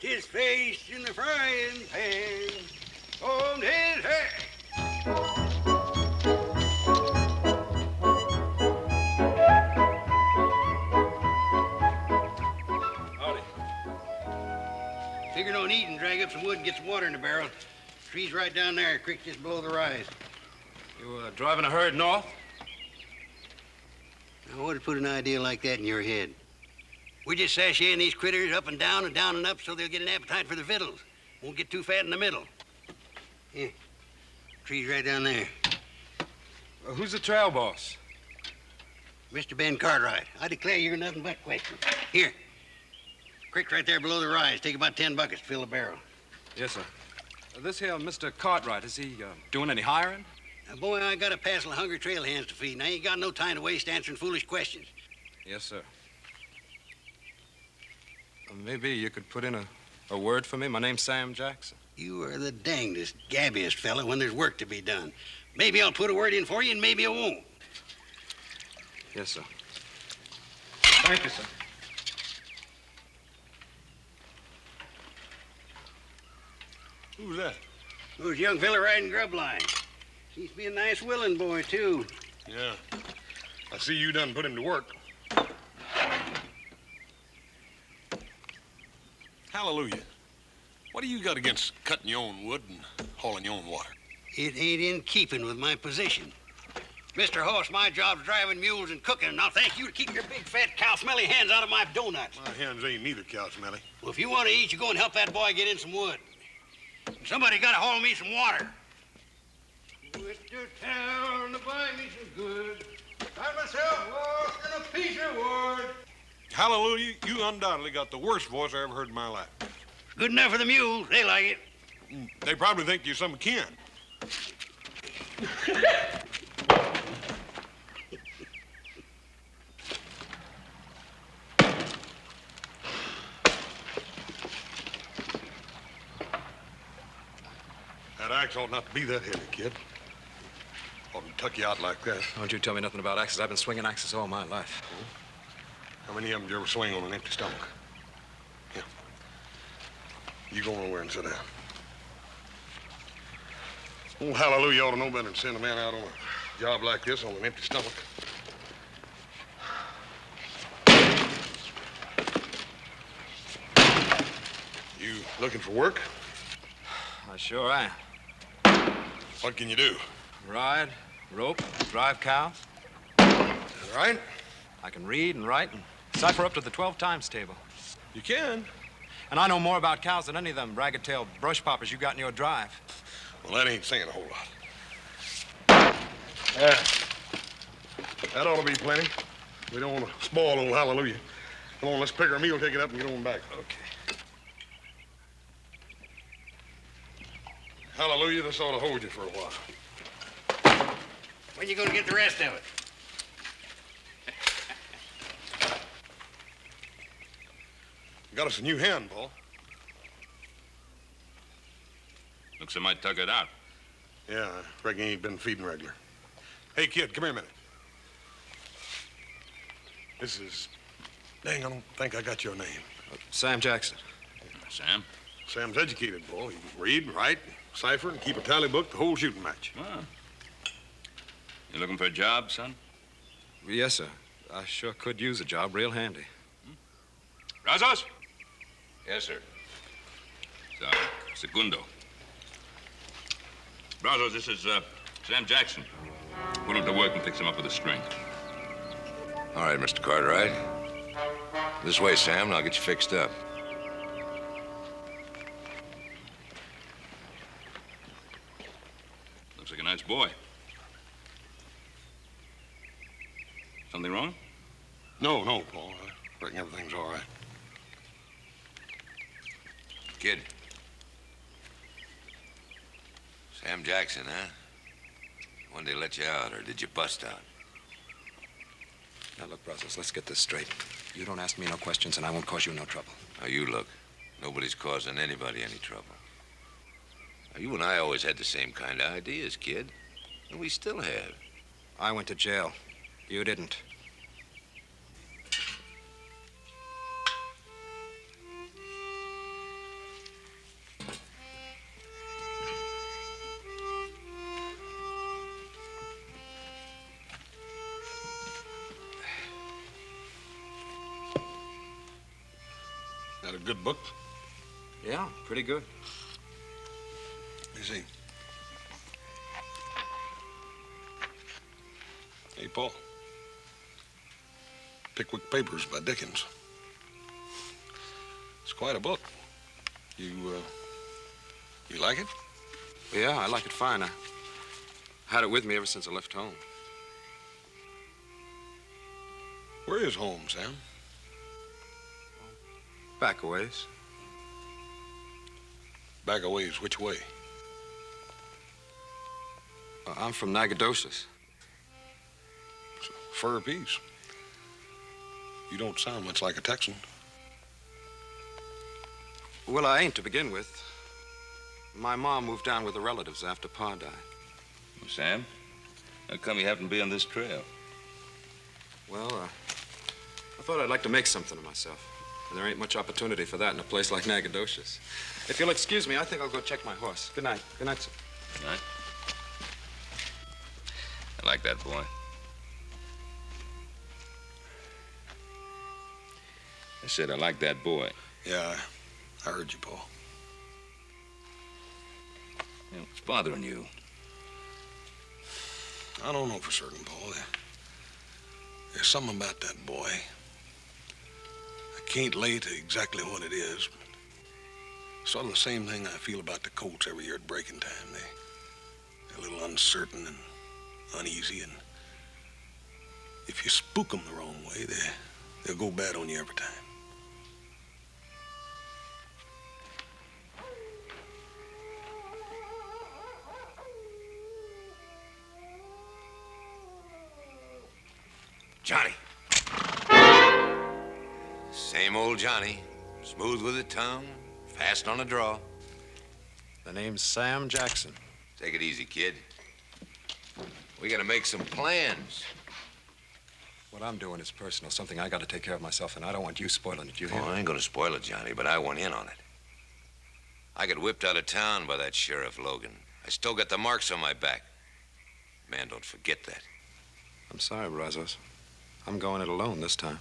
His face in the frying pan, on his head. Howdy. Figured on eating, drag up some wood and get some water in the barrel. Tree's right down there, creek just below the rise. You driving a herd north? Now, what would put an idea like that in your head? We just sashaying these critters up and down and up so they'll get an appetite for the victuals. Won't get too fat in the middle. Yeah. Tree's right down there. Well, who's the trail boss? Mr. Ben Cartwright. I declare you're nothing but questions. Here. Creek's right there below the rise. Take about 10 buckets to fill the barrel. Yes, sir. This here Mr. Cartwright, is he doing any hiring? Now, boy, I got a passel of hungry trail hands to feed, and I ain't got no time to waste answering foolish questions. Yes, sir. Maybe you could put in a A word for me? My name's Sam Jackson. You are the dangdest, gabbiest fella when there's work to be done. Maybe I'll put a word in for you, and maybe I won't. Yes, sir. Thank you, sir. Who's that? Who's young fella riding grub line? Seems to be a nice willing boy, too. Yeah. I see you done put him to work. Hallelujah. What do you got against cutting your own wood and hauling your own water? It ain't in keeping with my position. Mr. Hoss, my job's driving mules and cooking, and I'll thank you to keep your big, fat, cow-smelly hands out of my donuts. My hands ain't neither cow smelly. Well, if you want to eat, you go and help that boy get in some wood. And somebody got to haul me some water. Went to town to buy me some good. Got myself lost in a piece of wood. Hallelujah, you undoubtedly got the worst voice I ever heard in my life. Good enough for the mules. They like it. They probably think you're some kin. That axe ought not to be that heavy, kid. Ought to tuck you out like that. Don't you tell me nothing about axes. I've been swinging axes all my life. How many of them did you ever swing on an empty stomach? Yeah. You go nowhere and sit down. Oh, hallelujah, ought to know better than send a man out on a job like this on an empty stomach. You looking for work? I sure am. What can you do? Ride, rope, drive cows. All right. I can read and write and cipher up to the 12 times table. You can. And I know more about cows than any of them ragged-tailed brush poppers you got in your drive. Well, that ain't saying a whole lot. Yeah. That ought to be plenty. We don't want to spoil old hallelujah. Come on, let's pick our meal, take it up, and get on back. Okay. Hallelujah, this ought to hold you for a while. When you gonna get the rest of it? Got us a new hand, Paul. Looks like I might tug it out. Yeah, I reckon he ain't been feeding regular. Hey, kid, come here a minute. This is... Dang, I don't think I got your name. Sam Jackson. Sam? Sam's educated, boy. He can read and write, cipher, and keep a tally book the whole shooting match. Well, you looking for a job, son? Yes, sir. I sure could use a job real handy. Brazos? Yes, sir. Segundo. Brazos, this is Sam Jackson. Put him to work and fix him up with a string. All right, Mr. Cartwright. This way, Sam, and I'll get you fixed up. Looks like a nice boy. Something wrong? No, Paul. I reckon everything's all right. Kid. Sam Jackson, huh? When did they let you out, or did you bust out? Now, look, Brazos, let's get this straight. You don't ask me no questions, and I won't cause you no trouble. Now, you look. Nobody's causing anybody any trouble. Now, you and I always had the same kind of ideas, kid. And we still have. I went to jail. You didn't. That a good book? Yeah, pretty good. Let me see. Hey, Paul. Pickwick Papers by Dickens. It's quite a book. You like it? Yeah, I like it fine. I had it with me ever since I left home. Where is home, Sam? Back a ways. Back a ways, which way? I'm from Nacogdoches. It's a fur piece. You don't sound much like a Texan. Well, I ain't to begin with. My mom moved down with the relatives after Pa died. Well, Sam, how come you happen to be on this trail? Well, I thought I'd like to make something of myself. And there ain't much opportunity for that in a place like Nacogdoches. If you'll excuse me, I think I'll go check my horse. Good night. Good night, sir. Good night. I like that boy. I said I like that boy. Yeah, I heard you, Paul. You know, what's bothering you? I don't know for certain, Paul. There's something about that boy. I can't lay to exactly what it is, but sort of the same thing I feel about the colts every year at breaking time. They're a little uncertain and uneasy, and if you spook them the wrong way, they'll go bad on you every time. Johnny. Same old Johnny. Smooth with the tongue, fast on a draw. The name's Sam Jackson. Take it easy, kid. We gotta make some plans. What I'm doing is personal, something I gotta take care of myself, and I don't want you spoiling it, you hear? Oh, I ain't gonna spoil it, Johnny, but I want in on it. I got whipped out of town by that Sheriff Logan. I still got the marks on my back. Man, don't forget that. I'm sorry, Brazos. I'm going it alone this time.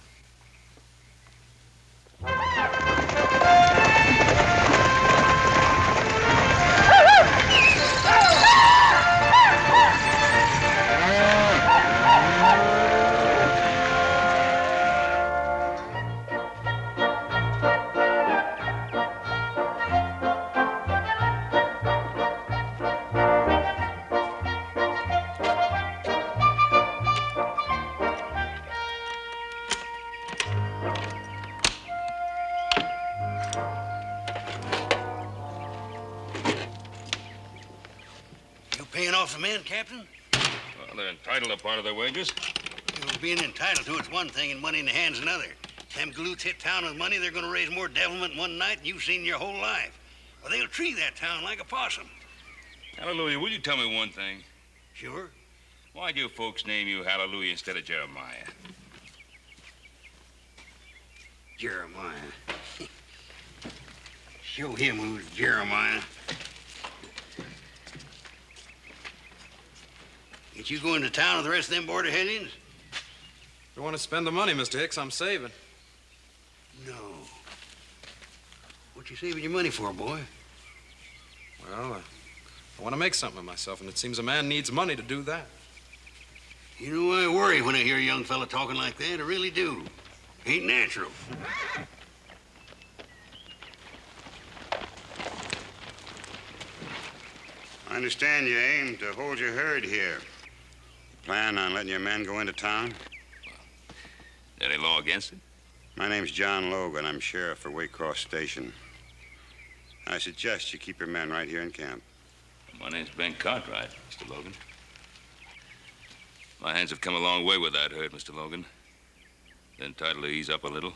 Paying off the men, Captain? Well, they're entitled to part of their wages. You know, being entitled to it's one thing and money in the hand's another. Them galoots hit town with money, they're gonna raise more devilment in one night than you've seen in your whole life. Or they'll tree that town like a possum. Hallelujah, will you tell me one thing? Sure. Why'd you folks name you Hallelujah instead of Jeremiah? Jeremiah. Show him who's Jeremiah. Ain't you going to town with the rest of them border hellions? If you want to spend the money, Mr. Hicks, I'm saving. No. What you saving your money for, boy? Well, I want to make something of myself, and it seems a man needs money to do that. You know, I worry when I hear a young fella talking like that. I really do. Ain't natural. I understand you aim to hold your herd here. Plan on letting your men go into town? Is there any law against it? My name's John Logan. I'm sheriff for Waycross Station. I suggest you keep your men right here in camp. My name's Ben Cartwright, Mr. Logan. My hands have come a long way with that herd, Mr. Logan. They're entitled to ease up a little.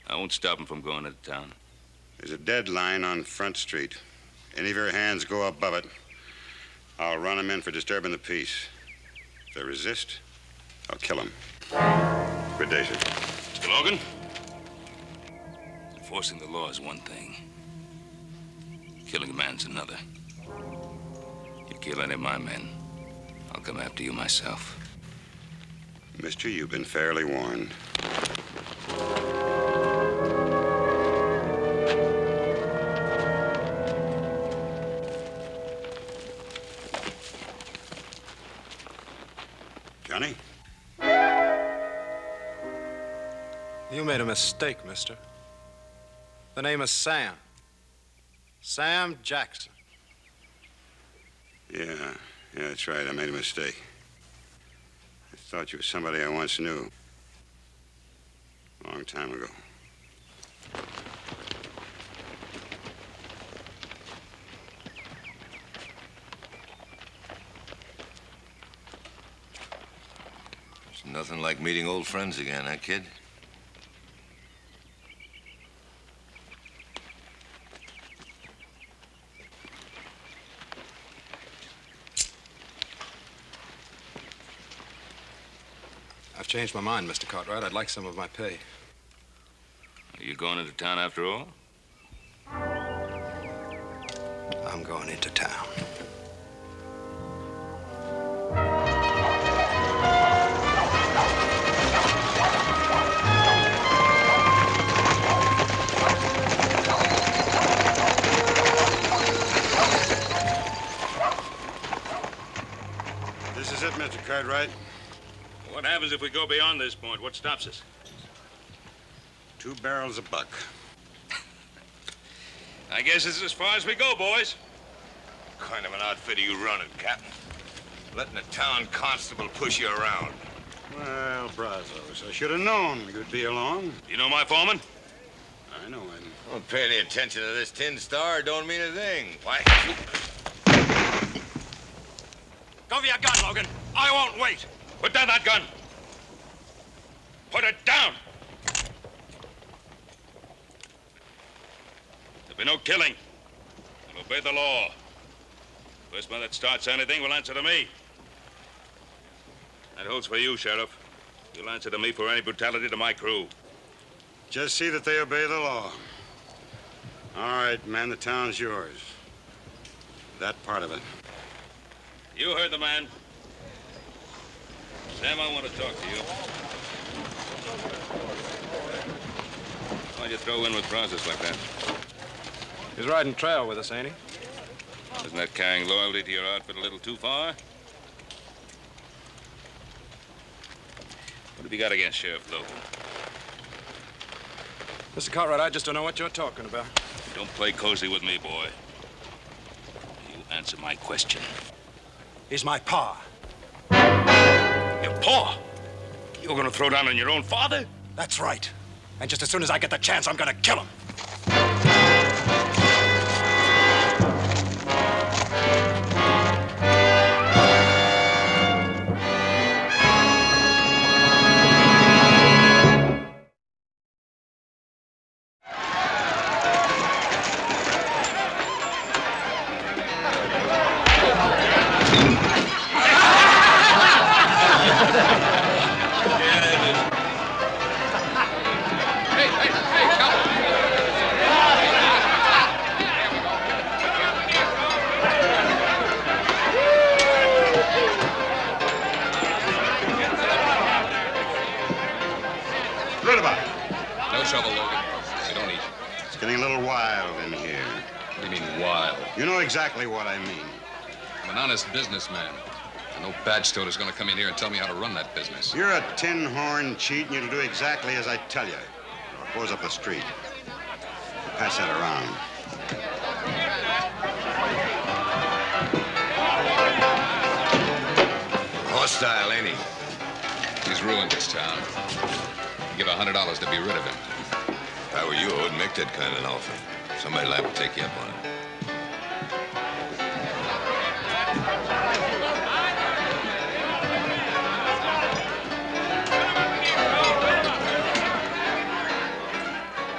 I won't stop them from going into town. There's a deadline on Front Street. Any of your hands go above it, I'll run them in for disturbing the peace. If they resist, I'll kill them. Good day, sir. Mr. Logan, enforcing the law is one thing. Killing a man's another. You kill any of my men, I'll come after you myself. Mister, you've been fairly warned. Johnny? You made a mistake, mister. The name is Sam. Sam Jackson. Yeah, that's right. I made a mistake. I thought you were somebody I once knew. A long time ago. It's nothing like meeting old friends again, huh, kid? I've changed my mind, Mr. Cartwright. I'd like some of my pay. Are you going into town after all? I'm going into town. This is it, Mr. Cartwright. What happens if we go beyond this point? What stops us? 2 barrels a buck. I guess this is as far as we go, boys. What kind of an outfit are you running, Captain? Letting a town constable push you around. Well, Brazos, I should have known you'd be along. You know my foreman? I know him. Don't pay any attention to this tin star. Don't mean a thing. Why? Go for your gun, Logan. I won't wait. Put down that gun. Put it down. There'll be no killing. We'll obey the law. First man that starts anything will answer to me. That holds for you, Sheriff. You'll answer to me for any brutality to my crew. Just see that they obey the law. All right, man, the town's yours. That part of it. You heard the man. Sam, I want to talk to you. Why'd you throw in with Brazos like that? He's riding trail with us, ain't he? Isn't that carrying loyalty to your outfit a little too far? What have you got against Sheriff Logan? Mr. Cartwright, I just don't know what you're talking about. Don't play cozy with me, boy. You answer my question. He's my pa. Your pa? You're gonna throw down on your own father? That's right. And just as soon as I get the chance, I'm gonna kill him. No trouble, Logan. We don't eat. It's getting a little wild in here. What do you mean, wild? You know exactly what I mean. I'm an honest businessman. And no badge toter's gonna come in here and tell me how to run that business. You're a tin-horn cheat, and you'll do exactly as I tell you. Or it goes up the street. Pass that around. Hostile, ain't he? He's ruined this town. You give $100 to be rid of him. If I were you, I wouldn't make that kind of an offer. Somebody liable to take you up on it.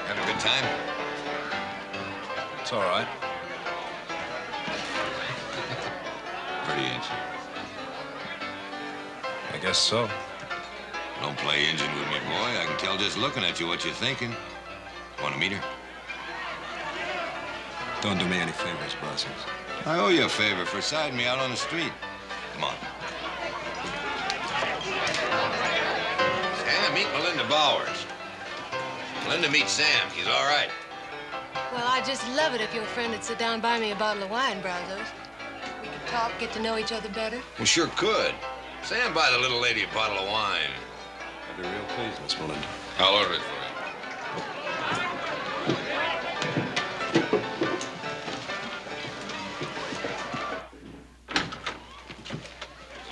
Having a good time? It's all right. Pretty, ain't you? I guess so. Don't play Injun with me, boy. I can tell just looking at you what you're thinking. Want to meet her? Don't do me any favors, Brazos. I owe you a favor for siding me out on the street. Come on. Sam, meet Melinda Bowers. Melinda meets Sam. He's all right. Well, I'd just love it if your friend would sit down and buy me a bottle of wine, Brazos. We could talk, get to know each other better. Well, sure could. Sam, buy the little lady a bottle of wine. I'd be real pleased, Miss Melinda. I'll order it for you.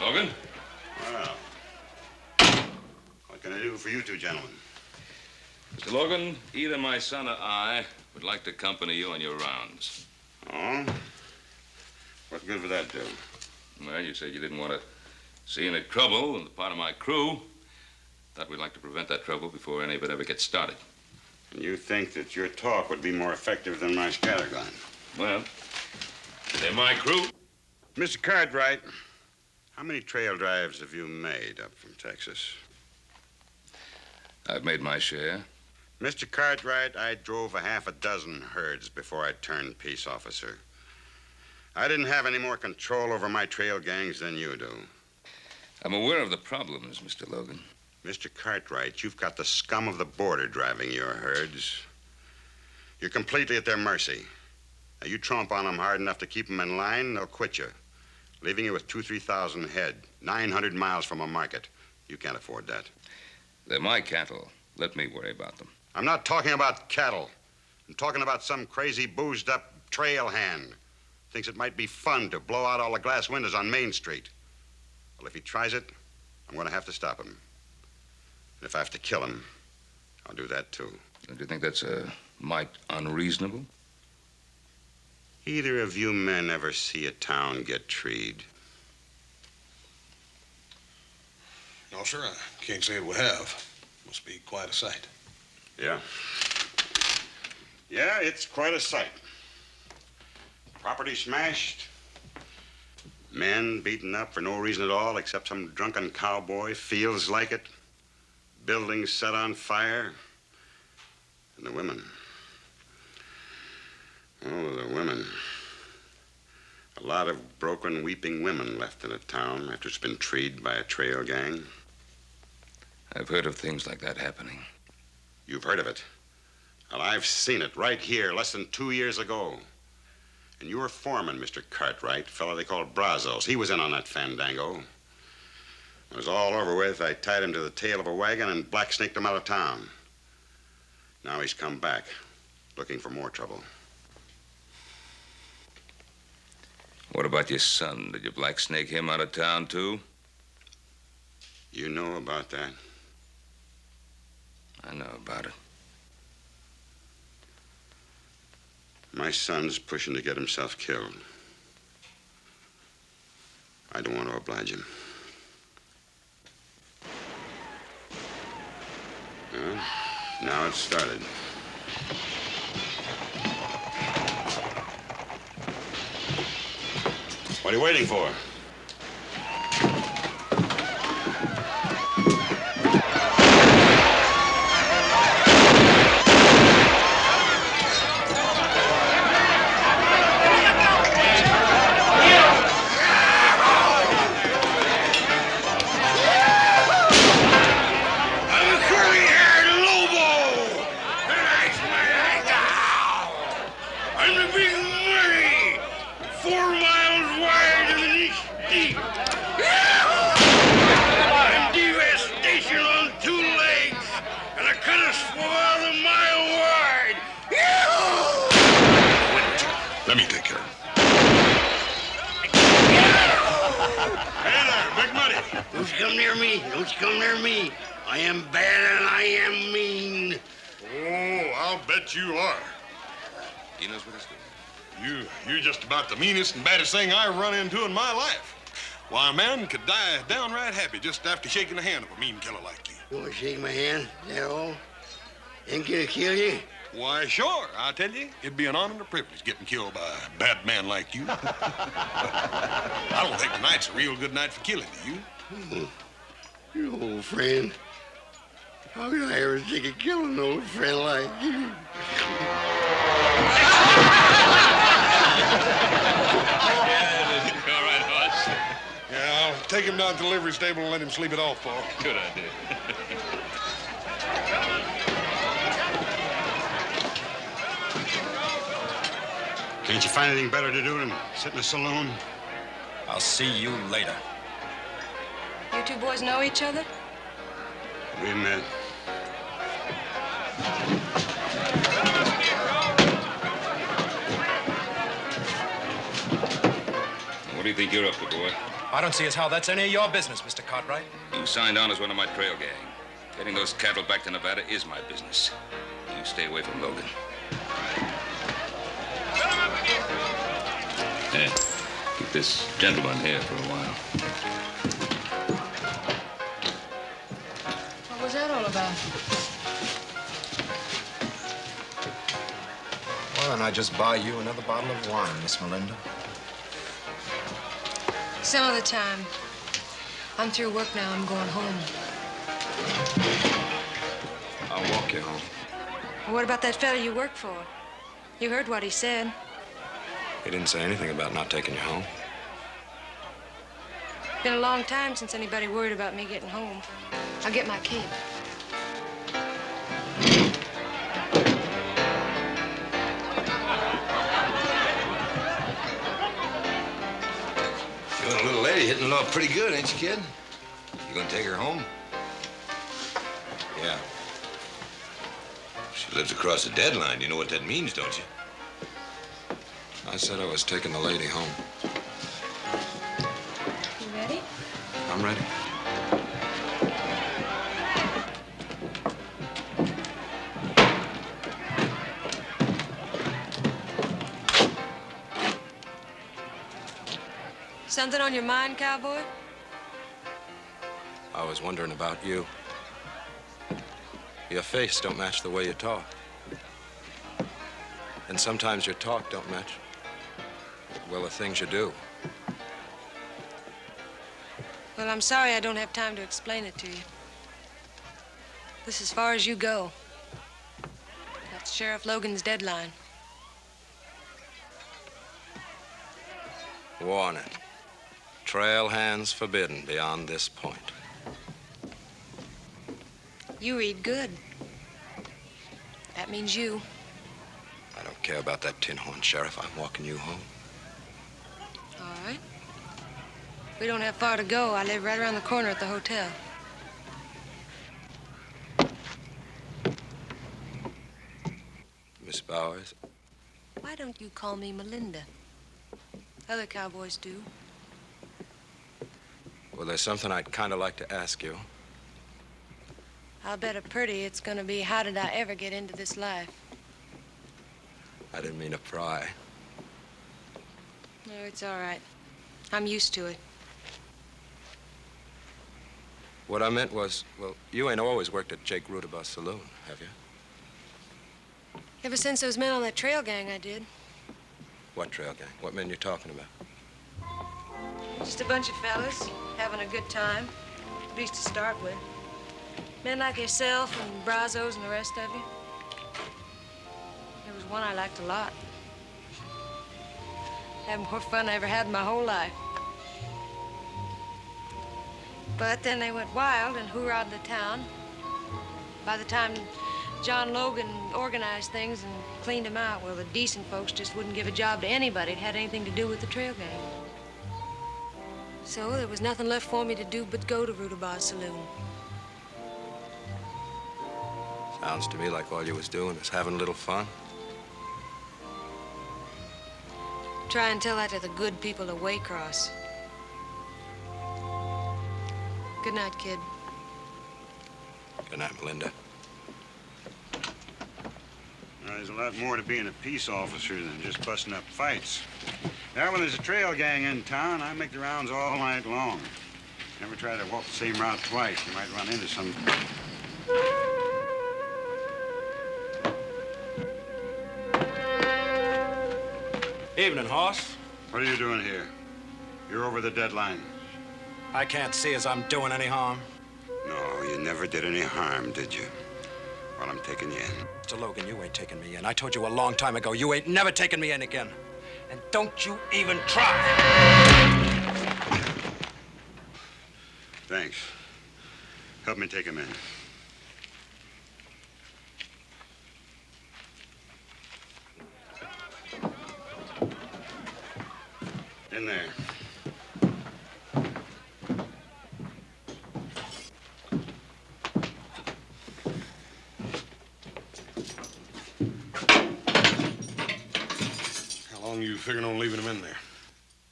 Logan? Well, what can I do for you two gentlemen? Mr. Logan, either my son or I would like to accompany you on your rounds. Oh? What good would that do? Well, you said you didn't want to see any trouble on the part of my crew. Thought we'd like to prevent that trouble before any of it ever gets started. And you think that your talk would be more effective than my scattergun? Well, they're my crew. Mr. Cartwright, how many trail drives have you made up from Texas? I've made my share. Mr. Cartwright, I drove a half a dozen herds before I turned peace officer. I didn't have any more control over my trail gangs than you do. I'm aware of the problems, Mr. Logan. Mr. Cartwright, you've got the scum of the border driving your herds. You're completely at their mercy. Now, you tromp on them hard enough to keep them in line, they'll quit you, leaving you with 2,000-3,000 head, 900 miles from a market. You can't afford that. They're my cattle. Let me worry about them. I'm not talking about cattle. I'm talking about some crazy, boozed-up trail hand. Thinks it might be fun to blow out all the glass windows on Main Street. Well, if he tries it, I'm going to have to stop him. And if I have to kill him, I'll do that, too. Don't you think that's a mite unreasonable? Either of you men ever see a town get treed? No, sir, I can't say that we have. Must be quite a sight. Yeah. Yeah, it's quite a sight. Property smashed. Men beaten up for no reason at all except some drunken cowboy feels like it. Buildings set on fire. And the women. Oh, the women. A lot of broken, weeping women left in a town after it's been treed by a trail gang. I've heard of things like that happening. You've heard of it. Well, I've seen it right here less than 2 years ago. And your foreman, Mr. Cartwright, a fellow they called Brazos, he was in on that fandango. When it was all over with, I tied him to the tail of a wagon and black-snaked him out of town. Now he's come back, looking for more trouble. What about your son? Did you black snake him out of town, too? You know about that? I know about it. My son's pushing to get himself killed. I don't want to oblige him. Well, now it's started. What are you waiting for? Let me take care of it. Don't you come near me. Don't you come near me. I am bad and I am mean. Oh, I'll bet you are. He knows what he's doing. You're just about the meanest and baddest thing I run into in my life. Why, a man could die downright happy just after shaking the hand of a mean killer like you. You want to shake my hand? Is that all? Ain't gonna kill you? Why, sure. I tell you, it'd be an honor and a privilege getting killed by a bad man like you. I don't think tonight's a real good night for killing, do you? You old friend. How could I ever think of killing an old friend like you? All right, Hoss. Yeah, I'll take him down to the livery stable and let him sleep it off, Paul. Good idea. Can't you find anything better to do than sit in a saloon? I'll see you later. You two boys know each other? We met. What do you think you're up to, boy? I don't see as how that's any of your business, Mr. Cartwright. You signed on as one of my trail gang. Getting those cattle back to Nevada is my business. You stay away from Logan. Hey, keep this gentleman here for a while. What was that all about? Well, then I just buy you another bottle of wine, Miss Melinda. Some other time. I'm through work now. I'm going home. walk you home. Well, what about that fella you work for? You heard what he said. He didn't say anything about not taking you home. Been a long time since anybody worried about me getting home. I'll get my kid. You and a little lady hitting love pretty good, ain't you, kid? You gonna take her home? Yeah. She lives across the deadline. You know what that means, don't you? I said I was taking the lady home. You ready? I'm ready. Something on your mind, cowboy? I was wondering about you. Your face don't match the way you talk. And sometimes your talk don't match, well, the things you do. Well, I'm sorry I don't have time to explain it to you. This is as far as you go. That's Sheriff Logan's deadline. Warning. Trail hands forbidden beyond this point. You read good. That means you. I don't care about that tin horn, Sheriff. I'm walking you home. All right. We don't have far to go. I live right around the corner at the hotel. Miss Bowers, Why don't you call me Melinda? Other cowboys do. well, there's something I'd kind of like to ask you. I'll bet a pretty it's gonna be, how did I ever get into this life? I didn't mean to pry. No, it's all right. I'm used to it. What I meant was, well, you ain't always worked at Jake Rudabaugh's saloon, have you? Ever since those men on that trail gang, I did. What trail gang? What men you talking about? Just a bunch of fellas having a good time, at least to start with. Men like yourself and Brazos and the rest of you. There was one I liked a lot. Had more fun I ever had in my whole life. But then they went wild and hoorah'd the town. By the time John Logan organized things and cleaned them out, well, the decent folks just wouldn't give a job to anybody that had anything to do with the trail gang. So there was nothing left for me to do but go to Rudabaugh's saloon. Sounds to me like all you was doing was having a little fun. Try and tell that to the good people of Waycross. Good night, kid. Good night, Melinda. There's a lot more to being a peace officer than just busting up fights. Now, when there's a trail gang in town, I make the rounds all night long. Never try to walk the same route twice. You might run into some... Evening, Hoss. What are you doing here? You're over the deadline. I can't see as I'm doing any harm. No, you never did any harm, did you? Well, I'm taking you in. Mr. Logan, you ain't taking me in. I told you a long time ago, you ain't never taking me in again. And don't you even try. Thanks. Help me take him in. In there. How long you figuring on leaving him in there?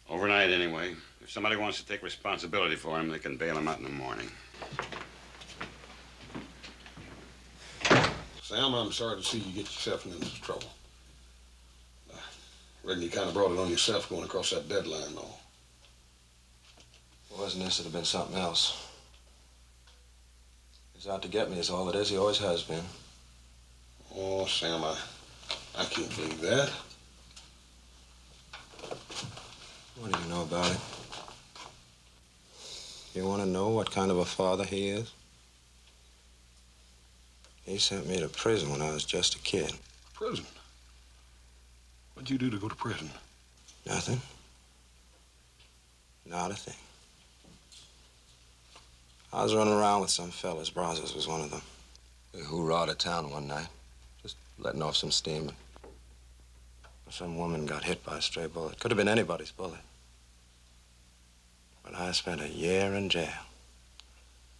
Overnight, anyway. If somebody wants to take responsibility for him, they can bail him out in the morning. Sam, I'm sorry to see you get yourself into this trouble. I reckon you kind of brought it on yourself going across that deadline, though. Wasn't this, it'd have been something else. He's out to get me is all it is. He always has been. Oh, Sam, I can't believe that. What do you know about it? You want to know what kind of a father he is? He sent me to prison when I was just a kid. Prison? What'd you do to go to prison? Nothing. Not a thing. I was running around with some fellas. Brazos was one of them. We hoorah'd a town one night, just letting off some steam. Some woman got hit by a stray bullet. Could have been anybody's bullet. But I spent a year in jail.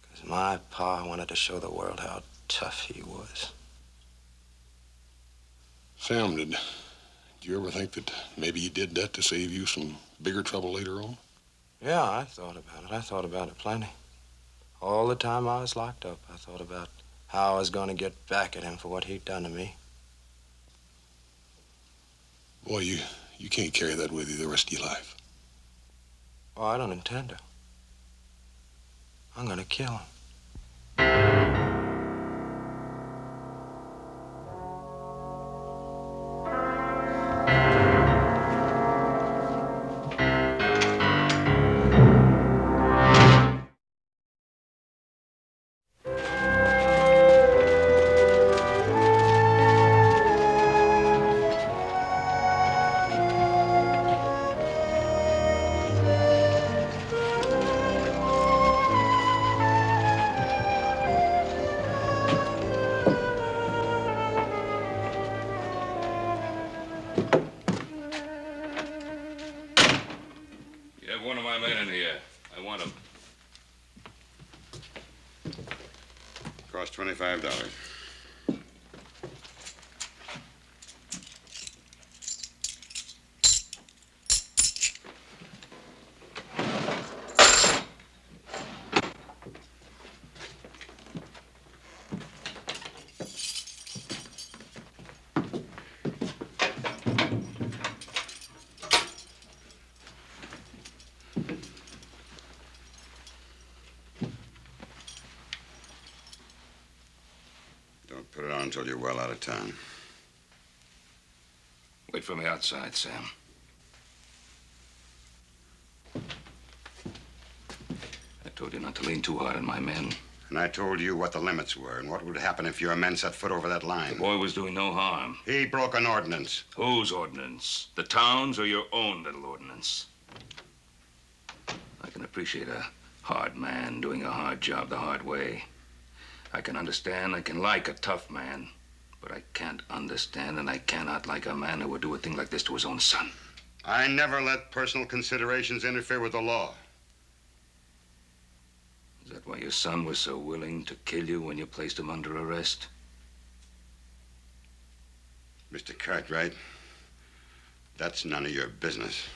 Because my pa wanted to show the world how tough he was. Sam, did you ever think that maybe you did that to save you some bigger trouble later on? Yeah, I thought about it. I thought about it plenty. All the time I was locked up, I thought about how I was going to get back at him for what he'd done to me. Boy, you can't carry that with you the rest of your life. Oh, I don't intend to. I'm going to kill him. Cost $25. Don't put it on until you're well out of town. Wait for me outside, Sam. I told you not to lean too hard on my men. And I told you what the limits were and what would happen if your men set foot over that line. The boy was doing no harm. He broke an ordinance. Whose ordinance? The town's or your own little ordinance? I can appreciate a hard man doing a hard job the hard way. I can understand, I can like a tough man. But I can't understand and I cannot like a man who would do a thing like this to his own son. I never let personal considerations interfere with the law. Is that why your son was so willing to kill you when you placed him under arrest? Mr. Cartwright, that's none of your business.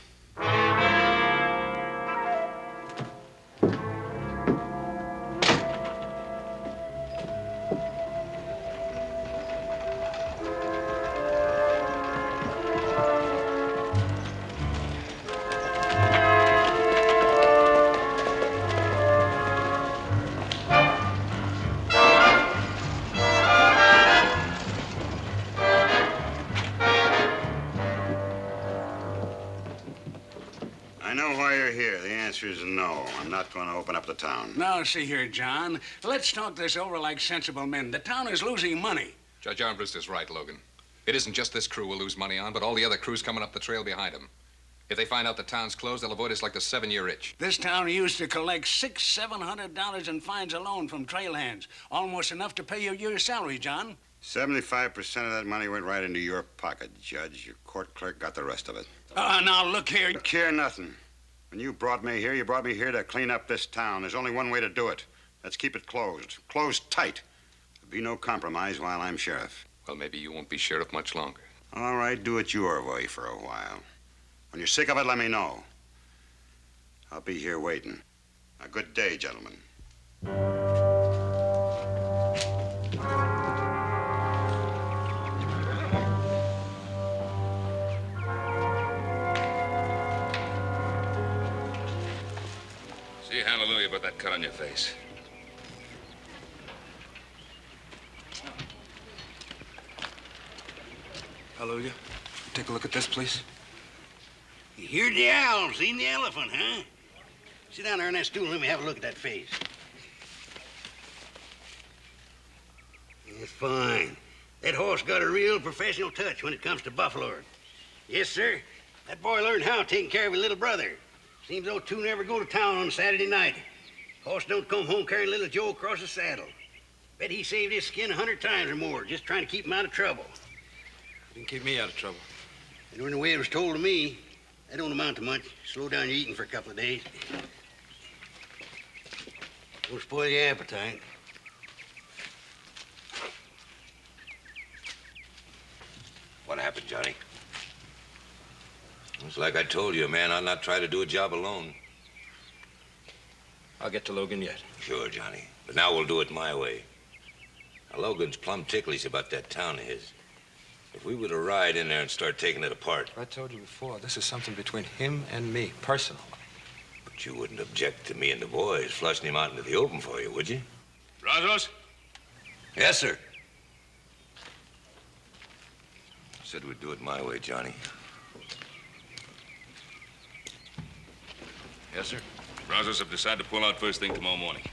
I know why you're here. The answer is no. I'm not going to open up the town. Now, see here, John. Let's talk this over like sensible men. The town is losing money. Judge Armbruster's right, Logan. It isn't just this crew we'll lose money on, but all the other crews coming up the trail behind them. If they find out the town's closed, they'll avoid us like the 7-year itch. This town used to collect $600-700 in fines alone from trail hands. Almost enough to pay your year's salary, John. 75% of that money went right into your pocket, Judge. Your court clerk got the rest of it. Now, look here. Look here, nothing. When you brought me here to clean up this town. There's only one way to do it. Let's keep it closed. Closed tight. There'll be no compromise while I'm sheriff. Well, maybe you won't be sheriff much longer. All right, do it your way for a while. When you're sick of it, let me know. I'll be here waiting. A good day, gentlemen. See hallelujah about that cut on your face. Hallelujah. Take a look at this, please. You heard the owl, seen the elephant, huh? Sit down there on that stool and let me have a look at that face. Just fine. That horse got a real professional touch when it comes to buffaloing. Yes, sir. That boy learned how taking care of his little brother. Seems though two never go to town on Saturday night. Horse don't come home carrying little Joe across the saddle. Bet he saved his skin 100 times or more just trying to keep him out of trouble. You can keep me out of trouble. And when the way it was told to me, that don't amount to much. Slow down your eating for a couple of days. Don't spoil your appetite. What happened, Johnny? It's like I told you, a man ought not try to do a job alone. I'll get to Logan yet. Sure, Johnny. But now we'll do it my way. Now, Logan's plumb ticklish about that town of his. If we were to ride in there and start taking it apart. I told you before, this is something between him and me, personal. But you wouldn't object to me and the boys flushing him out into the open for you, would you? Brazos? Yes, sir. I said we'd do it my way, Johnny. Yes, sir. Brazos have decided to pull out first thing tomorrow morning.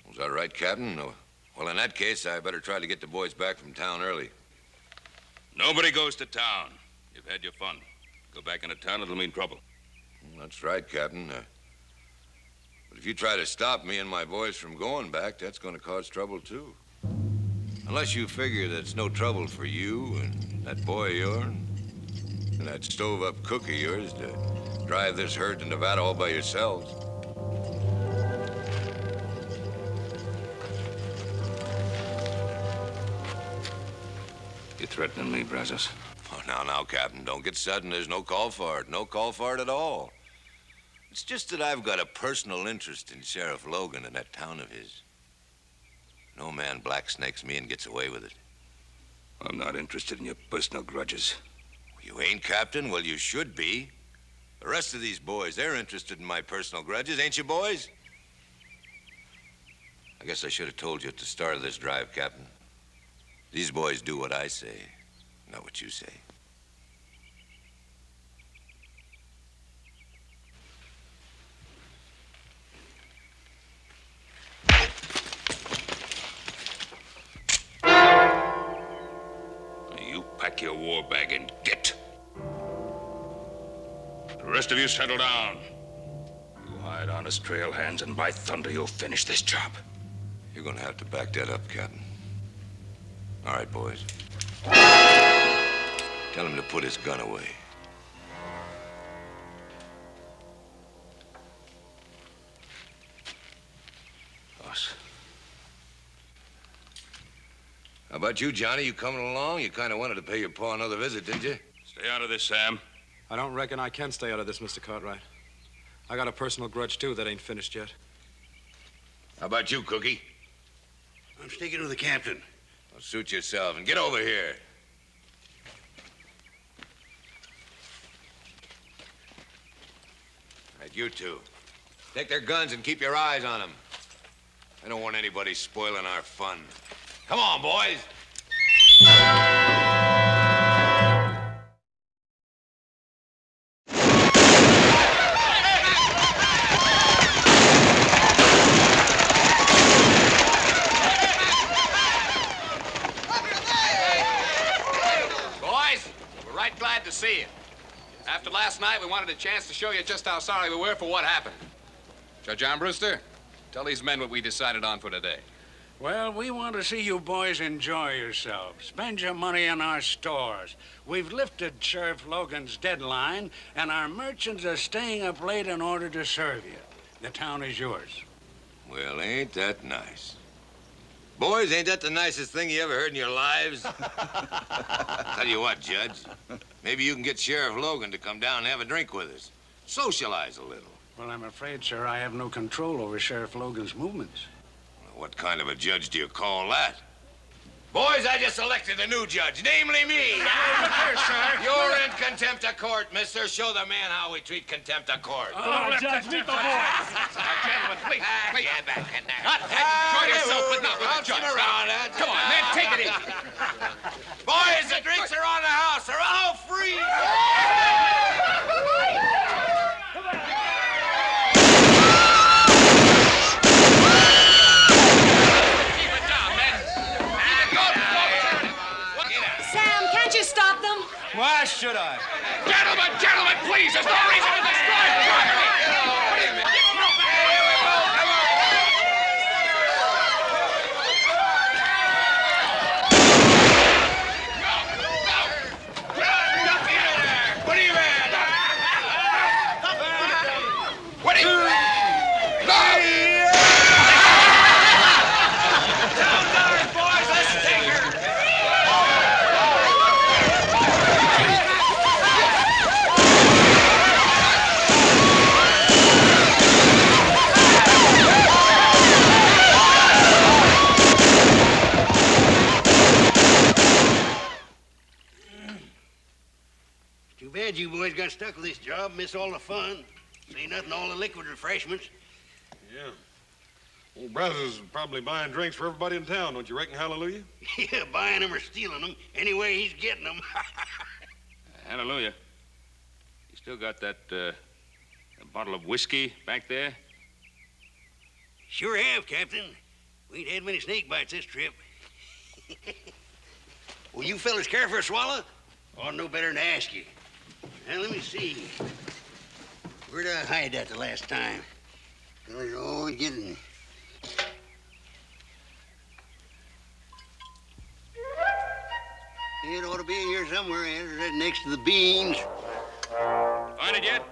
Was that right, Captain? No. Well, in that case, I better try to get the boys back from town early. Nobody goes to town. You've had your fun. Go back into town, it'll mean trouble. That's right, Captain. But if you try to stop me and my boys from going back, that's going to cause trouble, too. Unless you figure that it's no trouble for you and that boy of yours and that stove-up cook of yours to drive this herd to Nevada all by yourselves. You threatening me, Brazos? Oh, now, Captain, don't get sudden. There's no call for it. No call for it at all. It's just that I've got a personal interest in Sheriff Logan and that town of his. No man blacksnakes me and gets away with it. I'm not interested in your personal grudges. You ain't, Captain? Well, you should be. The rest of these boys, they're interested in my personal grudges, ain't you, boys? I guess I should have told you at the start of this drive, Captain. These boys do what I say, not what you say. You pack your war bag and get. The rest of you settle down. You hide honest trail hands, and by thunder, you'll finish this job. You're gonna have to back that up, Captain. All right, boys. Tell him to put his gun away. Boss. How about you, Johnny? You coming along? You kind of wanted to pay your pa another visit, didn't you? Stay out of this, Sam. I don't reckon I can stay out of this, Mr. Cartwright. I got a personal grudge, too, that ain't finished yet. How about you, Cookie? I'm sticking with the captain. Well, suit yourself and get over here. All right, you two. Take their guns and keep your eyes on them. I don't want anybody spoiling our fun. Come on, boys. To see you. After last night, we wanted a chance to show you just how sorry we were for what happened. Judge Armbruster, tell these men what we decided on for today. Well, we want to see you boys enjoy yourselves. Spend your money in our stores. We've lifted Sheriff Logan's deadline, and our merchants are staying up late in order to serve you. The town is yours. Well, ain't that nice? Boys, ain't that the nicest thing you ever heard in your lives? Tell you what, Judge. Maybe you can get Sheriff Logan to come down and have a drink with us. Socialize a little. Well, I'm afraid, sir, I have no control over Sheriff Logan's movements. What kind of a judge do you call that? Boys, I just elected a new judge, namely me. Look here, sir. You're in contempt of court, mister. Show the man how we treat contempt of court. Judge, meet the boys. Gentlemen, please. Get back in there. Enjoy yourself, but not with the judge. Around, Come on, man, take it easy. Boys, the drinks are on the house. They're all free. Keep it down, men. should I? Gentlemen, please, there's no reason to destroy property. What do you mean? Too bad you boys got stuck with this job. Miss all the fun. Say nothing, all the liquid refreshments. Yeah. Old Brazos is probably buying drinks for everybody in town, don't you reckon, Hallelujah? Yeah, buying them or stealing them. Anyway, he's getting them. Hallelujah. You still got that bottle of whiskey back there? Sure have, Captain. We ain't had many snake bites this trip. Will you fellas care for a swallow? Ought to know better than to ask you. Now, let me see. Where'd I hide that the last time? Fellas are always getting... It ought to be in here somewhere, right next to the beans. Find it yet?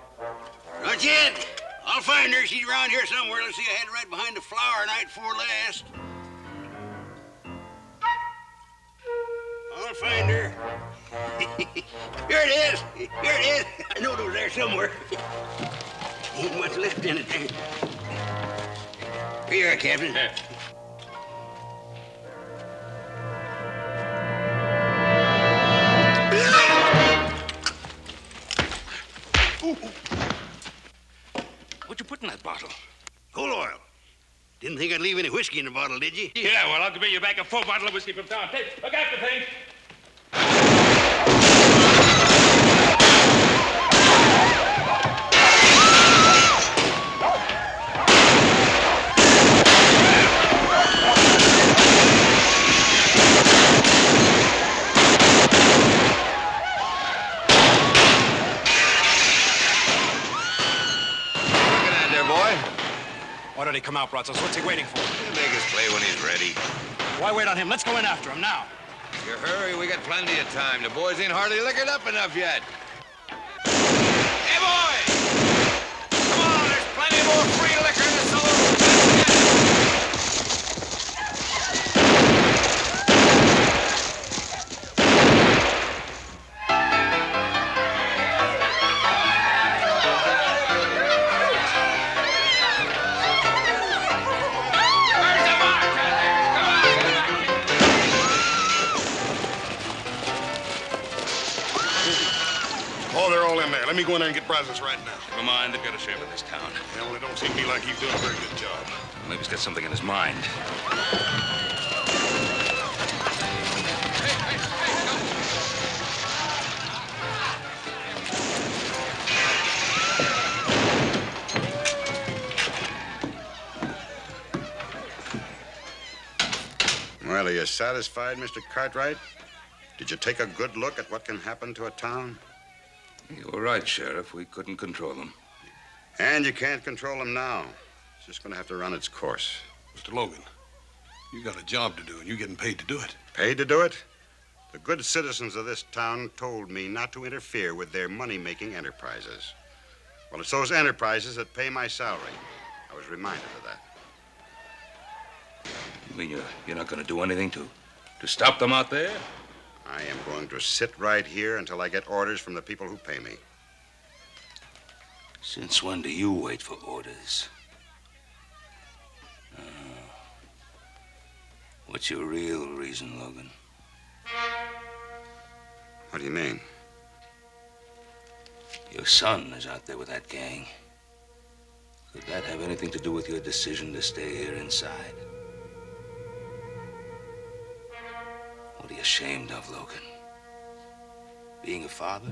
Not yet. I'll find her. She's around here somewhere. Let's see, I had her right behind the flower night before last. I'll find her. Here it is. Here it is. I know it was there somewhere. Ain't much left in it there. Here you are, Captain. Yeah. What'd you put in that bottle? Coal oil. Didn't think I'd leave any whiskey in the bottle, did you? Yeah, well, I'll give you back a full bottle of whiskey from town. Hey, look after things. Why did he come out, Brazos? What's he waiting for? He'll make his play when he's ready. Why wait on him? Let's go in after him now. If you hurry, we got plenty of time. The boys ain't hardly liquored up enough yet. Hey, boys! Come on, there's plenty more free liquor in the saloon. Oh, they're all in there. Let me go in there and get Brazos right now. Never mind, they've got a share of this town. Yeah, well, it don't seem to me like he's doing a very good job. Maybe he's got something in his mind. Well, are you satisfied, Mr. Cartwright? Did you take a good look at what can happen to a town? You were right, Sheriff. We couldn't control them. And you can't control them now. It's just going to have to run its course. Mr. Logan, you got a job to do, and you're getting paid to do it. Paid to do it? The good citizens of this town told me not to interfere with their money-making enterprises. Well, it's those enterprises that pay my salary. I was reminded of that. You mean you're not going to do anything to stop them out there? I am going to sit right here until I get orders from the people who pay me. Since when do you wait for orders? What's your real reason, Logan? What do you mean? Your son is out there with that gang. Could that have anything to do with your decision to stay here inside? What are you ashamed of, Logan? Being a father?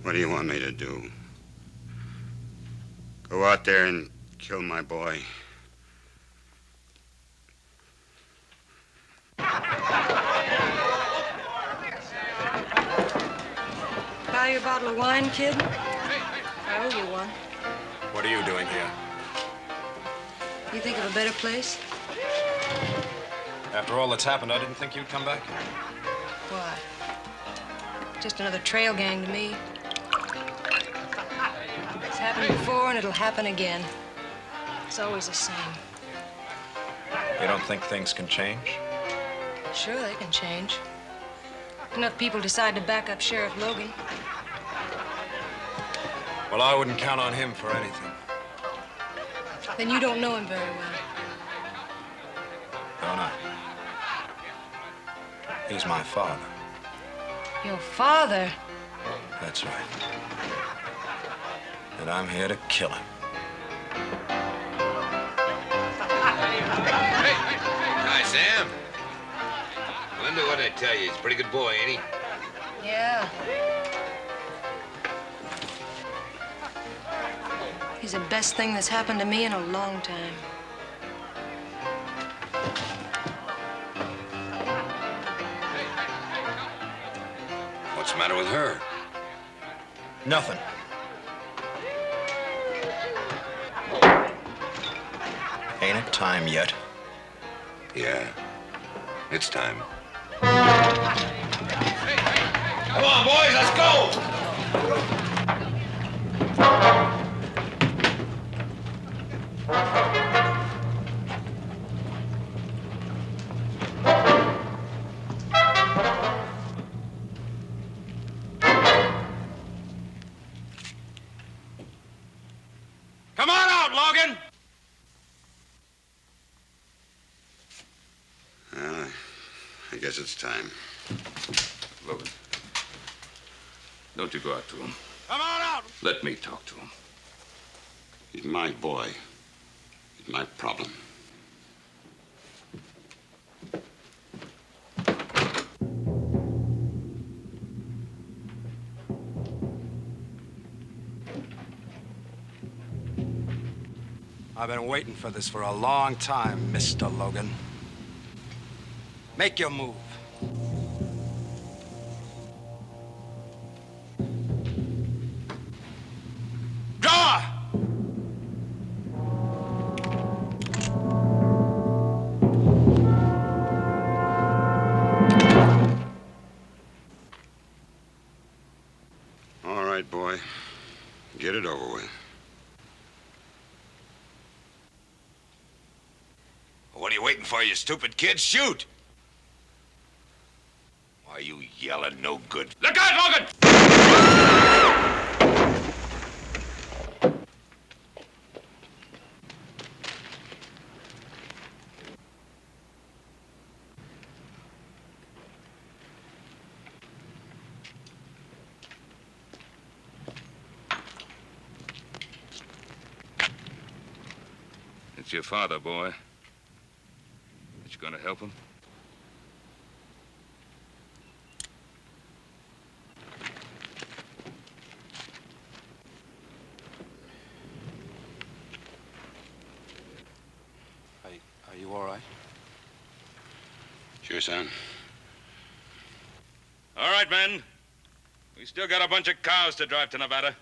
What do you want me to do? Go out there and kill my boy? buy your bottle of wine, kid? I owe you one. What are you doing here? You think of a better place? After all that's happened, I didn't think you'd come back here. Why? Just another trail gang to me. It's happened before and it'll happen again. It's always the same. You don't think things can change? Sure, they can change. Enough people decide to back up Sheriff Logan. Well, I wouldn't count on him for anything. Then you don't know him very well. Don't I? He's my father. Your father? That's right. And I'm here to kill him. Hi, Sam. Wonder what I tell you. He's a pretty good boy, ain't he? Yeah. He's the best thing that's happened to me in a long time. What's the matter with her? Nothing. Ain't it time yet? Yeah, it's time. Come on, boys, let's go! Come on out, Logan! Well, I guess it's time. Logan, don't you go out to him. Come on out! Let me talk to him. He's my boy. He's my problem. I've been waiting for this for a long time, Mr. Logan. Make your move. Draw! All right, boy. Get it over with. What are you waiting for, you stupid kid? Shoot! Why are you yelling no good? Look out, Logan! It's your father, boy. But you gonna help him? Are you all right? Sure, son. All right, men. We still got a bunch of cows to drive to Nevada.